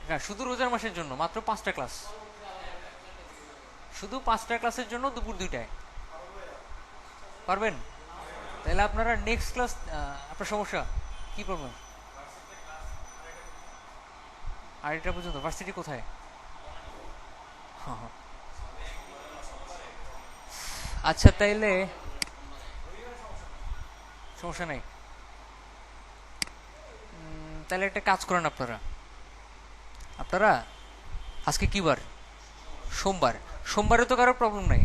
না, শুধু রোজার মাসের জন্য মাত্র 5টা ক্লাস, শুধু 5টা ক্লাসের জন্য দুপুর 2টায় পারবেন? তাহলে আপনারা নেক্সট ক্লাস, আপনার সমস্যা কি প্রবলেম? আর এটা পর্যন্ত ভার্সিটি কোথায়? হ্যাঁ হ্যাঁ। আচ্ছা, তাইলে সমস্যা নেই। তাহলে একটা কাজ করেন আপনারা, আপনারা আজকে কি বার? সোমবার। সোমবারে তো কারো প্রবলেম নাই।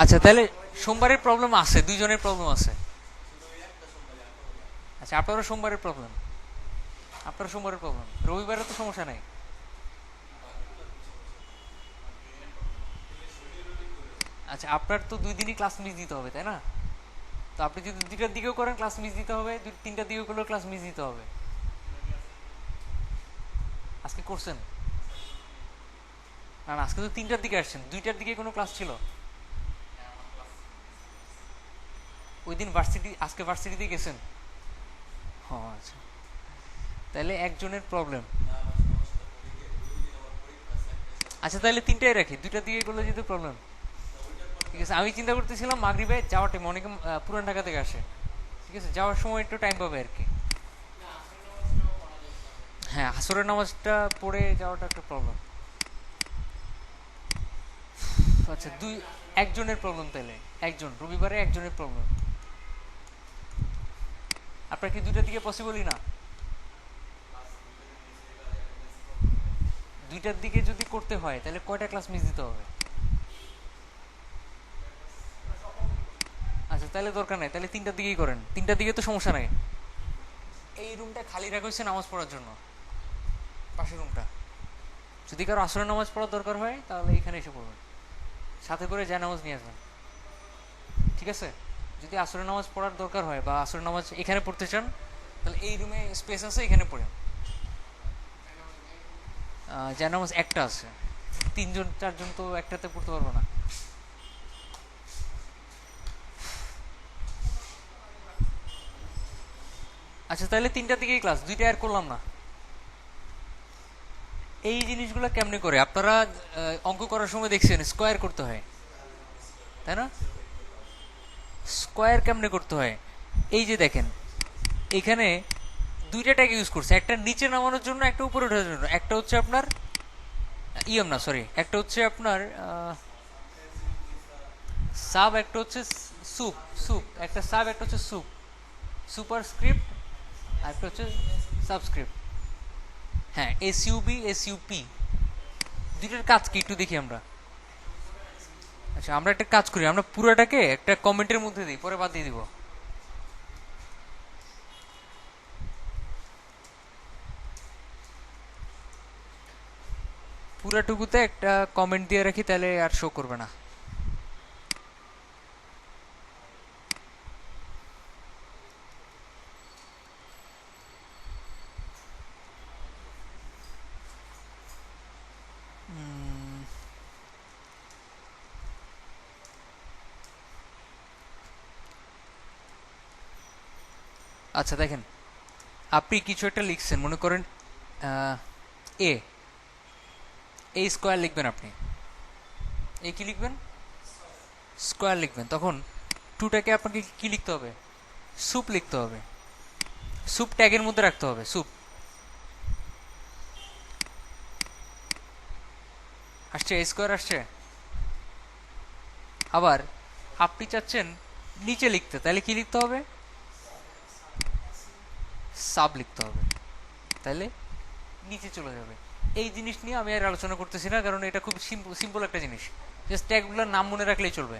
আচ্ছা, তাহলে সোমবারের প্রবলেম আছে, দুইজনের প্রবলেম আছে। আচ্ছা, আপনারও সোমবারের প্রবলেম, আপনার সোমবারের প্রবলেম, রবিবারে তো সমস্যা নাই। আচ্ছা, আপনার তো 2 দিনই ক্লাস মিস দিতে হবে, তাই না? তো আপনি যদি 2টার দিকেও করেন ক্লাস মিস দিতে হবে, 3টার দিকেও করলেও ক্লাস মিস দিতে হবে। আজকে করছেন? না না, আজকে তো 3টার দিকে আসছেন, 2টার দিকে কোনো ক্লাস ছিল? ওই দিন ভার্সিটি, আজকে ভার্সিটিতে গেছেন? ও আচ্ছা, তাহলে একজনের প্রবলেম। আচ্ছা, তাহলে 3টায় রাখি, 2টার দিকে করলে যেহেতু প্রবলেম। ঠিক আছে, আমি চিন্তা করতেছিলাম মাগরিবে যাওয়ার টাইম, অনেকে পুরান ঢাকা থেকে আসে, ঠিক আছে, যাওয়ার সময় একটু টাইম পাবে আর কি। হ্যাঁ, আসরের নামাজটা পড়ে যাওয়াটা একটা প্রবলেম। আচ্ছা, একজনের প্রবলেম তাহলে, একজন রবিবারে একজনের প্রবলেম। আপনার কি 2টার দিকে পসিবলই না? 2টার দিকে যদি করতে হয় তাহলে কয়টা ক্লাস মিস দিতে হবে? আচ্ছা, তাহলে দরকার নাই, তাহলে 3টার দিকেই করেন, 3টার দিকে তো সমস্যা নাই। এই রুমটা খালি রাখা হয়েছে নামাজ পড়ার জন্য, পাশের রুমটা। যদি কারো আসরের নামাজ পড়ার দরকার হয় তাহলে এখানে এসে পড়বেন, সাথে করে যায় নামাজ নিয়ে আসবেন, ঠিক আছে? যদি আসরের নামাজ পড়ার দরকার হয় বা আসরের নামাজ এখানে পড়তে চান, তাহলে এই রুমে স্পেস আছে, এখানে পড়েন। যায় নামাজ একটা আছে, 3জন 4জন তো একটাতে পড়তে পারবো না। আচ্ছা, তাহলে 3টার দিকেই ক্লাস, 2টা আর করলাম না। এই জিনিসগুলো কেমনে করে আপনারা অঙ্ক করার সময় দেখছেন স্কোয়ার করতে হয়, তাই না? স্কোয়ার কেমনে করতে হয়? এই যে দেখেন, এখানে 2টা ট্যাগ ইউজ করছে, একটা নিচে নামানোর জন্য, একটা উপরে ওঠার জন্য। একটা হচ্ছে আপনার ইএম না, সরি, একটা হচ্ছে আপনার সাব, একটা হচ্ছে সুপ। সুপ একটা, সাব একটা হচ্ছে সুপ, সুপার স্ক্রিপ্ট, আর একটা হচ্ছে সাবস্ক্রিপ্ট। হ্যাঁ, এসইউবি এসইউপি, 2টার কাজ কি একটু দেখি আমরা। আচ্ছা, আমরা একটা কাজ করি, আমরা পুরোটাকে একটা কমেন্টের মধ্যে দিই, পরে বাদ দিয়ে দিব। পুরাটুকুতে একটা কমেন্ট দিয়ে রাখি, তাহলে আর শো করবে না। আচ্ছা, দেখেন, আপনি কিছু একটা লিখছেন, মনে করেন এ, এই স্কোয়ার লিখবেন আপনি। এ কি লিখবেন? স্কোয়ার লিখবেন। তখন 2টাকে আপনাকে কি লিখতে হবে? সুপ লিখতে হবে। সুপ ট্যাগের মধ্যে রাখতে হবে, সুপ। আসছে, স্কোয়ার আসছে। আবার আপনি চাচ্ছেন নিচে লিখতে, তাহলে কি লিখতে হবে? সাব লিখতে হবে, তাহলে নিচে চলে যাবে। এই জিনিস নিয়ে আমি আর আলোচনা করতেছি না, কারণ এটা খুব সিম্পল একটা জিনিস, জাস্ট ট্যাগগুলোর নাম মনে রাখলেই চলবে,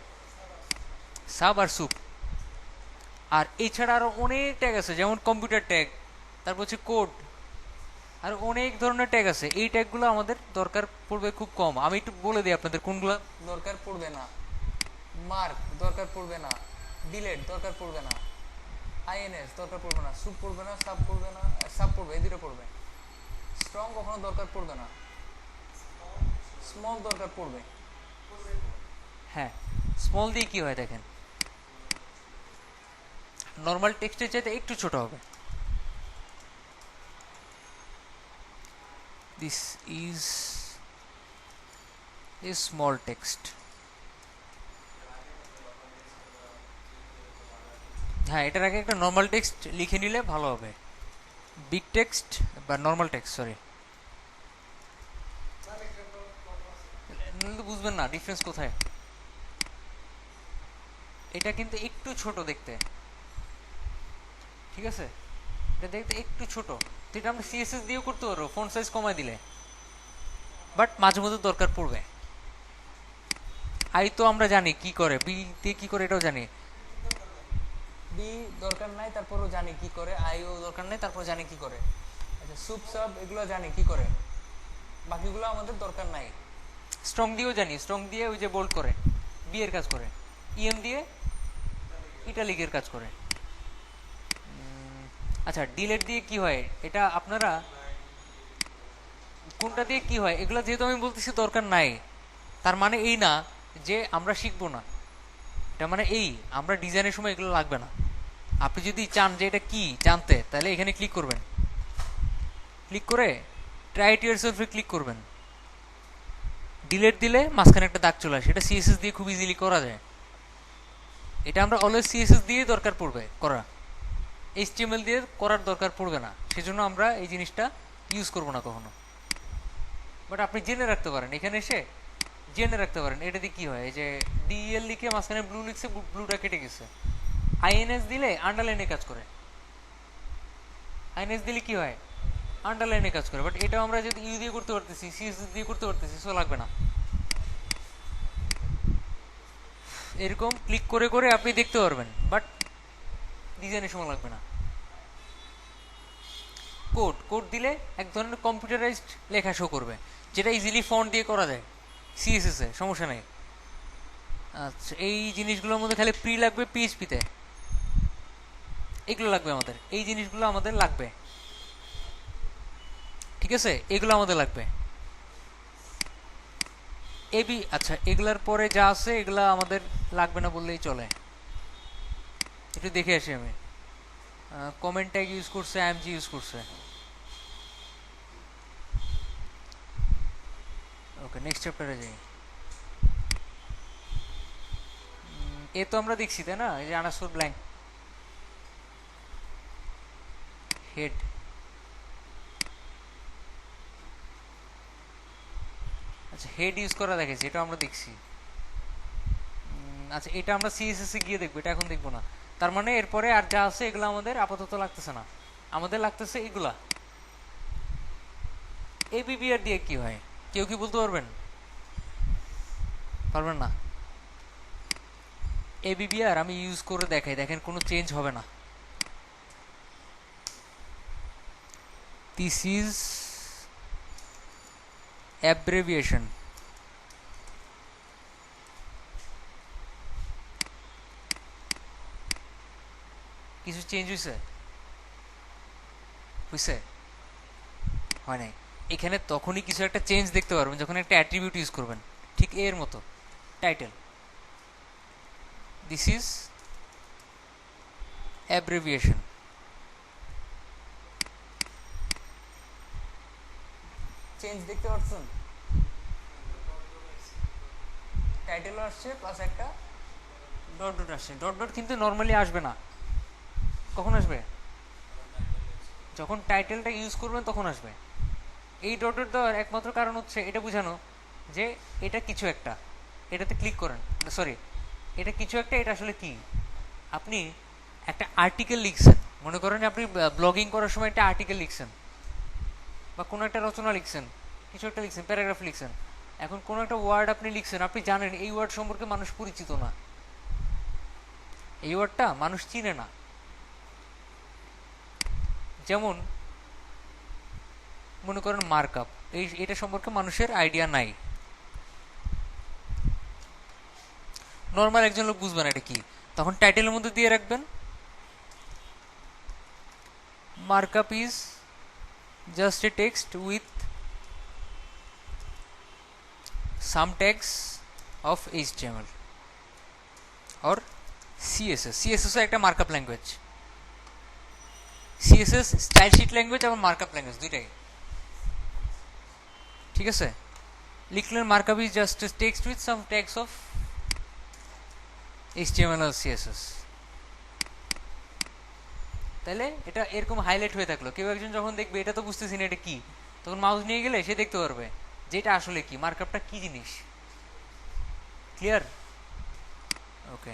সাব আর সুপ। আর এছাড়া আরো অনেক ট্যাগ আছে, যেমন কম্পিউটার ট্যাগ, তারপর হচ্ছে কোড, আর অনেক ধরনের ট্যাগ আছে। এই ট্যাগগুলো আমাদের দরকার পড়বে খুব কম। আমি একটু বলে দিই আপনাদের কোনগুলো দরকার পড়বে না। মার্ক দরকার পড়বে না, ডিলেট দরকার পড়বে না, আইএনএস দরকার পড়বে না, সুপ পড়বে না, সাব পড়বে না, সাব পড়বে, এই দুটো পড়বে। স্ট্রং কখনো দরকার পড়বে না, স্মল দরকার পড়বে। হ্যাঁ, স্মল দিয়ে কি হয় দেখেন, নর্মাল টেক্সটের চাইতে একটু ছোট হবে। This is a small text. হ্যাঁ, এটার আগে একটা নর্মাল টেক্সট লিখে নিলে ভালো হবে। বিগ টেক্সট বা নর্মাল টেক্সট, সরি, বুঝবেন না ডিফারেন্স কোথায়। এটা কিন্তু একটু ছোট দেখতে, ঠিক আছে, এটা দেখতে একটু ছোট। তো এটা আমরা সিএসএস দিয়েও করতে পারবো ফন্ট সাইজ কমায় দিলে, বাট মাঝে মধ্যে দরকার পড়বে। আই তো আমরা জানি কি করে, বি দিয়ে কি করে এটাও জানি। বি দরকার নাই, তারপরও জানি কি করে। আইও দরকার নাই, তারপর জানি কি করে। আচ্ছা, সুপ সাব এগুলো জানি কি করে, বাকিগুলো আমাদের দরকার নাই। স্ট্রং দিয়েও জানি, স্ট্রং দিয়ে ওই যে বোল্ড করে, বি এর কাজ করে। ইএম দিয়ে ইটালিকের কাজ করে। আচ্ছা, ডিলেট দিয়ে কি হয়, এটা আপনারা কোনটা দিয়ে কি হয় এগুলো যেহেতু আমি বলতেছি দরকার নাই, তার মানে এই না যে আমরা শিখবো না। এটা মানে এই আমরা ডিজাইনের সময় এগুলো লাগবে না। আপনি যদি চান যে এটা কি জানতে, তাহলে এখানে ক্লিক করবেন, ক্লিক করে ট্রাই ইট ইয়োরসেলফে ক্লিক করবেন। ডিলেট দিলে মাঝখানে একটা দাগ চলে আসে, এটা সিএসএস দিয়ে খুব ইজিলি করা যায়। এটা আমরা অলওয়েজ সিএসএস দিয়ে দরকার পড়বে করা, এইচটিএমএল দিয়ে করার দরকার পড়বে না, সেজন্য আমরা এই জিনিসটা ইউজ করব না কখনো। বাট আপনি জেনে রাখতে পারেন, এখানে এসে জেনে রাখতে পারেন এটা দিয়ে কি হয়। এই যে ডিএল লিখে মাঝখানে ব্লু লিখছে, ব্লুটা কেটে গেছে। আইএনএস দিলে আন্ডারলাইনে কাজ করে, আইএনএস দিলে কি হয়, আন্ডারলাইনে কাজ করে। বাট এটাও আমরা যদি ইউ দিয়ে করতে পারতেছি, সিএসএস দিয়ে করতে পারতেছি, সো লাগবে না। এরকম ক্লিক করে করে আপনি দেখতে পারবেন, বাট ডিজাইনের সময় লাগবে না। কোড, কোড দিলে এক ধরনের কম্পিউটারাইজড লেখা শো করবে, যেটা ইজিলি ফন্ট দিয়ে করা যায় সিএসএস এ, সমস্যা নেই। আচ্ছা, এই জিনিসগুলোর মধ্যে খালি প্রি লাগবে পিএইচপিতে, এগুলো লাগবে আমাদের, এই জিনিসগুলো আমাদের লাগবে, ঠিক আছে, এগুলো আমাদের লাগবে। এবি, আচ্ছা, এগুলার পরে যা আছে এগুলা আমাদের লাগবে না বললেই চলে। একটু দেখে আসি আমি। কমেন্ট ট্যাগ ইউজ করছে, আইএমজি ইউজ করছে। ওকে, নেক্সট চ্যাপ্টারে যাই। এ তো আমরা দেখছি তাই না, এই যে আনারস্কোর ব্ল্যাঙ্ক হেড। আচ্ছা, হেড ইউজ করা দেখেছি, এটা আমরা দেখছি। আচ্ছা, এটা আমরা সিএসএস এ গিয়ে দেখবো, এটা এখন দেখবো না। তার মানে এরপরে আর যা আছে এগুলো আমাদের আপাতত লাগতেছে না, আমাদের লাগতেছে এগুলা। এবিবিআর দিয়ে কি হয় কেউ কি বলতে পারবেন? পারবেন না? এবিবিআর আমি ইউজ করে দেখাই, দেখেন কোনো চেঞ্জ হবে না। This is abbreviation. কিছু চেঞ্জ হয়েছে? হয়েছে? হয় নাই। এখানে তখনই কিছু একটা চেঞ্জ দেখতে পারবেন যখন একটা অ্যাট্রিবিউট ইউজ করবেন, ঠিক এর মতো। Title, this is abbreviation. Change দেখতে পাচ্ছেন? টাইটেলও আসছে প্লাস একটা ডট ডট আসছে। ডট ডট কিন্তু নর্মালি আসবে না। কখন আসবে? যখন টাইটেলটা ইউজ করবেন তখন আসবে। এই ডট ডট দেওয়ার একমাত্র কারণ হচ্ছে এটা বোঝানো যে এটা কিছু একটা, এটাতে ক্লিক করেন, সরি, এটা কিছু একটা, এটা আসলে কি। আপনি একটা আর্টিকেল লিখছেন, মনে করেন আপনি ব্লগিং করার সময় একটা আর্টিকেল লিখছেন, বা কোনো একটা রচনা লিখছেন, কিছু একটা লিখছেন, প্যারাগ্রাফ লিখছেন। এখন কোনো একটা ওয়ার্ড আপনি লিখছেন, আপনি জানেন এই ওয়ার্ড সম্পর্কে মানুষ পরিচিত না, এই ওয়ার্ডটা মানুষ চিনে না, যেমন মনে করেন মার্কআপ, এটা সম্পর্কে মানুষের আইডিয়া নাই, নর্মাল একজন লোক বুঝবে না এটা কি, তখন টাইটেলের মধ্যে দিয়ে রাখবেন markup is just a text with some tags of HTML or CSS। CSS একটা markup language, CSS style sheet language এবং মার্কআপ ল্যাঙ্গুয়েজ দুইটাই, ঠিক আছে। লিখলেন markup is just a text with some tags of HTML আর CSS। তাহলে এটা এরকম হাইলাইট হয়ে থাকলো, কেউ একজন যখন দেখবে এটা তো বুঝতেছি না এটা কি, তখন মাউস নিয়ে গেলে সে দেখতে পারবে যে এটা আসলে কি, মার্কআপটা কি জিনিস। ক্লিয়ার? ওকে।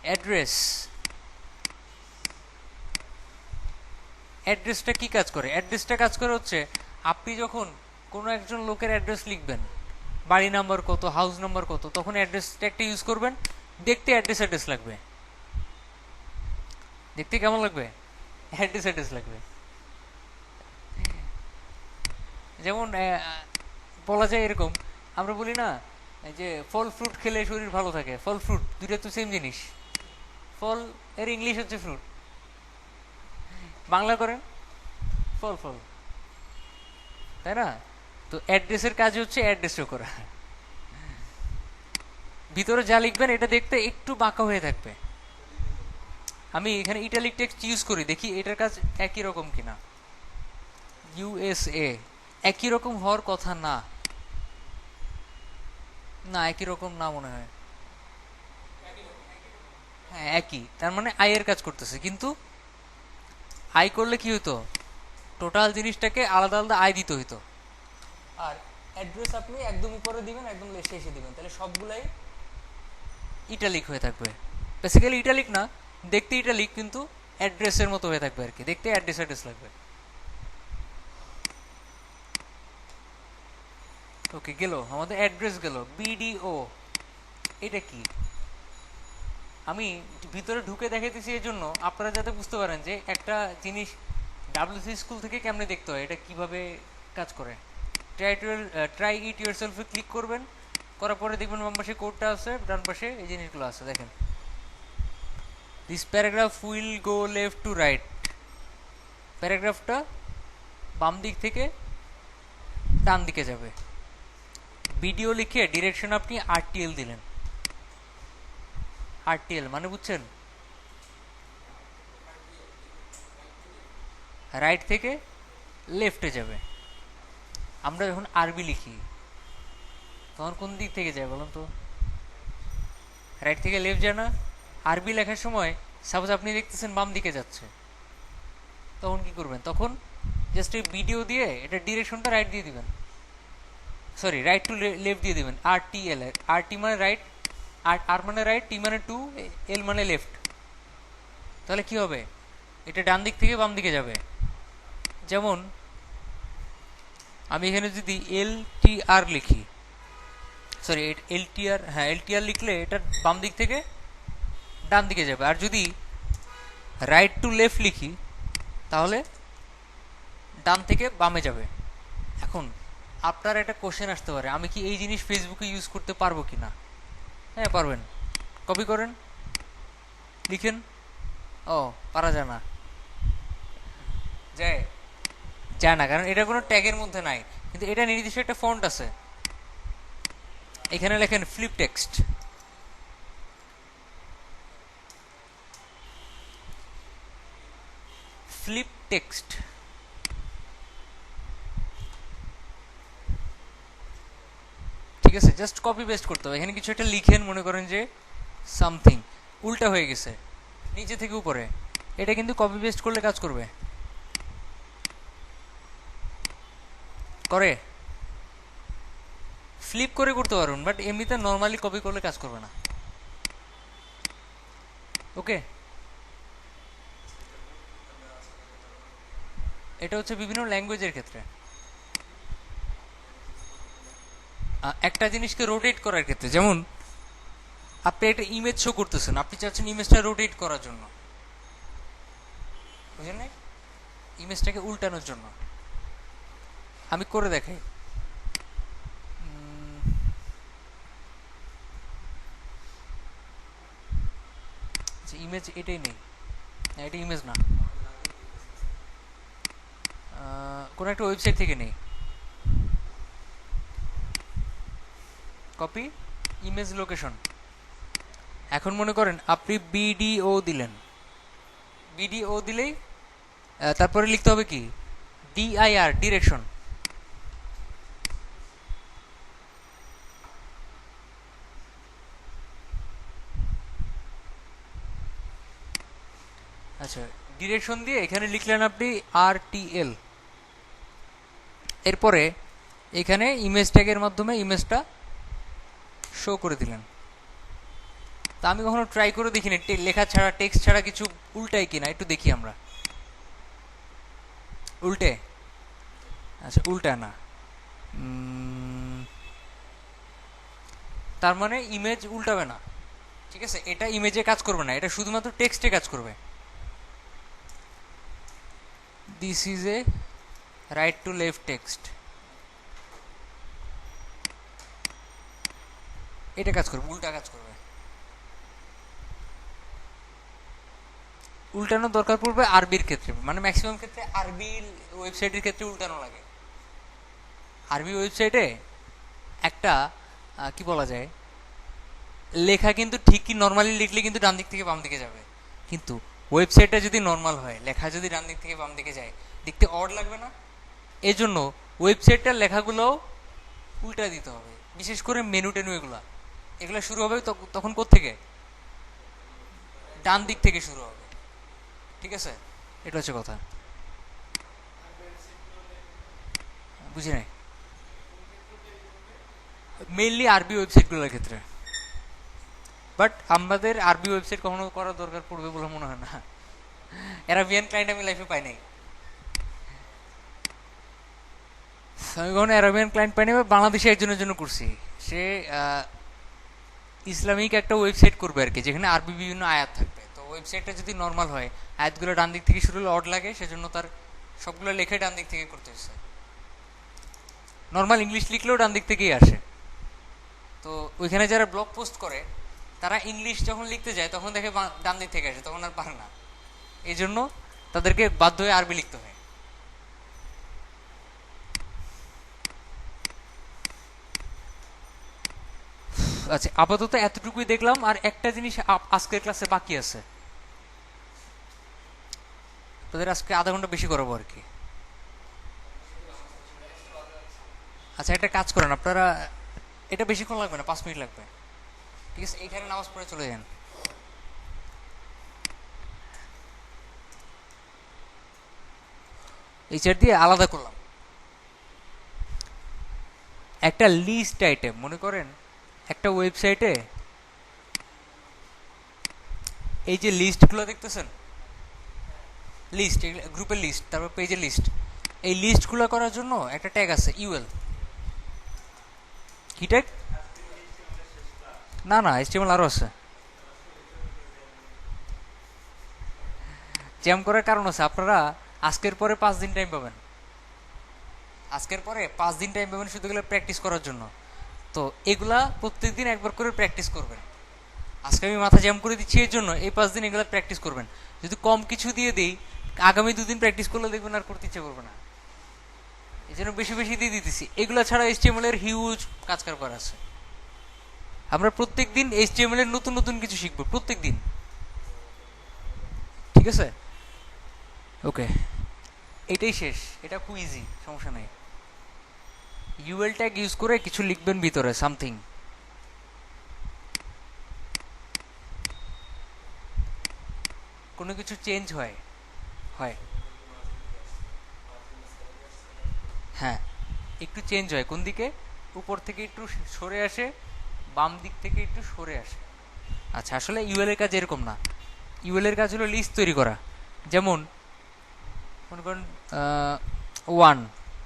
অ্যাড্রেস, অ্যাড্রেসটা কি কাজ করে? অ্যাড্রেসটা কাজ করে হচ্ছে আপনি যখন কোনো একজন লোকের অ্যাড্রেস লিখবেন, বাড়ি নাম্বার কত, হাউস নাম্বার কত, তখন অ্যাড্রেস ট্যাগটা ইউজ করবেন, দেখতে অ্যাড্রেস লাগবে। দেখতে কেমন লাগবে? অ্যাড্রেস লাগবে। যেমন বলা যায় এরকম, আমরা বলি না যে ফল ফ্রুট খেলে শরীর ভালো থাকে, ফল ফ্রুট দুইটা তো সেম জিনিস, ফল এর ইংলিশ হচ্ছে ফ্রুট, বাংলা করেন ফল ফল, তাই না? তো অ্যাড্রেসের কাজ হচ্ছে অ্যাড্রেসও করা, ভিতরে যা লিখবেন এটা দেখতে একটু বাঁকা হয়ে থাকবে। আমি এখানে ইটালিক টেক্সট ইউজ করি, দেখি এটার কাজ একই রকম কিনা। USA একই রকম হওয়ার কথা না, না একই রকম না মনে হয়, হ্যাঁ একই, তার মানে আই এর কাজ করতেছে, কিন্তু আই করলে কি হতো, টোটাল জিনিসটাকে আলাদা আলাদা আই দিতে হইতো। আর অ্যাড্রেস আপনি একদম উপরে দিবেন, একদম শেষে দিবেন, তাহলে সবগুলাই ইটালিক হয়ে থাকবে। বেসিক্যালি ইটালিক না, দেখতে ইটালিক কিন্তু অ্যাড্রেসের মতো হয়ে থাকবে আর কি, দেখতে অ্যাড্রেস লাগবে। ওকে, গেল আমাদের অ্যাড্রেস, গেল BDO। এটা কি আমি ভিতরে ঢুকে দেখাইতেছি এই জন্য আপনারা যাতে বুঝতে পারেন যে একটা জিনিস WC স্কুল থেকে কেমনে দেখতে হয়, এটা কিভাবে কাজ করে। ট্রাই ইট ইয়োরসেলফে ক্লিক করবেন, করার পরে দেখবেন বাম পাশে কোডটা আছে, ডান পাশে এই জিনিসগুলো আছে, দেখেন this paragraph will go left to right, প্যারাগ্রাফটা বাম দিক থেকে ডান দিকে যাবে। ভিডিও লিখে ডিরেকশন আপনি RTL দিলেন, RTL মানে বুঝছেন, রাইট থেকে লেফটে যাবে। আমরা যখন আরবি লিখি তখন কোন দিক থেকে যায় বলুন তো, রাইট থেকে লেফট যায় না? আরবি লেখার সময় সাপোজ আপনি দেখতেছেন বাম দিকে যাচ্ছে, তখন কি করবেন, তখন জাস্ট এই ভিডিও দিয়ে এটা ডিরেকশনটা রাইট দিয়ে দিবেন, সরি রাইট টু লেফট দিয়ে দিবেন। RTL, RT মানে রাইট, আর মানে রাইট, T মানে টু, L মানে লেফট। তাহলে কি হবে, এটা ডান দিক থেকে বাম দিকে যাবে। যেমন আমি এখানে যদি LTR লিখি, সরি LTR, হ্যাঁ LTR লিখলে এটা বাম দিক থেকে ডান দিকে যাবে। আর যদি রাইট টু লেফট লিখি তাহলে ডান থেকে বামে যাবে। এখন আপনার একটা কোশ্চেন আসতে পারে, আমি কি এই জিনিস ফেসবুকে ইউজ করতে পারবো কি না? হ্যাঁ পারবেন, কপি করেন, লিখেন। ও পারা যায় না, যায় যায় না, কারণ এটা কোনো ট্যাগের মধ্যে নাই, কিন্তু এটা নির্দিষ্ট একটা ফন্ট আছে। এখানে লেখেন ফ্লিপ টেক্সট, ফ্লিপ টেক্সট, ঠিক আছে? জাস্ট কপি পেস্ট করতে হবে। এখানে কিছু একটা লিখেন, মনে করেন যে সামথিং, উল্টা হয়ে গেছে নিচে থেকে উপরে, এটা কিন্তু কপি পেস্ট করলে কাজ করবে, করে ফ্লিপ করে করতে পারুন, বাট এমনিতে নর্মালি কপি করলে কাজ করবে না। ওকে, এটা হচ্ছে বিভিন্ন ল্যাঙ্গুয়েজের ক্ষেত্রে। একটা জিনিসকে রোটেট করার ক্ষেত্রে, যেমন আপনি একটা ইমেজ শো করতেছেন, আপনি চাচ্ছেন ইমেজটা রোটেট করার জন্য, বুঝলেন না? ইমেজটাকে উল্টানোর জন্য। আমি করে দেখাই। ইমেজ এটাই নেই, এটা ইমেজ না, কোনো একটা ওয়েবসাইট থেকে নেই। Copy image location. এখন মনে করেন আপনি বিডিও দিলেন, বিডিও দিলেই তারপরে লিখতে হবে কি ডিআইআর, ডিরেকশন। আচ্ছা, ডিরেকশন দিয়ে এখানে লিখলেন আপনি আরটিএল। এরপরে এখানে ইমেজ ট্যাগের মাধ্যমে ইমেজটা শো করে দিলেন। তা আমি কখনো ট্রাই করে দেখিনি লেখা ছাড়া, টেক্সট ছাড়া কিছু উল্টাই কিনা, একটু দেখি আমরা। উল্টে? আচ্ছা, উল্টা না, তার মানে ইমেজ উল্টাবে না। ঠিক আছে, এটা ইমেজে কাজ করবে না, এটা শুধুমাত্র টেক্সটে কাজ করবে। This is A right to left text, এটা কাজ করবে, উল্টা কাজ করবে। উল্টানোর দরকার পড়বে আরবির ক্ষেত্রে, মানে ম্যাক্সিমাম ক্ষেত্রে আরবি ওয়েবসাইটের ক্ষেত্রে উল্টানো লাগে। আরবি ওয়েবসাইটে একটা কি বলা যায়, লেখা কিন্তু ঠিকই নর্মালি লিখলে কিন্তু ডান দিক থেকে বাম দিকে যাবে, কিন্তু ওয়েবসাইটটা যদি নর্মাল হয়, লেখা যদি ডান দিক থেকে বাম দিকে যায়, দেখতে অড লাগবে না? এই জন্য ওয়েবসাইটটার লেখাগুলোও উল্টা দিতে হবে, বিশেষ করে মেনু টেনু এগুলা, এগুলো শুরু হবে তখন কোত্থেকে? ডান দিক থেকে শুরু হবে। ঠিক আছে, এটা হচ্ছে কথা। বুঝি নাই। মেইনলি আরবি ওয়েবসাইটগুলোর ক্ষেত্রে, বাট আমাদের আরবি ওয়েবসাইট কখনো করার দরকার পড়বে বলে মনে হয় না। অ্যারাবিয়ান ক্লায়েন্ট আমি লাইফে পাই নাই, আমি কখনো অ্যারাবিয়ান ক্লায়েন্ট পাই নাই। বাংলাদেশে একজনের জন্য করছি, সে ইসলামিক একটা ওয়েবসাইট করবে আর কি, যেখানে আরবি বিভিন্ন আয়াত থাকবে। তো ওয়েবসাইটটা যদি নর্মাল হয়, আয়াতগুলো ডান দিক থেকে শুরু হলে অড লাগে, সেজন্য তার সবগুলো লেখে ডান দিক থেকে করতে হচ্ছে। নর্মাল ইংলিশ লিখলেও ডান দিক থেকেই আসে। তো ওইখানে যারা ব্লগ পোস্ট করে, তারা ইংলিশ যখন লিখতে যায় তখন দেখে ডান দিক থেকে আসে, তখন আর পারে না, এই জন্য তাদেরকে বাধ্য হয়ে আরবি লিখতে হয়। আচ্ছা, আপাতত এতটুকুই দেখলাম। আর একটা জিনিস আজকের ক্লাসে বাকি আছে, তাদের আজকে আধা ঘন্টা বেশি করাবো আর কি। আচ্ছা, একটা কাজ করেন আপনারা, এটা বেশিক্ষণ লাগবে না, 5 মিনিট লাগবে। ঠিক আছে, এইখানে নামাজ পড়ে চলে যান। এই চার দিয়ে আলাদা করলাম একটা লিস্ট আইটেম। মনে করেন একটা ওয়েবসাইটে এই যে লিস্টগুলো দেখতেছেন, লিস্ট, গ্রুপের লিস্ট, তারপর পেজের লিস্ট, এই লিস্টগুলো করার জন্য একটা ট্যাগ আছে ইউএল। কি ট্যাগ? না না, এইচটিএমএল আরো আছে। জ্যাম করার কারণ আছে, আপনারা আজকের পরে 5 দিন টাইম পাবেন, আজকের পরে 5 দিন টাইম পাবেন শুধু এগুলো প্র্যাকটিস করার জন্য। তো এগুলা প্রত্যেকদিন একবার করে প্র্যাকটিস করবেন। আজকে আমি মাথা জ্যাম করে দিচ্ছি, এর জন্য এই 5 দিন এগুলো প্র্যাকটিস করবেন। যদি কম কিছু দিয়ে দিই, আগামী 2 দিন প্র্যাকটিস করলে দেখবেন আর করতে ইচ্ছে করবে না, এই জন্য বেশি বেশি দিয়ে দিতেছি। এগুলো ছাড়া এইচটিএমএল এর হিউজ কাজ কারবার আছে। আমরা প্রত্যেক দিন এইচটিএমএল এর নতুন নতুন কিছু শিখবো প্রত্যেক দিন। ঠিক আছে, ওকে, এটাই শেষ। এটা খুব ইজি, সমস্যা নাই। ইউএল ট্যাগ ইউজ করে কিছু লিখবেন ভিতরে, সামথিং। কোনো কিছু চেঞ্জ হয় হয় হ্যাঁ, একটু চেঞ্জ হয়। কোন দিকে? উপর থেকে একটু সরে আসে, বাম দিক থেকে একটু সরে আসে। আচ্ছা, আসলে ইউএল এর কাজ এরকম না। ইউএল এর কাজ হলো লিস্ট তৈরি করা। যেমন মনে করেন 1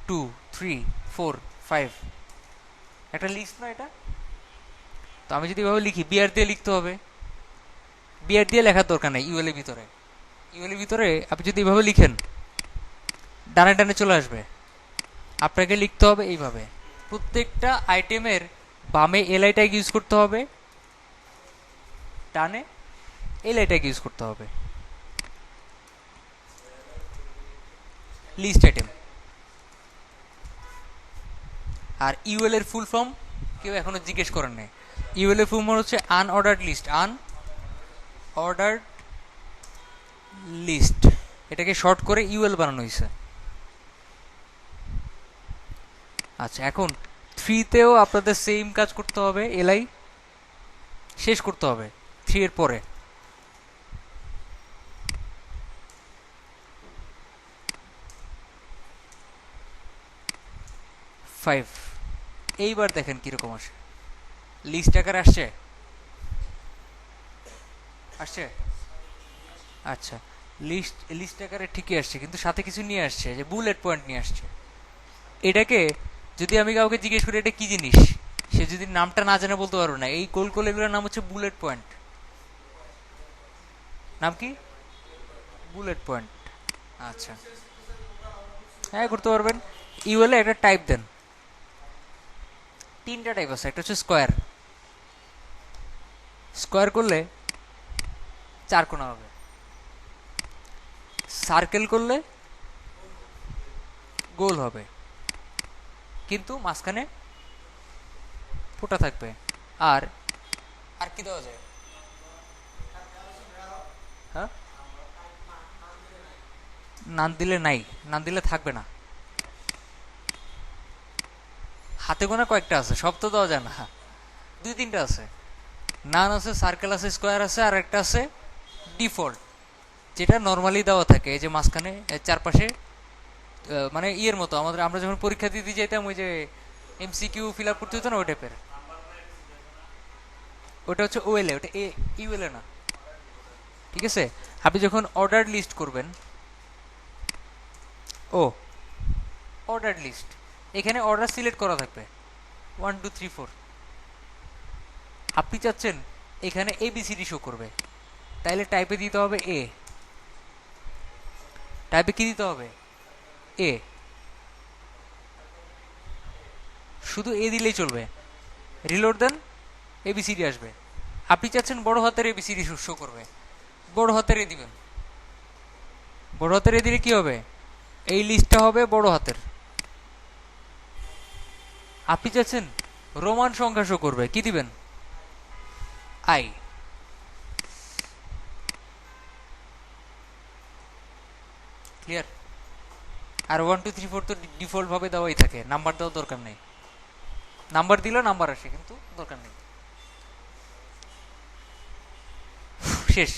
2 3 4 5, একটা লিস্ট না এটা? তো আমি যদি এভাবে লিখি, বিআর দিয়ে লিখতে হবে, বিআর দিয়ে লেখার দরকার নেই ইউএল এর ভিতরে। ইউএল এর ভিতরে আপনি যদি এভাবে লিখেন ডানে ডানে চলে আসবে। আপনাকে লিখতে হবে এইভাবে, প্রত্যেকটা আইটেমের বামে এলআই ট্যাগ ইউজ করতে হবে, ডানে এলআই ট্যাগ ইউজ করতে হবে। List item. আর ইউএল এর ফুল ফর্ম কেউ এখনো জিজ্ঞেস করেন নাই। ইউএল এর ফুল ফর্ম হচ্ছে আনঅর্ডার্ড লিস্ট, আনঅর্ডার্ড লিস্ট, এটাকে শর্ট করে ইউএল বানানো হয়েছে। আচ্ছা, এখন 3-তেও আপনাদের সেম কাজ করতে হবে, এলআই শেষ করতে হবে 3 এর পরে। এইবার দেখেন কিরকম আসে, লিস্ট আকার আসছে আসছে আচ্ছা, লিস্ট আকারে ঠিকই আসছে, কিন্তু সাথে কিছু নিয়ে আসছে, যে বুলেট পয়েন্ট নিয়ে আসছে। এটাকে যদি আমি কাউকে জিজ্ঞেস করি এটা কি জিনিস, সে যদি নামটা না জানে বলতে পারবে না। এই গোল গোল এগুলোর নাম হচ্ছে বুলেট পয়েন্ট। নাম কি? Bullet point. আচ্ছা, হ্যাঁ করতে পারবেন। ইউএল এ একটা টাইপ দেন, 3টা টাইপ আছে। একটা হচ্ছে স্কোয়ার, স্কোয়ার করলে 4 কোণা হবে। সার্কেল করলে গোল হবে, কিন্তু মাঝখানে ফোঁটা থাকবে। আর আর কি দেওয়া যায়? হ্যাঁ, নান দিলে নাই, নান দিলে থাকবে না। হাতে গোনা কয়েকটা আছে, সব তো দেওয়া যায় না, 2-3টা আছে। নান আছে, সার্কেল আছে, স্কোয়ার আছে, আর একটা আছে ডিফল্ট, যেটা নর্মালি দেওয়া থাকে, এই যে মাঝখানে চারপাশে, মানে ইয়ের মতো আমাদের, আমরা যখন পরীক্ষা দিতে যেতাম ওই যে এমসিকিউ ফিল আপ করতে হতো না, ওই টাইপের। ওটা হচ্ছে ওএলএ, ওটা ইউএলএ না। ঠিক আছে, আপনি যখন অর্ডার লিস্ট করবেন, ও অর্ডার লিস্ট, এখানে অর্ডার সিলেক্ট করা থাকবে 1 2 3 4। আপনি চাচ্ছেন এখানে এবিসিডি শো করবে, তাইলে টাইপে দিতে হবে এ। টাইপে কি দিতে হবে? এ, শুধু এ দিলেই চলবে। রিলোড দেন, এবিসিডি আসবে। আপনি চাচ্ছেন বড় হাতের এবিসিডি শো করবে, বড় হাতের এ দিবেন। বড় হাতের এ দিলে কি হবে? এই লিস্টটা হবে বড় হাতের। আপনি চাচ্ছেন রোমান সংখ্যা শো করবে, কি দিবেন? আই। ক্লিয়ার? আর 1 2 3 4 তো ডিফল্ট ভাবে দেওয়াই থাকে, নাম্বার দেওয়ার দরকার নেই। নাম্বার দিলেও নাম্বার আসে, কিন্তু দরকার নেই। শেষ।